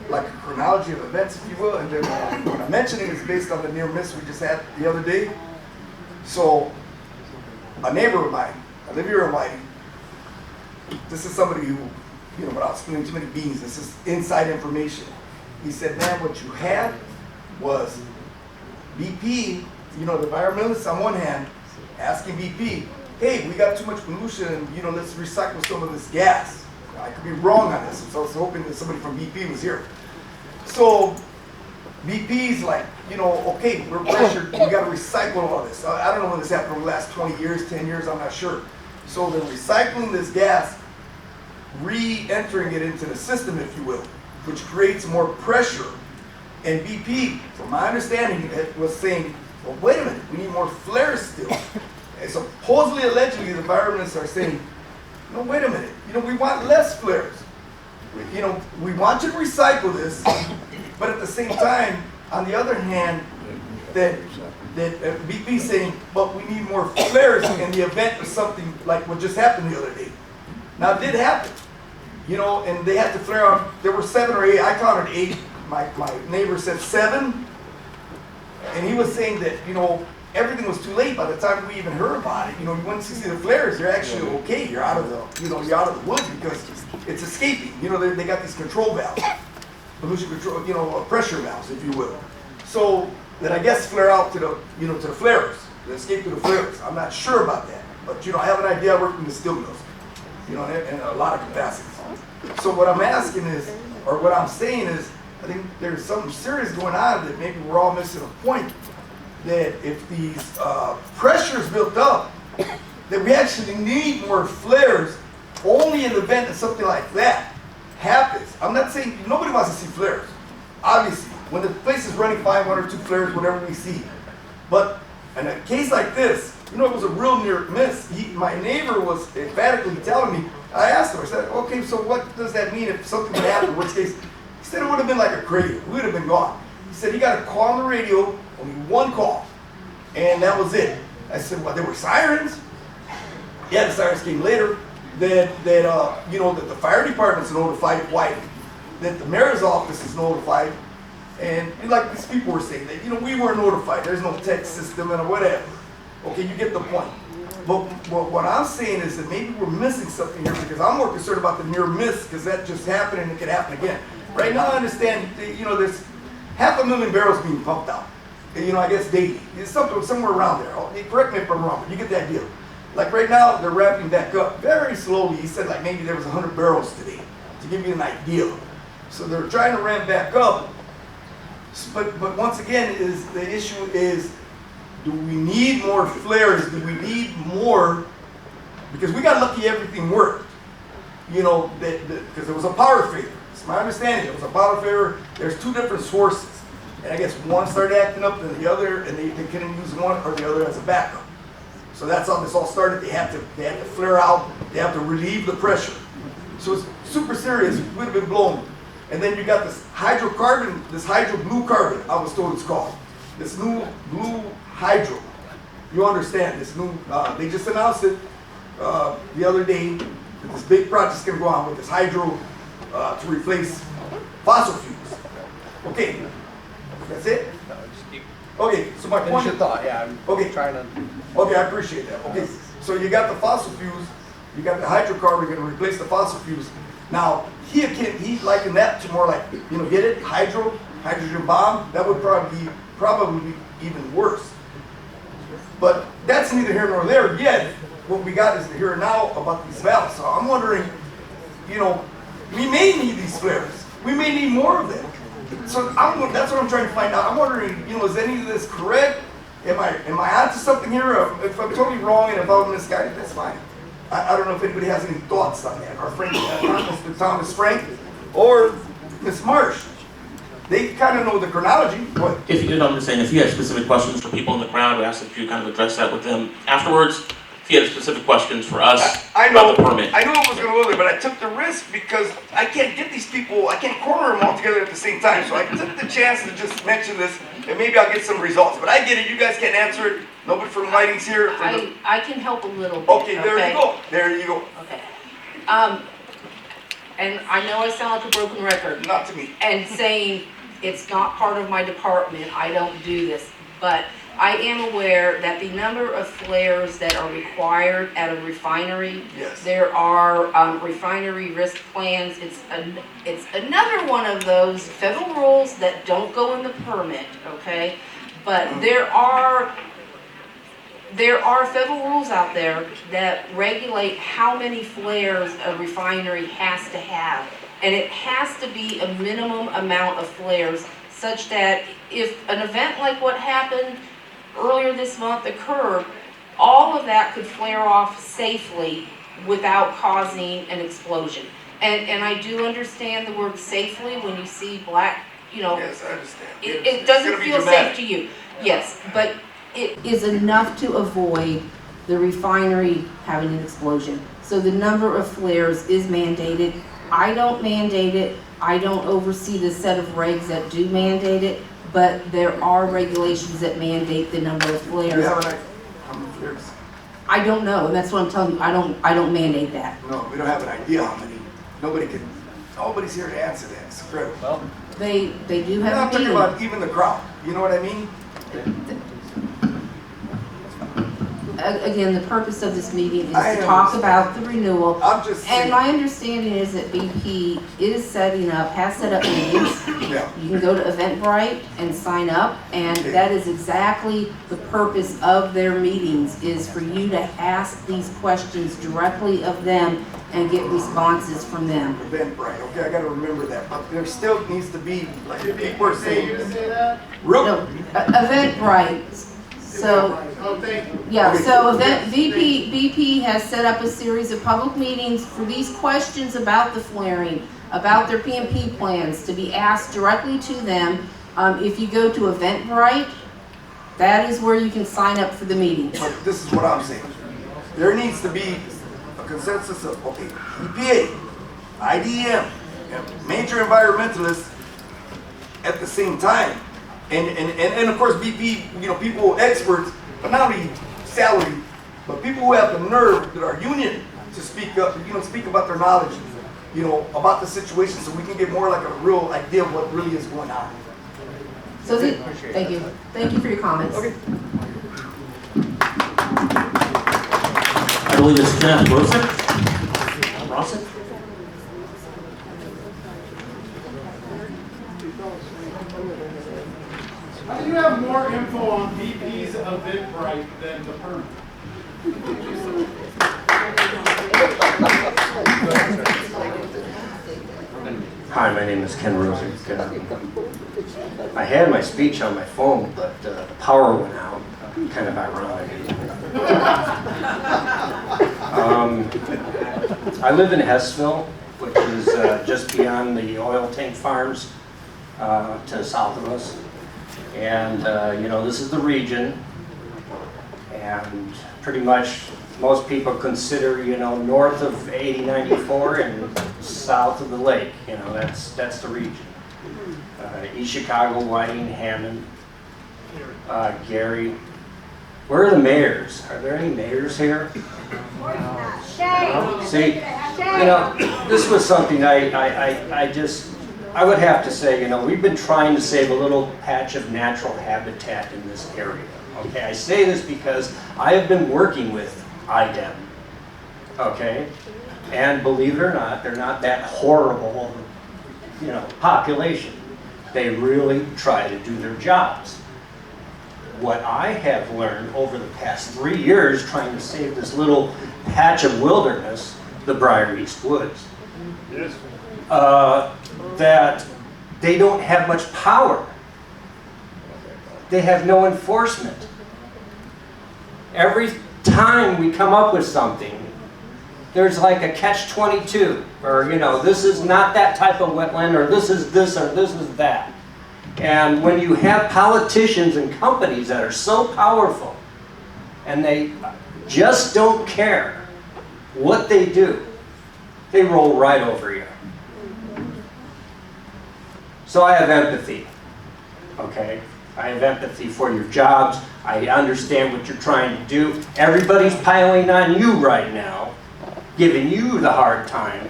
like a chronology of events, if you will. And then when I mention it, it's based on the near miss we just had the other day. So, a neighbor of mine, I live here in Whiting. This is somebody who, without spilling too many beans, this is inside information. He said, man, what you had was BP, the environmentalists on one hand, asking BP, hey, we got too much pollution, let's recycle some of this gas. I could be wrong on this, so I was hoping that somebody from BP was here. So BP's like, okay, we're pressured, we got to recycle all this. I don't know when this happened over the last 20 years, 10 years, I'm not sure. So they're recycling this gas, re-entering it into the system, if you will, which creates more pressure. And BP, from my understanding, was saying, well, wait a minute, we need more flares still. And supposedly, allegedly, the environmentalists are saying, no, wait a minute, we want less flares. We want you to recycle this, but at the same time, on the other hand, that BP saying, but we need more flares in the event of something like what just happened the other day. Now, it did happen, and they had to flare out. There were 7 or 8, I counted 8. My neighbor said 7, and he was saying that, everything was too late by the time we even heard about it. Once you see the flares, you're actually okay. You're out of the, you're out of the woods because it's escaping. They got these control valves, pollution control, pressure valves, if you will. So that I guess flare out to the, to the flares, the escape to the flares. I'm not sure about that, but I have an idea. I work in the steel mills, in a lot of capacities. So what I'm asking is, or what I'm saying is, I think there's something serious going on that maybe we're all missing a point. That if these pressures built up, that we actually need more flares only in the event that something like that happens. I'm not saying, nobody wants to see flares. Obviously, when the place is running fine, 1 or 2 flares, whatever we see. But in a case like this, it was a real near miss. My neighbor was emphatically telling me, I asked him, I said, okay, so what does that mean if something would happen? In which case, he said it would have been like a crater. We would have been gone. He said he got a call on the radio, only 1 call, and that was it. I said, well, there were sirens. Yeah, the sirens came later. That the fire department's notified, that the mayor's office is notified, and like these people were saying, that we weren't notified. There's no text system and whatever. Okay, you get the point. But what I'm saying is that maybe we're missing something here because I'm more concerned about the near miss because that just happened and it could happen again. Right now, I understand. There's 500,000 barrels being pumped out. I guess daily. It's somewhere around there. Correct me if I'm wrong, but you get the idea. Like right now, they're ramping back up very slowly. He said like maybe there was 100 barrels today, to give you an idea. So they're trying to ramp back up. But once again, the issue is, do we need more flares? Do we need more Because we got lucky everything worked. You know, because there was a power failure. It's my understanding, there was a power failure. There's two different sources. And I guess one started acting up than the other, and they couldn't use one or the other as a backup. So that's how this all started. They had to flare out. They have to relieve the pressure. So it's super serious. It would have been blown. And then you got this hydrocarbon, this hydro blue carbon, I was told it's called. This new blue hydro. You understand this new, they just announced it the other day that this big project's gonna go on with this hydro to replace fossil fuels. Okay, that's it? Okay, so my point Finish your thought, yeah, I'm trying to. Okay, I appreciate that. Okay, so you got the fossil fuels, you got the hydrocarbon going to replace the fossil fuels. Now, he likened that to more like, you know, get it? Hydrogen bomb? That would probably be even worse. But that's neither here nor there yet. What we got is the here and now about these valves. So I'm wondering, you know, we may need these flares. We may need more of them. So that's what I'm trying to find out. I'm wondering, you know, is any of this correct? Am I onto something here? If I'm totally wrong and if I'm misguided, that's fine. I don't know if anybody has any thoughts on that. Our friend, Mr. Thomas Frank, or Ms. Marsh. They kind of know the chronology. What? If you, I'm just saying, if you had specific questions for people in the crowd, we asked that you kind of address that with them afterwards. If you had specific questions for us about the permit. I knew it was going to go there, but I took the risk because I can't get these people, I can't corner them all together at the same time. So I took the chance to just mention this, and maybe I'll get some results. But I get it, you guys can't answer it. Nobody from Lighting's here. I can help a little bit. Okay, there you go. There you go. Okay. And I know I sound like a broken record. Not to me. And saying it's not part of my department, I don't do this. But I am aware that the number of flares that are required at a refinery, yes. There are refinery risk plans. It's another one of those federal rules that don't go in the permit, okay? But there are federal rules out there that regulate how many flares a refinery has to have. And it has to be a minimum amount of flares such that if an event like what happened earlier this month occurred, all of that could flare off safely without causing an explosion. And I do understand the word safely when you see black, you know, yes, I understand. It doesn't feel safe to you. Yes, but it is enough to avoid the refinery having an explosion. So the number of flares is mandated. I don't mandate it. I don't oversee the set of regs that do mandate it, but there are regulations that mandate the number of flares. Do you have an idea how many flares? I don't know, and that's what I'm telling you. I don't mandate that. No, we don't have an idea how many. Nobody's here to answer that. It's incredible. Well, They do have I'm a talking meeting. about even the crowd. You know what I mean? Again, the purpose of this meeting is I to talk understand. about the renewal. I'm just And saying. my understanding is that BP is setting up, has set up meetings. Yeah. You can go to Eventbrite and sign up, and Okay. that is exactly the purpose of their meetings, is for you to ask these questions directly of them and get responses from them. Eventbrite. Okay, I got to remember that. But there still needs to be, like people are saying. No, Eventbrite. So, yeah, so BP has set up a series of public meetings for these questions about the flaring, about their PMP plans, to be asked directly to them. If you go to Eventbrite, that is where you can sign up for the meetings. But this is what I'm saying. There needs to be a consensus of, okay, EPA, IDEM, and major environmentalists at the same time. And of course BP, you know, people, experts, but not only salary, but people who have the nerve that are union to speak up, you know, speak about their knowledge, you know, about the situation so we can get more like a real idea of what really is going on. So thank you. Thank you for your comments. Okay. I believe it's Kenneth Rosick. You have more info on BP's Eventbrite than the permit. Hi, my name is Ken Rosick. I had my speech on my phone, but the power went out. Kind of ironic. I live in Hessville, which is just beyond the oil tank farms to the south of us. And, this is the region. And pretty much most people consider, north of 8094 and south of the lake. That's the region. East Chicago, Whiting, Hammond, Gary. Where are the mayors? Are there any mayors here? See, this was something I would have to say, we've been trying to save a little patch of natural habitat in this area. Okay, I say this because I have been working with IDEM. Okay, and believe it or not, they're not that horrible, population. They really try to do their jobs. What I have learned over the past 3 years trying to save this little patch of wilderness, the Briar East Woods, that they don't have much power. They have no enforcement. Every time we come up with something, there's like a catch-22, or this is not that type of wetland, or this is this, or this is that. And when you have politicians and companies that are so powerful, and they just don't care what they do, they roll right over you. So I have empathy, okay? I have empathy for your jobs. I understand what you're trying to do. Everybody's piling on you right now, giving you the hard time,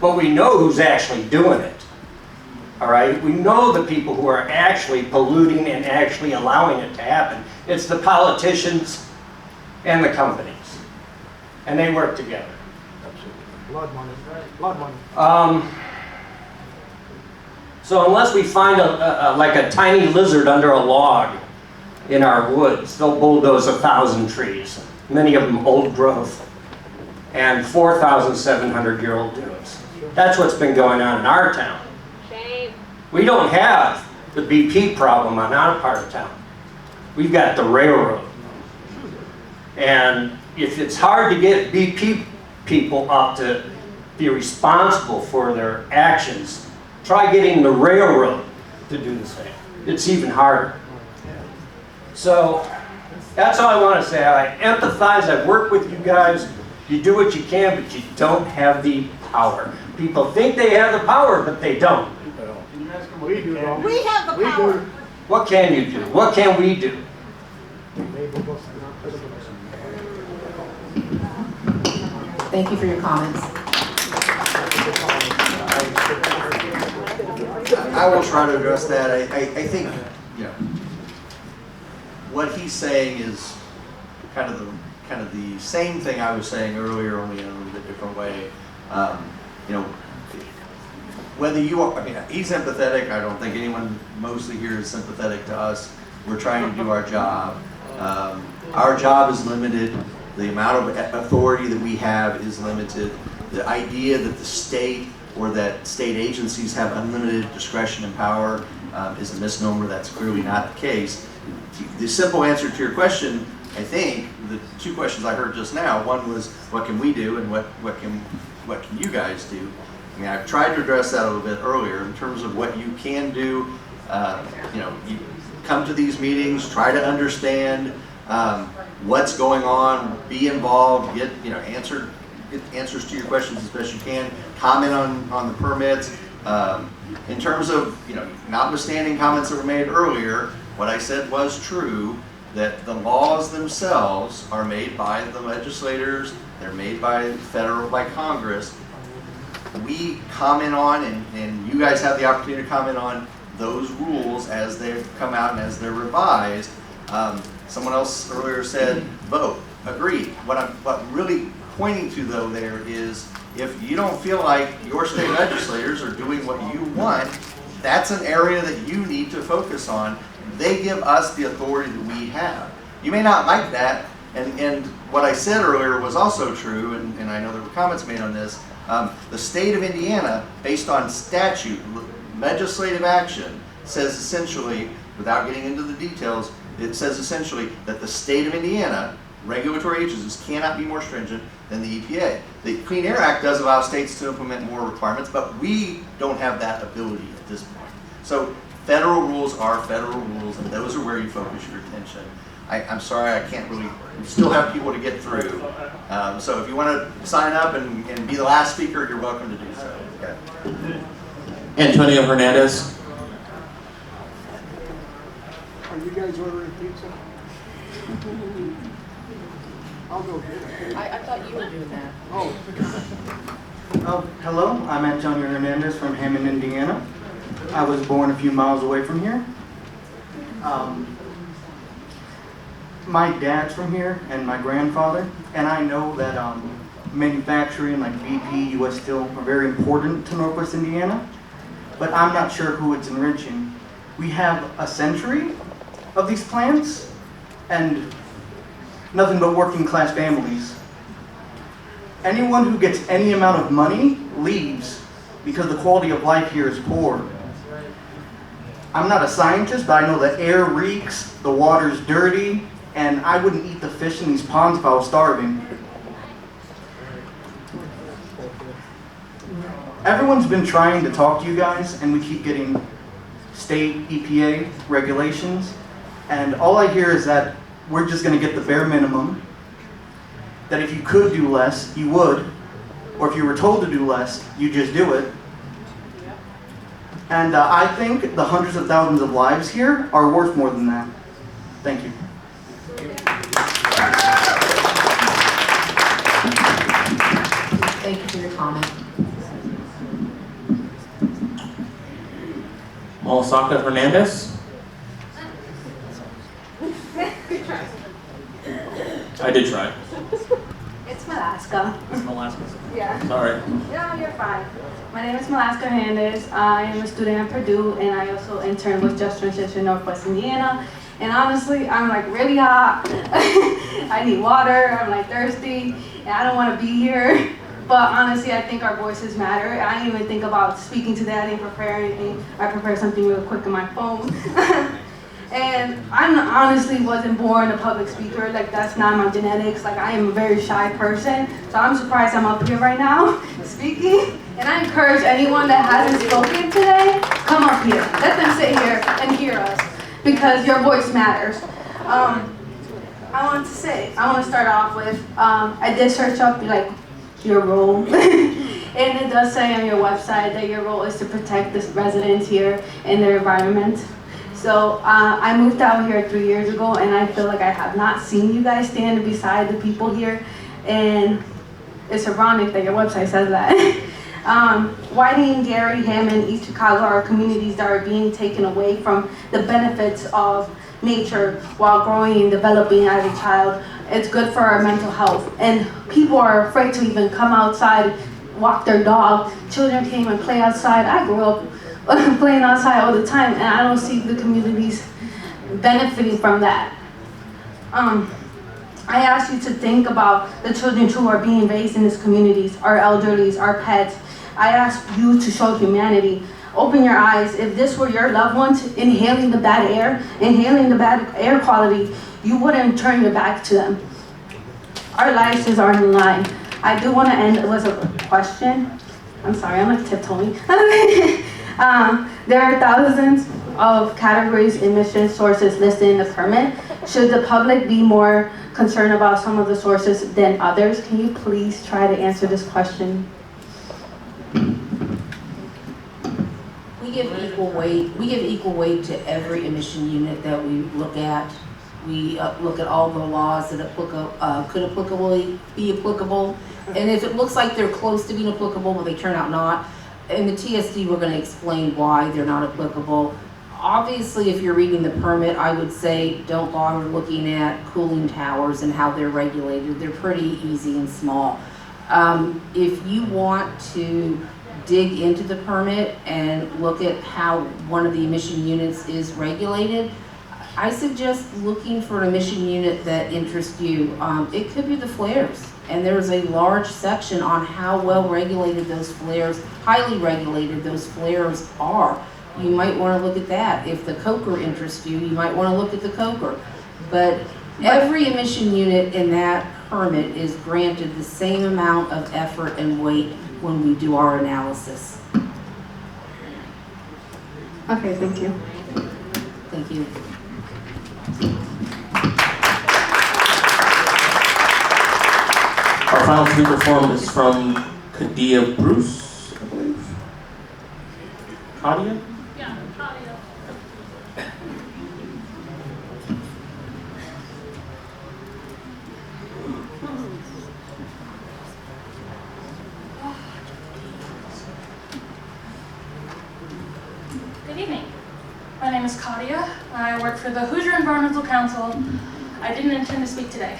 but we know who's actually doing it. All right, we know the people who are actually polluting and actually allowing it to happen. It's the politicians and the companies, and they work together. Blood money, right? Blood money. So unless we find like a tiny lizard under a log in our woods, they'll bulldoze 1,000 trees, many of them old growth, and 4,700-year-old dunes. That's what's been going on in our town. We don't have the BP problem on our part of town. We've got the railroad. And if it's hard to get BP people up to be responsible for their actions, try getting the railroad to do the same. It's even harder. So that's all I want to say. I empathize, I've worked with you guys. You do what you can, but you don't have the power. People think they have the power, but they don't. We do. We have the power. What can you do? What can we do? Thank you for your comments. I will try to address that. I think, what he's saying is kind of the same thing I was saying earlier, only in a little bit different way. Whether you are, he's empathetic. I don't think anyone mostly here is sympathetic to us. We're trying to do our job. Our job is limited. The amount of authority that we have is limited. The idea that the state or that state agencies have unlimited discretion and power is a misnomer. That's clearly not the case. The simple answer to your question, I think, the two questions I heard just now, one was what can we do and what can you guys do? I've tried to address that a little bit earlier in terms of what you can do. You come to these meetings, try to understand what's going on, be involved, get answers to your questions as best you can, comment on the permits. In terms of, notwithstanding comments that were made earlier, what I said was true, that the laws themselves are made by the legislators, they're made by Congress. We comment on, and you guys have the opportunity to comment on those rules as they've come out and as they're revised. Someone else earlier said vote. Agreed. What I'm really pointing to though there is, if you don't feel like your state legislators are doing what you want, that's an area that you need to focus on. They give us the authority that we have. You may not like that, and what I said earlier was also true, and I know there were comments made on this. The state of Indiana, based on statute, legislative action, says essentially, without getting into the details, it says essentially that the state of Indiana, regulatory agencies cannot be more stringent than the EPA. The Clean Air Act does allow states to implement more requirements, but we don't have that ability at this point. So federal rules are federal rules, and those are where you focus your attention. I'm sorry, I can't really, we still have people to get through. So if you want to sign up and be the last speaker, you're welcome to do so. Okay. Antonio Hernandez. Are you guys ordering pizza? I'll go get it. I thought you were doing that. Oh. Hello, I'm Antonio Hernandez from Hammond, Indiana. I was born a few miles away from here. My dad's from here and my grandfather, and I know that manufacturing like BP, US Steel are very important to Northwest Indiana, but I'm not sure who it's enriching. We have a century of these plants and nothing but working class families. Anyone who gets any amount of money leaves because the quality of life here is poor. I'm not a scientist, but I know the air reeks, the water's dirty, and I wouldn't eat the fish in these ponds if I was starving. Everyone's been trying to talk to you guys, and we keep getting state EPA regulations, and all I hear is that we're just going to get the bare minimum, that if you could do less, you would, or if you were told to do less, you just do it. And I think the hundreds of thousands of lives here are worth more than that. Thank you. Thank you for your comment. Molasaka Hernandez. I did try. It's Malaska. It's Alaska. Yeah. Sorry. No, you're fine. My name is Malaska Hernandez. I am a student at Purdue, and I also intern with Just Transition Northwest Indiana. And honestly, I'm like really hot. I need water. I'm like thirsty, and I don't want to be here. But honestly, I think our voices matter. I didn't even think about speaking today. I didn't prepare anything. I prepared something real quick on my phone. And I honestly wasn't born a public speaker. Like, that's not my genetics. Like, I am a very shy person. So I'm surprised I'm up here right now speaking. And I encourage anyone that hasn't spoken today, come up here. Let them sit here and hear us, because your voice matters. I want to start off with, I did search up like your role. And it does say on your website that your role is to protect the residents here and their environment. So I moved out here 3 years ago, and I feel like I have not seen you guys stand beside the people here. And it's ironic that your website says that. Whiting, Gary, Hammond, East Chicago are communities that are being taken away from the benefits of nature while growing and developing as a child. It's good for our mental health. And people are afraid to even come outside, walk their dog. Children came and play outside. I grew up playing outside all the time, and I don't see the communities benefiting from that. I ask you to think about the children who are being raised in these communities, our elderlies, our pets. I ask you to show humanity. Open your eyes. If this were your loved ones inhaling the bad air, inhaling the bad air quality, you wouldn't turn your back to them. Our lives are on the line. I do want to end with a question. I'm sorry, I'm like tiptoeing. There are thousands of categories emission sources listed in the permit. Should the public be more concerned about some of the sources than others? Can you please try to answer this question? We give equal weight. We give equal weight to every emission unit that we look at. We look at all the laws that could applicably be applicable. And if it looks like they're close to being applicable, but they turn out not, in the TSD, we're going to explain why they're not applicable. Obviously, if you're reading the permit, I would say don't bother looking at cooling towers and how they're regulated. They're pretty easy and small. If you want to dig into the permit and look at how one of the emission units is regulated, I suggest looking for an emission unit that interests you. It could be the flares. And there's a large section on how well regulated those flares, highly regulated those flares are. You might want to look at that. If the coker interests you, you might want to look at the coker. But every emission unit in that permit is granted the same amount of effort and weight when we do our analysis. Okay, thank you. Thank you. Our final speaker form is from Kadia Bruce, I believe. Kadia? Yeah, Kadia. Good evening. My name is Kadia. I work for the Hoosier Environmental Council. I didn't intend to speak today.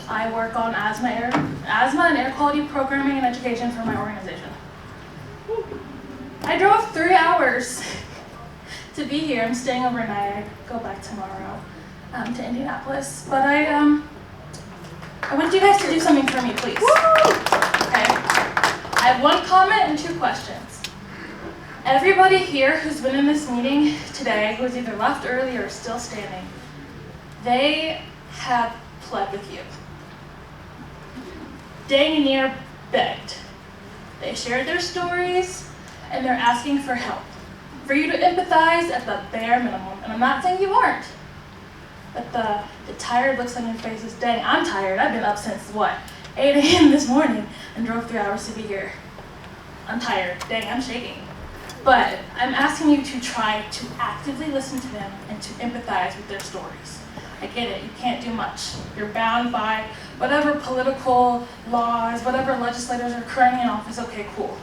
I work on asthma and air quality programming and education for my organization. I drove 3 hours to be here. I'm staying overnight. I go back tomorrow to Indianapolis. But I want you guys to do something for me, please. Okay? I have one comment and 2 questions. Everybody here who's been in this meeting today, who's either left early or still standing, they have pled with you. Dang near begged. They shared their stories, and they're asking for help. For you to empathize at the bare minimum. And I'm not saying you aren't. But the tired looks on your faces, dang, I'm tired. I've been up since, 8 a.m. this morning and drove 3 hours to be here. I'm tired. Dang, I'm shaking. But I'm asking you to try to actively listen to them and to empathize with their stories. I get it, you can't do much. You're bound by whatever political laws, whatever legislators are currently in office. Okay, cool.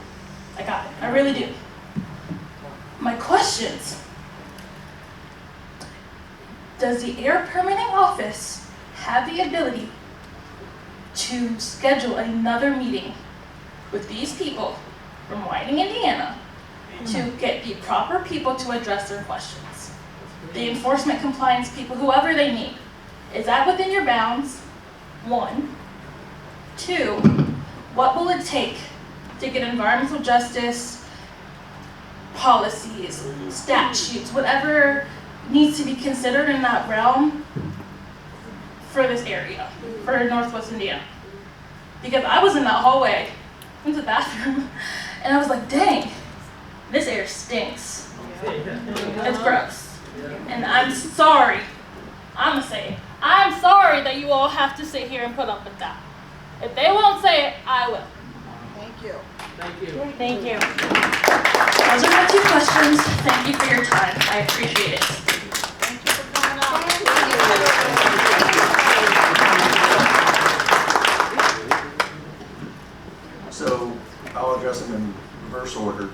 I got it, I really do. My questions. Does the air permitting office have the ability to schedule another meeting with these people from Whiting, Indiana, to get the proper people to address their questions? The enforcement compliance people, whoever they need. Is that within your bounds? 1. 2, what will it take to get environmental justice, policies, statutes, whatever needs to be considered in that realm for this area, for Northwest Indiana? Because I was in that hallway, into the bathroom, and I was like, dang, this air stinks. It's gross. And I'm sorry, I'm gonna say it. I'm sorry that you all have to sit here and put up with that. If they won't say it, I will. Thank you. Thank you. Thank you. Those are my 2 questions. Thank you for your time. I appreciate it. Thank you for coming out. So I'll address them in reverse order.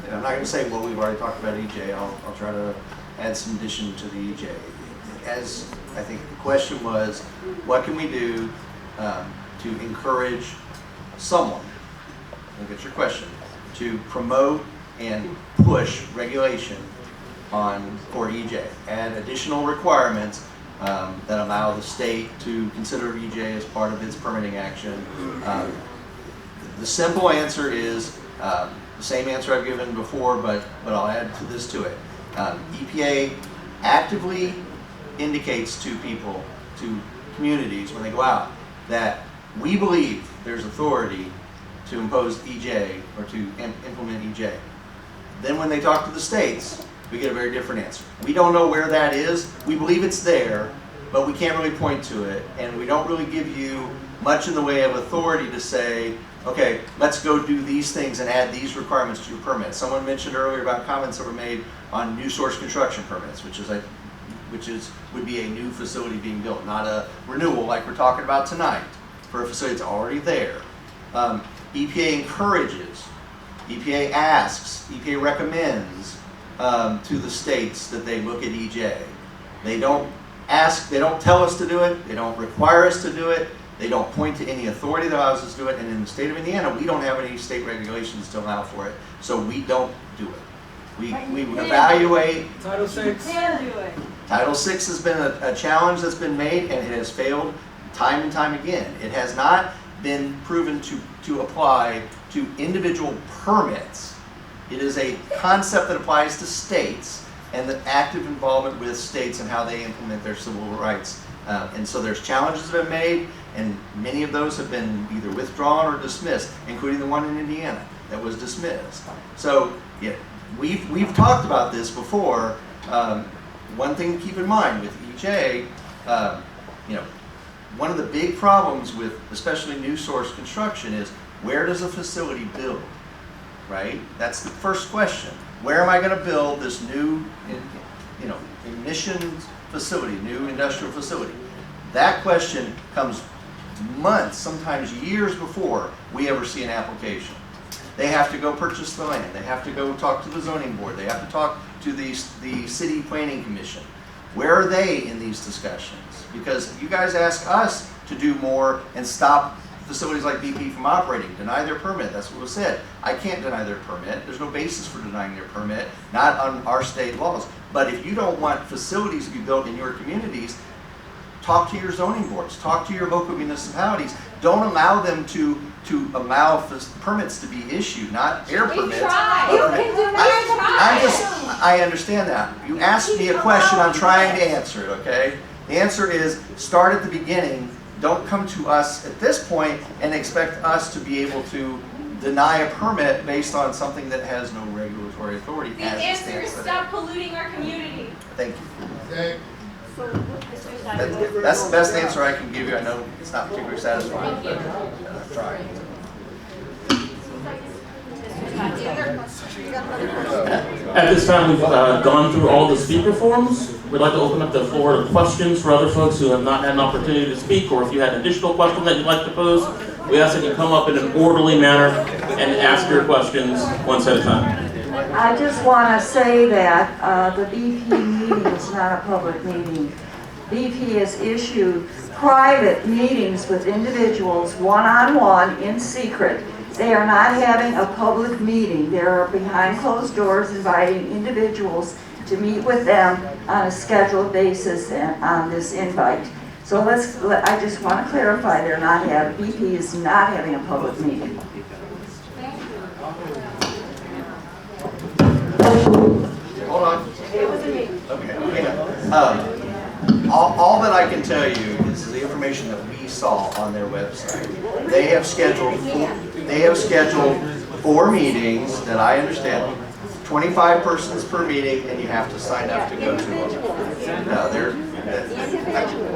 And I'm not going to say what we've already talked about EJ. I'll try to add some addition to the EJ. As I think the question was, what can we do to encourage someone, I think that's your question, to promote and push regulation for EJ, add additional requirements that allow the state to consider EJ as part of its permitting action. The simple answer is the same answer I've given before, but I'll add this to it. EPA actively indicates to people, to communities when they go out, that we believe there's authority to impose EJ or to implement EJ. Then when they talk to the states, we get a very different answer. We don't know where that is. We believe it's there, but we can't really point to it, and we don't really give you much in the way of authority to say, okay, let's go do these things and add these requirements to your permit. Someone mentioned earlier about comments that were made on new source construction permits, which would be a new facility being built, not a renewal like we're talking about tonight for a facility that's already there. EPA encourages, EPA asks, EPA recommends to the states that they look at EJ. They don't ask, they don't tell us to do it, they don't require us to do it, they don't point to any authority that allows us to do it, and in the state of Indiana, we don't have any state regulations to allow for it, so we don't do it. We evaluate. Title VI. You can do it. Title VI has been a challenge that's been made, and it has failed time and time again. It has not been proven to apply to individual permits. It is a concept that applies to states and the active involvement with states and how they implement their civil rights And so there's challenges that have been made, and many of those have been either withdrawn or dismissed, including the one in Indiana that was dismissed. So yeah, we've talked about this before. One thing to keep in mind with EJ, one of the big problems with especially new source construction is, where does a facility build, right? That's the first question. Where am I going to build this new, emissions facility, new industrial facility? That question comes months, sometimes years before we ever see an application. They have to go purchase the land. They have to go talk to the zoning board. They have to talk to the city planning commission. Where are they in these discussions? Because you guys ask us to do more and stop facilities like BP from operating, deny their permit. That's what was said. I can't deny their permit. There's no basis for denying their permit, not on our state laws. But if you don't want facilities to be built in your communities, talk to your zoning boards, talk to your local municipalities. Don't allow them to allow permits to be issued, not air permits. I understand that. You asked me a question, I'm trying to answer it, okay? The answer is, start at the beginning. Don't come to us at this point and expect us to be able to deny a permit based on something that has no regulatory authority. The answer is stop polluting our community. Thank you. That's the best answer I can give you. I know it's not particularly satisfying, but I'm trying. At this time, we've gone through all the speaker forms. We'd like to open up the floor to questions for other folks who have not had an opportunity to speak, or if you had an additional question that you'd like to pose, we ask that you come up in an orderly manner and ask your questions once at a time. I just want to say that the BP meeting is not a public meeting. BP has issued private meetings with individuals, one-on-one, in secret. They are not having a public meeting. They are behind closed doors inviting individuals to meet with them on a scheduled basis on this invite. So I just want to clarify, BP is not having a public meeting. Hold on. Okay. All that I can tell you is the information that we saw on their website. They have scheduled 4 meetings that I understand. 25 persons per meeting, and you have to sign up to go to them. No,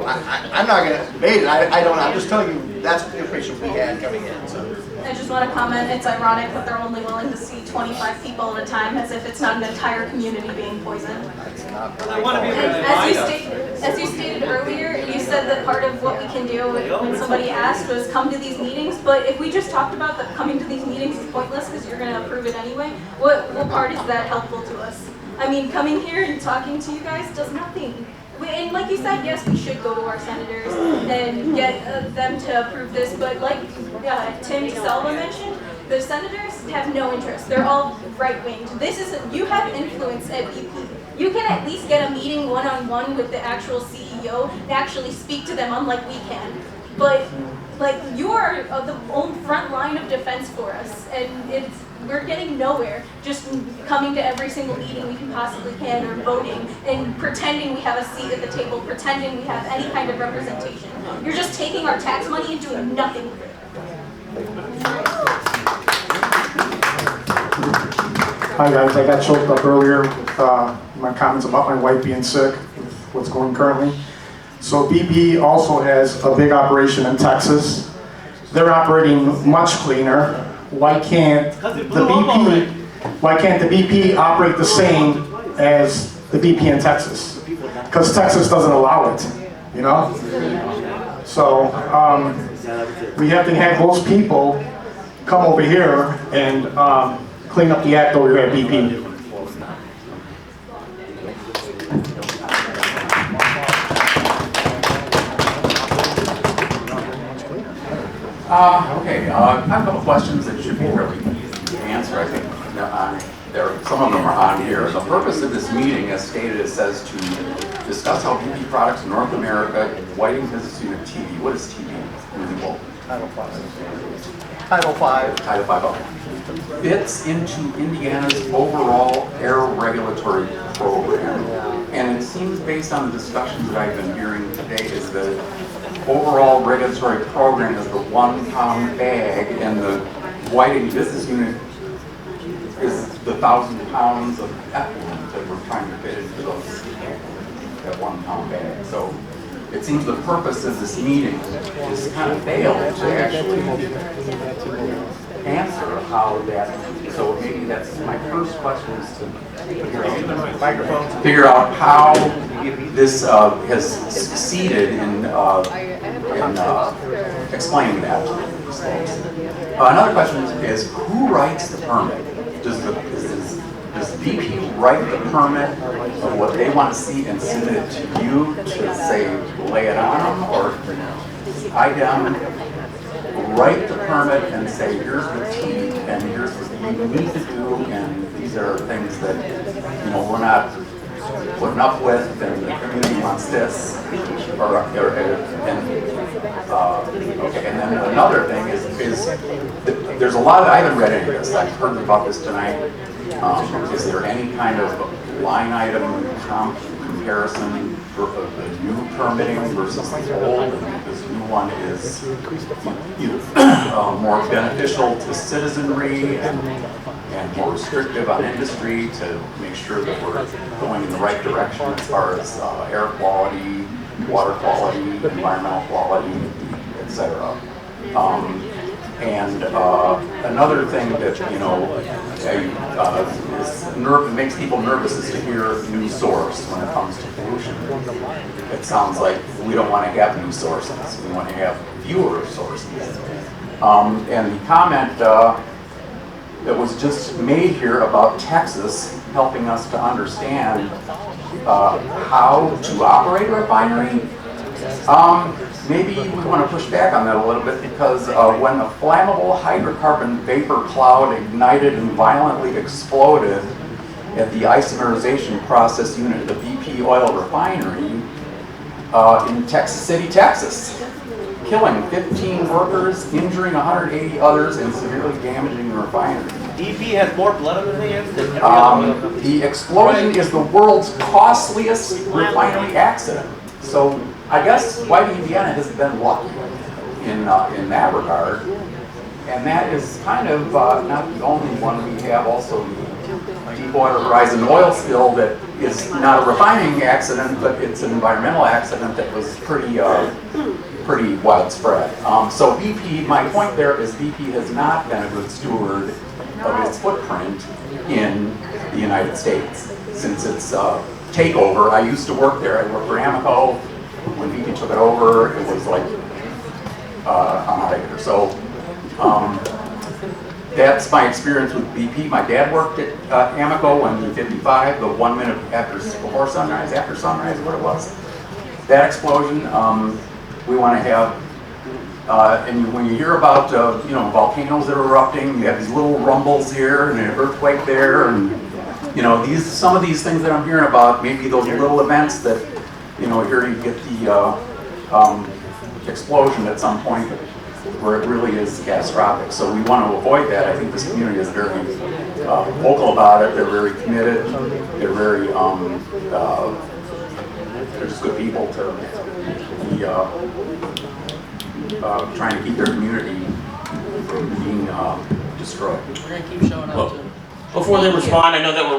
I'm not going to debate it. I'm just telling you that's the information we had coming in. So. I just want to comment, it's ironic that they're only willing to see 25 people at a time, as if it's not an entire community being poisoned. I want to be As you stated earlier, you said that part of what we can do when somebody asked was come to these meetings, but if we just talked about that coming to these meetings is pointless because you're going to approve it anyway, what part is that helpful to us? I mean, coming here and talking to you guys does nothing. And like you said, yes, we should go to our senators and get them to approve this, but like Tim Selva mentioned, the senators have no interest. They're all right-winged. You have influence at BP. You can at least get a meeting one-on-one with the actual CEO and actually speak to them, unlike we can. But you are the own front line of defense for us, and we're getting nowhere just coming to every single meeting we can possibly can, or voting and pretending we have a seat at the table, pretending we have any kind of representation. You're just taking our tax money and doing nothing with it. Hi guys, I got choked up earlier with my comments about my wife being sick, with what's going currently. So BP also has a big operation in Texas. They're operating much cleaner. Why can't the BP operate the same as the BP in Texas? Because Texas doesn't allow it, you know? So we have to have those people come over here and clean up the act over here at BP. Okay, I have a couple questions that should be fairly easy to answer, I think. Some of them are on here. The purpose of this meeting, as stated, it says to discuss how BP products in North America, Whiting Business Unit TV. What is TV? Title 5. Title 5. Title 5, okay. Fits into Indiana's overall air regulatory program. And it seems, based on the discussions that I've been hearing today, is the overall regulatory program is the 1 pound bag, and the Whiting business unit is the 1,000 pounds of effluent that we're trying to fit into those, that 1 pound bag. So it seems the purpose of this meeting is kind of failed to actually answer how that, so maybe that's my first question, is to figure out how this has succeeded in explaining that to folks. Another question is who writes the permit? Does BP write the permit of what they want to see and submit it to you to say lay it on them, or IDEM write the permit and say here's the teeth and here's what you need to do, and these are things that we're not putting up with, and the community wants this, okay. And then another thing is there's a lot of, I haven't read any of this, I've heard about this tonight. Is there any kind of line item comparison for the new permitting versus the old? And this new one is more beneficial to citizenry and more restrictive on industry to make sure that we're going in the right direction as far as air quality, water quality, environmental quality, etc. And another thing that it makes people nervous is to hear new source when it comes to pollution. It sounds like we don't want to have new sources. We want to have fewer sources. And the comment that was just made here about Texas helping us to understand how to operate a refinery. Maybe we want to push back on that a little bit, because when a flammable hydrocarbon vapor cloud ignited and violently exploded at the isomerization process unit of the BP oil refinery in Texas City, Texas, killing 15 workers, injuring 180 others, and severely damaging the refinery. BP has more blood on their hands than every other one. The explosion is the world's costliest refinery accident. So I guess Whiting, Indiana has been lucky in that regard. And that is kind of not the only one. We have also the Deepwater Horizon oil spill that is not a refining accident, but it's an environmental accident that was pretty widespread. So BP, my point there is BP has not been a good steward of its footprint in the United States since its takeover. I used to work there. I worked for Amoco. When BP took it over, it was like a nightmare. So that's my experience with BP. My dad worked at Amoco in 55, the 1 minute before sunrise, after sunrise, what it was. That explosion, we want to have, and when you hear about volcanoes that are erupting, you have these little rumbles here and an earthquake there, and some of these things that I'm hearing about, maybe those little events that here you get the explosion at some point where it really is catastrophic. So we want to avoid that. I think this community is very vocal about it. They're very committed. They're very, they're just good people to be trying to keep their community from being destroyed. We're gonna keep showing up too. Before they respond, I know that we're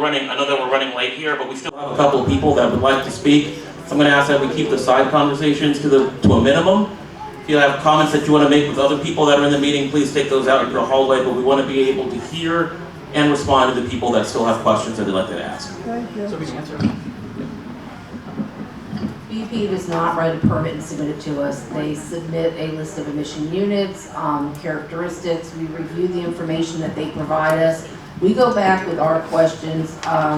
running late here, but we still have a couple of people that would like to speak. So I'm going to ask that we keep the side conversations to a minimum. If you have comments that you want to make with other people that are in the meeting, please take those out into the hallway, but we want to be able to hear and respond to the people that still have questions that they'd like to ask. Thank you. So we can answer. BP does not write a permit and submit it to us. They submit a list of emission units, characteristics. We review the information that they provide us. We go back with our questions.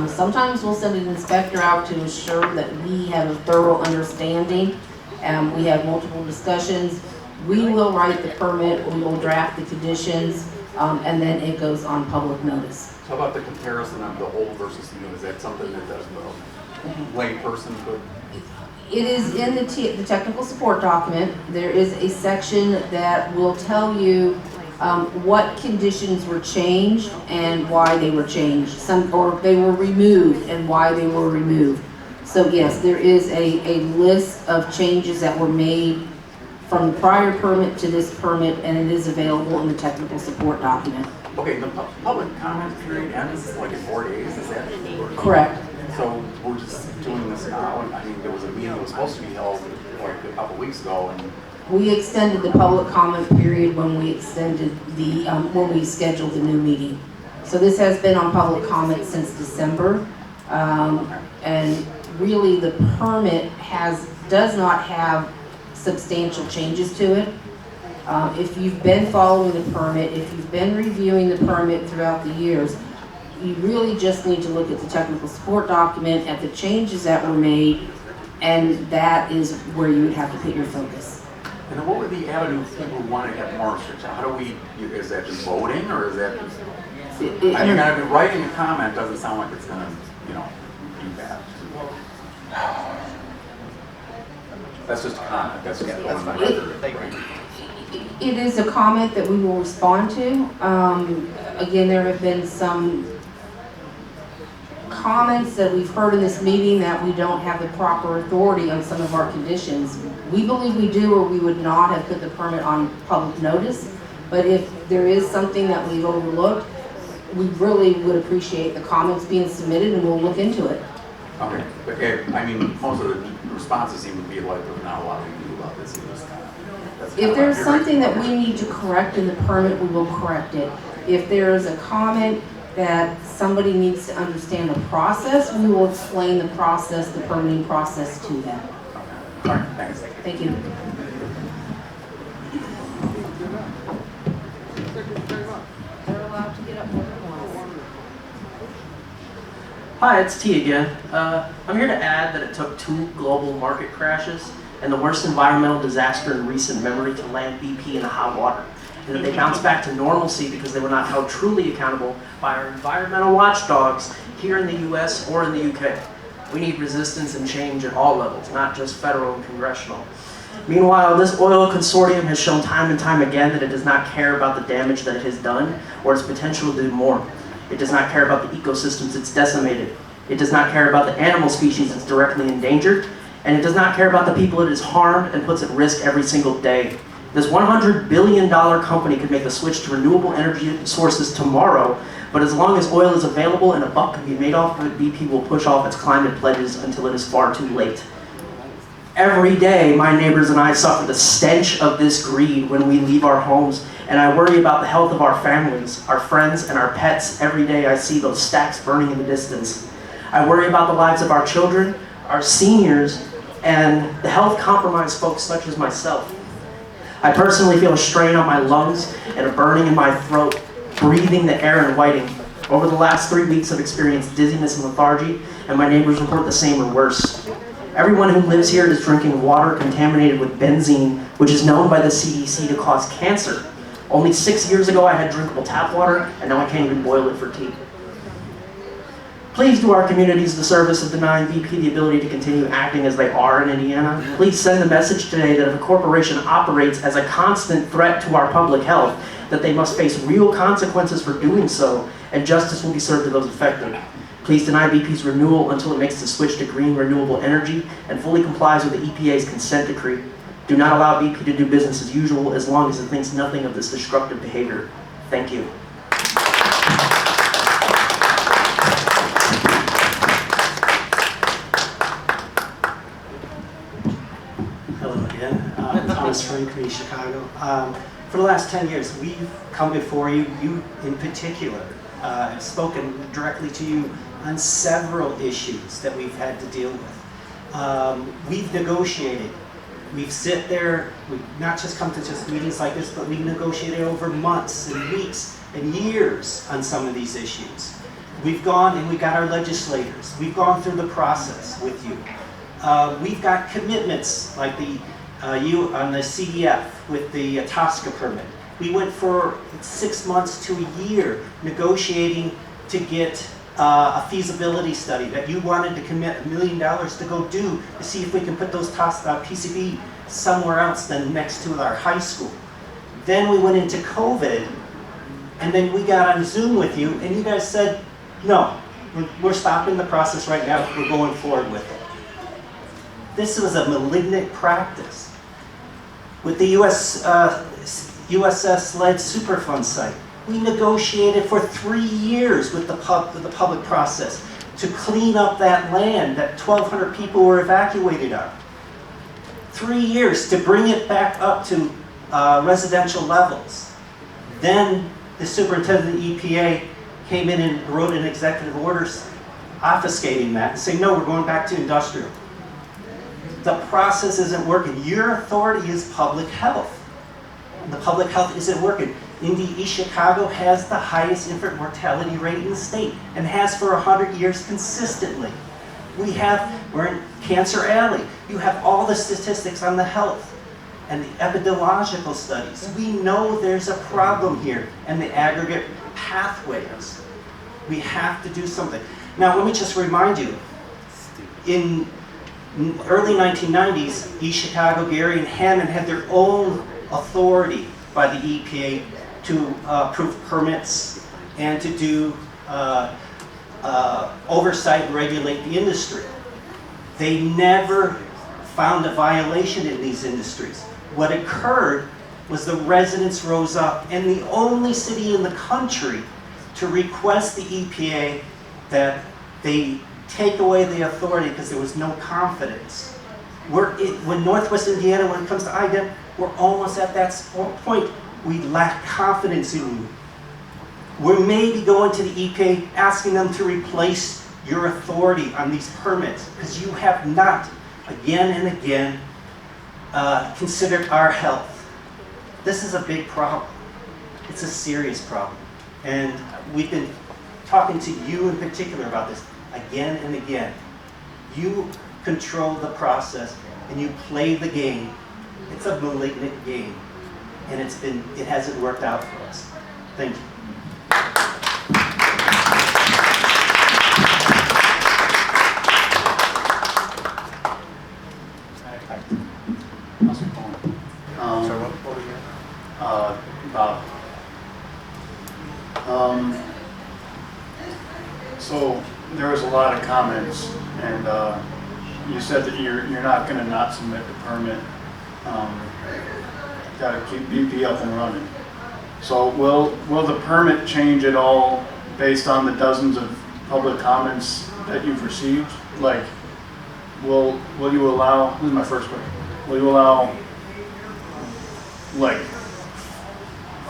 Sometimes we'll send an inspector out to ensure that we have a thorough understanding. We have multiple discussions. We will write the permit, we will draft the conditions, and then it goes on public notice. How about the comparison of the old versus the new? Is that something that the lay person could? It is in the technical support document. There is a section that will tell you what conditions were changed and why they were changed. Or they were removed and why they were removed. So yes, there is a list of changes that were made from the prior permit to this permit, and it is available in the technical support document. Okay, the public comment period ends like in 4 days, is that? Correct. So we're just doing this now, and I mean, there was a meeting that was supposed to be held like a couple weeks ago, and We extended the public comment period when we extended the, when we scheduled the new meeting. So this has been on public comment since December. And really the permit does not have substantial changes to it. If you've been following the permit, if you've been reviewing the permit throughout the years, you really just need to look at the technical support document, at the changes that were made, and that is where you would have to put your focus. And then what would the avenue people who want to get more restrictions? How do we, is that just voting, or is that just, I mean, kind of writing a comment doesn't sound like it's gonna, you know, do that. That's just a comment, that's just going by the It is a comment that we will respond to. Again, there have been some comments that we've heard in this meeting that we don't have the proper authority on some of our conditions. We believe we do, or we would not have put the permit on public notice. But if there is something that we've overlooked, we really would appreciate the comments being submitted, and we'll look into it. Okay, but I mean, most of the responses seem to be like, there's not a lot we can do about this. If there's something that we need to correct in the permit, we will correct it. If there is a comment that somebody needs to understand the process, we will explain the process, the permitting process to them. All right, thanks. Thank you. They're allowed to get up more than once. Hi, it's T again. I'm here to add that it took 2 global market crashes and the worst environmental disaster in recent memory to land BP in the hot water, and that they bounced back to normalcy because they were not held truly accountable by our environmental watchdogs here in the US or in the UK. We need resistance and change at all levels, not just federal and congressional. Meanwhile, this oil consortium has shown time and time again that it does not care about the damage that it has done or its potential to do more. It does not care about the ecosystems it's decimated. It does not care about the animal species it's directly endangered. And it does not care about the people it has harmed and puts at risk every single day. This $100 billion company could make the switch to renewable energy sources tomorrow, but as long as oil is available and a buck can be made off of it, BP will push off its climate pledges until it is far too late. Every day, my neighbors and I suffer the stench of this greed when we leave our homes, and I worry about the health of our families, our friends, and our pets. Every day I see those stacks burning in the distance. I worry about the lives of our children, our seniors, and the health compromised folks such as myself. I personally feel a strain on my lungs and a burning in my throat, breathing the air in Whiting. Over the last 3 weeks I've experienced dizziness and lethargy, and my neighbors report the same or worse. Everyone who lives here is drinking water contaminated with benzene, which is known by the CDC to cause cancer. Only 6 years ago I had drinkable tap water, and now I can't even boil it for tea. Please do our communities the service of denying BP the ability to continue acting as they are in Indiana. Please send the message today that if a corporation operates as a constant threat to our public health, that they must face real consequences for doing so, and justice will be served to those affected. Please deny BP's renewal until it makes the switch to green renewable energy and fully complies with the EPA's consent decree. Do not allow BP to do business as usual as long as it thinks nothing of this destructive behavior. Thank you. Hello again, Thomas Franklin, Chicago. For the last 10 years, we've come before you, you in particular, have spoken directly to you on several issues that we've had to deal with. We've negotiated. We've sit there, we've not just come to just meetings like this, but we've negotiated over months and weeks and years on some of these issues. We've gone and we got our legislators. We've gone through the process with you. We've got commitments like you on the CDF with the TSCA permit. We went for 6 months to a year negotiating to get a feasibility study that you wanted to commit $1 million to go do to see if we can put those PCB somewhere else than next to our high school. Then we went into COVID, and then we got on Zoom with you, and you guys said, no, we're stopping the process right now, we're going forward with it. This was a malignant practice. With the USS-led Superfund site, we negotiated for 3 years with the public process to clean up that land that 1,200 people were evacuated on. 3 years to bring it back up to residential levels. Then the superintendent of the EPA came in and wrote an executive order obfuscating that and saying, no, we're going back to industrial. The process isn't working. Your authority is public health. The public health isn't working. Indy East Chicago has the highest infant mortality rate in the state and has for 100 years consistently. We're in Cancer Alley. You have all the statistics on the health and the epidemiological studies. We know there's a problem here and the aggregate pathways. We have to do something. Now, let me just remind you, in early 1990s, East Chicago, Gary, and Hammond had their own authority by the EPA to approve permits and to do oversight and regulate the industry. They never found a violation in these industries. What occurred was the residents rose up, and the only city in the country to request the EPA that they take away the authority because there was no confidence. When Northwest Indiana, when it comes to IDEM, we're almost at that point. We lack confidence in you. We're maybe going to the EPA asking them to replace your authority on these permits because you have not, again and again, considered our health. This is a big problem. It's a serious problem. And we've been talking to you in particular about this again and again. You control the process and you play the game. It's a malignant game. And it hasn't worked out for us. Thank you. Bob. So there was a lot of comments, and you said that you're not going to not submit the permit. Got to keep BP up and running. So will the permit change at all based on the dozens of public comments that you've received? Like, will you allow? This is my first question. Will you allow like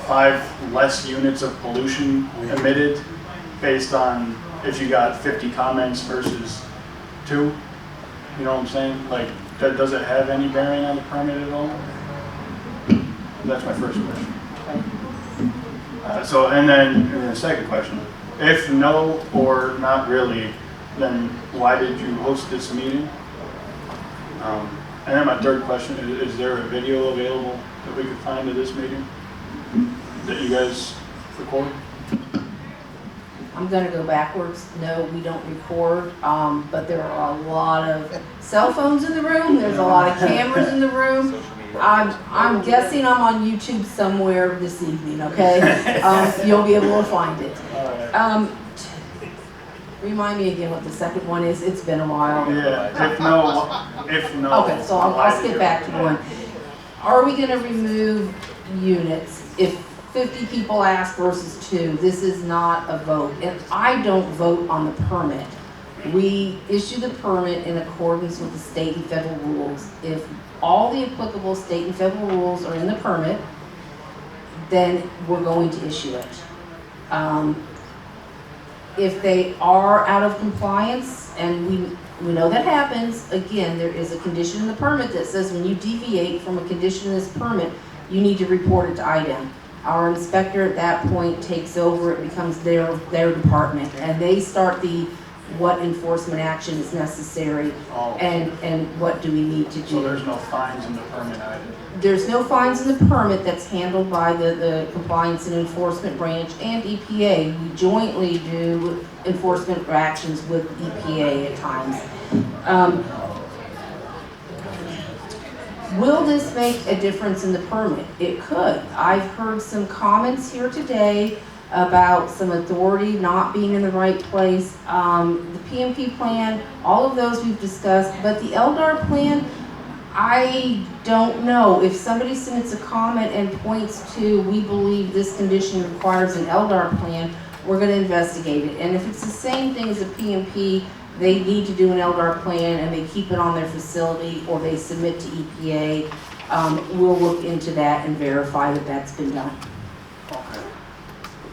5 less units of pollution emitted based on if you got 50 comments versus 2? You know what I'm saying? Like, does it have any bearing on the permit at all? That's my first question. And then the second question. If no or not really, then why did you host this meeting? And then my third question, is there a video available that we could find of this meeting that you guys record? I'm going to go backwards. No, we don't record, but there are a lot of cell phones in the room. There's a lot of cameras in the room. I'm guessing I'm on YouTube somewhere this evening, okay? You'll be able to find it. Remind me again what the second one is. It's been a while. Yeah, if no. Okay, so I'll skip back to one. Are we going to remove units if 50 people ask versus 2? This is not a vote. And I don't vote on the permit. We issue the permit in accordance with the state and federal rules. If all the applicable state and federal rules are in the permit, then we're going to issue it. If they are out of compliance, and we know that happens, again, there is a condition in the permit that says when you deviate from a condition in this permit, you need to report it to IDEM. Our inspector at that point takes over, it becomes their department, and they start what enforcement action is necessary and what do we need to do. So there's no fines in the permit either? There's no fines in the permit. That's handled by the Compliance and Enforcement Branch and EPA. We jointly do enforcement actions with EPA at times. Will this make a difference in the permit? It could. I've heard some comments here today about some authority not being in the right place. The PMP plan, all of those we've discussed, but the LDAR plan, I don't know. If somebody submits a comment and points to, we believe this condition requires an LDAR plan, we're gonna investigate it. And if it's the same thing as a PMP, they need to do an LDAR plan and they keep it on their facility or they submit to EPA, we'll look into that and verify that that's been done. Okay.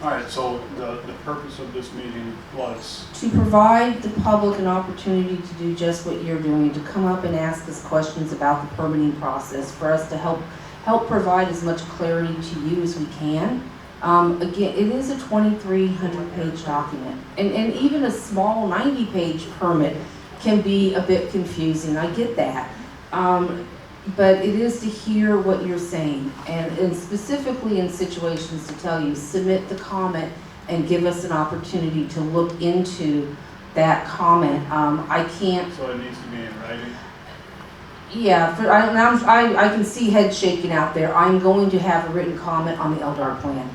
All right, so the purpose of this meeting was? To provide the public an opportunity to do just what you're doing, to come up and ask us questions about the permitting process, for us to help provide as much clarity to you as we can. Again, it is a 2,300-page document, and even a small 90-page permit can be a bit confusing. I get that. But it is to hear what you're saying, and specifically in situations to tell you, submit the comment and give us an opportunity to look into that comment. I can't. So it needs to be in writing? Yeah, I can see heads shaking out there. I'm going to have a written comment on the LDAR plan,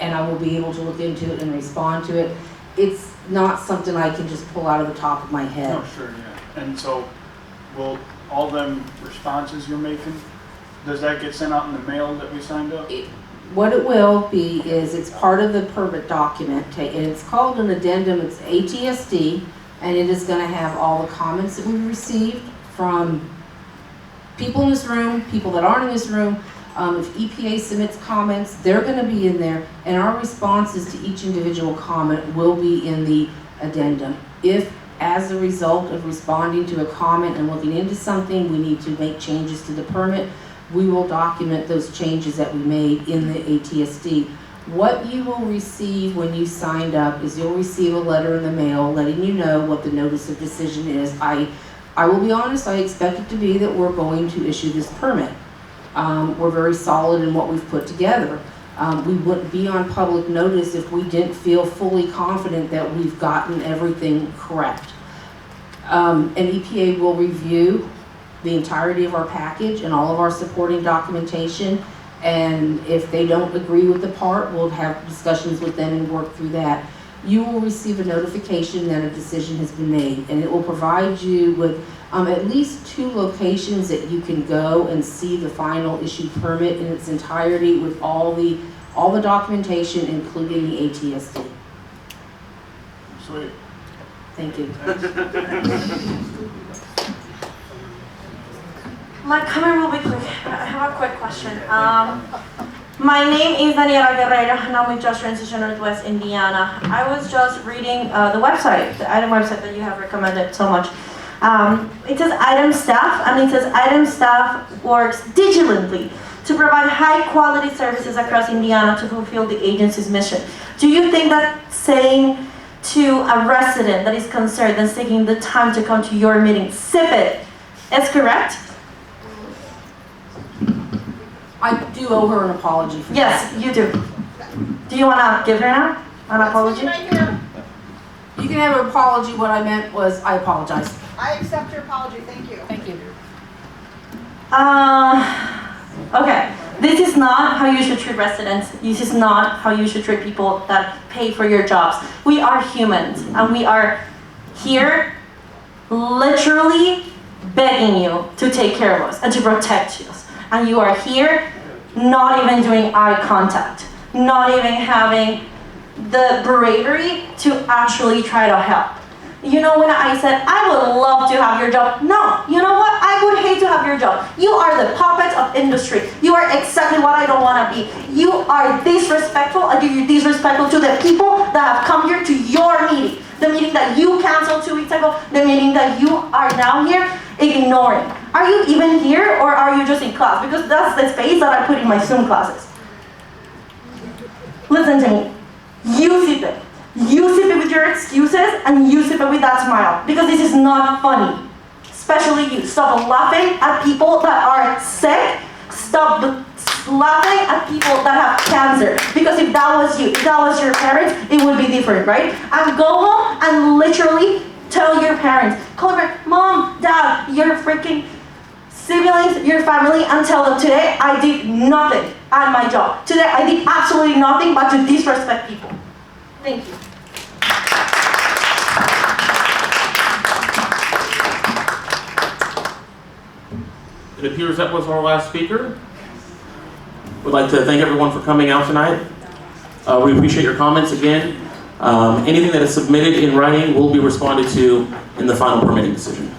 and I will be able to look into it and respond to it. It's not something I can just pull out of the top of my head. No, sure, yeah. And so, will all them responses you're making, does that get sent out in the mail that we signed up? What it will be is it's part of the permit document, and it's called an addendum. It's ATSD, and it is going to have all the comments that we've received from people in this room, people that aren't in this room. If EPA submits comments, they're going to be in there, and our responses to each individual comment will be in the addendum. If, as a result of responding to a comment and looking into something, we need to make changes to the permit, we will document those changes that we made in the ATSD. What you will receive when you signed up is you'll receive a letter in the mail letting you know what the notice of decision is. I will be honest, I expect it to be that we're going to issue this permit. We're very solid in what we've put together. We wouldn't be on public notice if we didn't feel fully confident that we've gotten everything correct. And EPA will review the entirety of our package and all of our supporting documentation, and if they don't agree with the part, we'll have discussions with them and work through that. You will receive a notification that a decision has been made, and it will provide you with at least 2 locations that you can go and see the final issued permit in its entirety with all the documentation, including the ATSD. Sweet. Thank you. My comment will be quick. I have a quick question. My name is Daniela Guerrero, and I'm with Just Transition Northwest Indiana. I was just reading the website, the IDEM website that you have recommended so much. It says IDEM staff, and it says IDEM staff works diligently to provide high-quality services across Indiana to fulfill the agency's mission. Do you think that saying to a resident that is concerned and taking the time to come to your meeting, sip it, is correct? I do owe her an apology for yes, that. You do. Do you want to give her now an apology? You can have an apology. What I meant was I apologize. I accept your apology. Thank you. Thank you. Okay. This is not how you should treat residents. This is not how you should treat people that pay for your jobs. We are humans, and we are here literally begging you to take care of us and to protect us. And you are here not even doing eye contact, not even having the bravery to actually try to help. You know, when I said, I would love to have your job, no, you know what? I would hate to have your job. You are the puppets of industry. You are exactly what I don't want to be. You are disrespectful, and you're disrespectful to the people that have come here to your meeting. The meeting that you canceled 2 weeks ago, the meeting that you are now here ignoring. Are you even here, or are you just in class? Because that's the space that I put in my Zoom classes. Listen to me. You sip it. You sip it with your excuses, and you sip it with that smile. Because this is not funny. Especially you. Stop laughing at people that are sick. Stop laughing at people that have cancer. Because if that was you, if that was your parents, it would be different, right? And go home and literally tell your parents. Call your parents, Mom, Dad, your freaking siblings, your family, and tell them, today I did nothing at my job. Today I did absolutely nothing but to disrespect people. Thank you. It appears that was our last speaker. We'd like to thank everyone for coming out tonight. We appreciate your comments again. Anything that is submitted in writing will be responded to in the final permitting decision.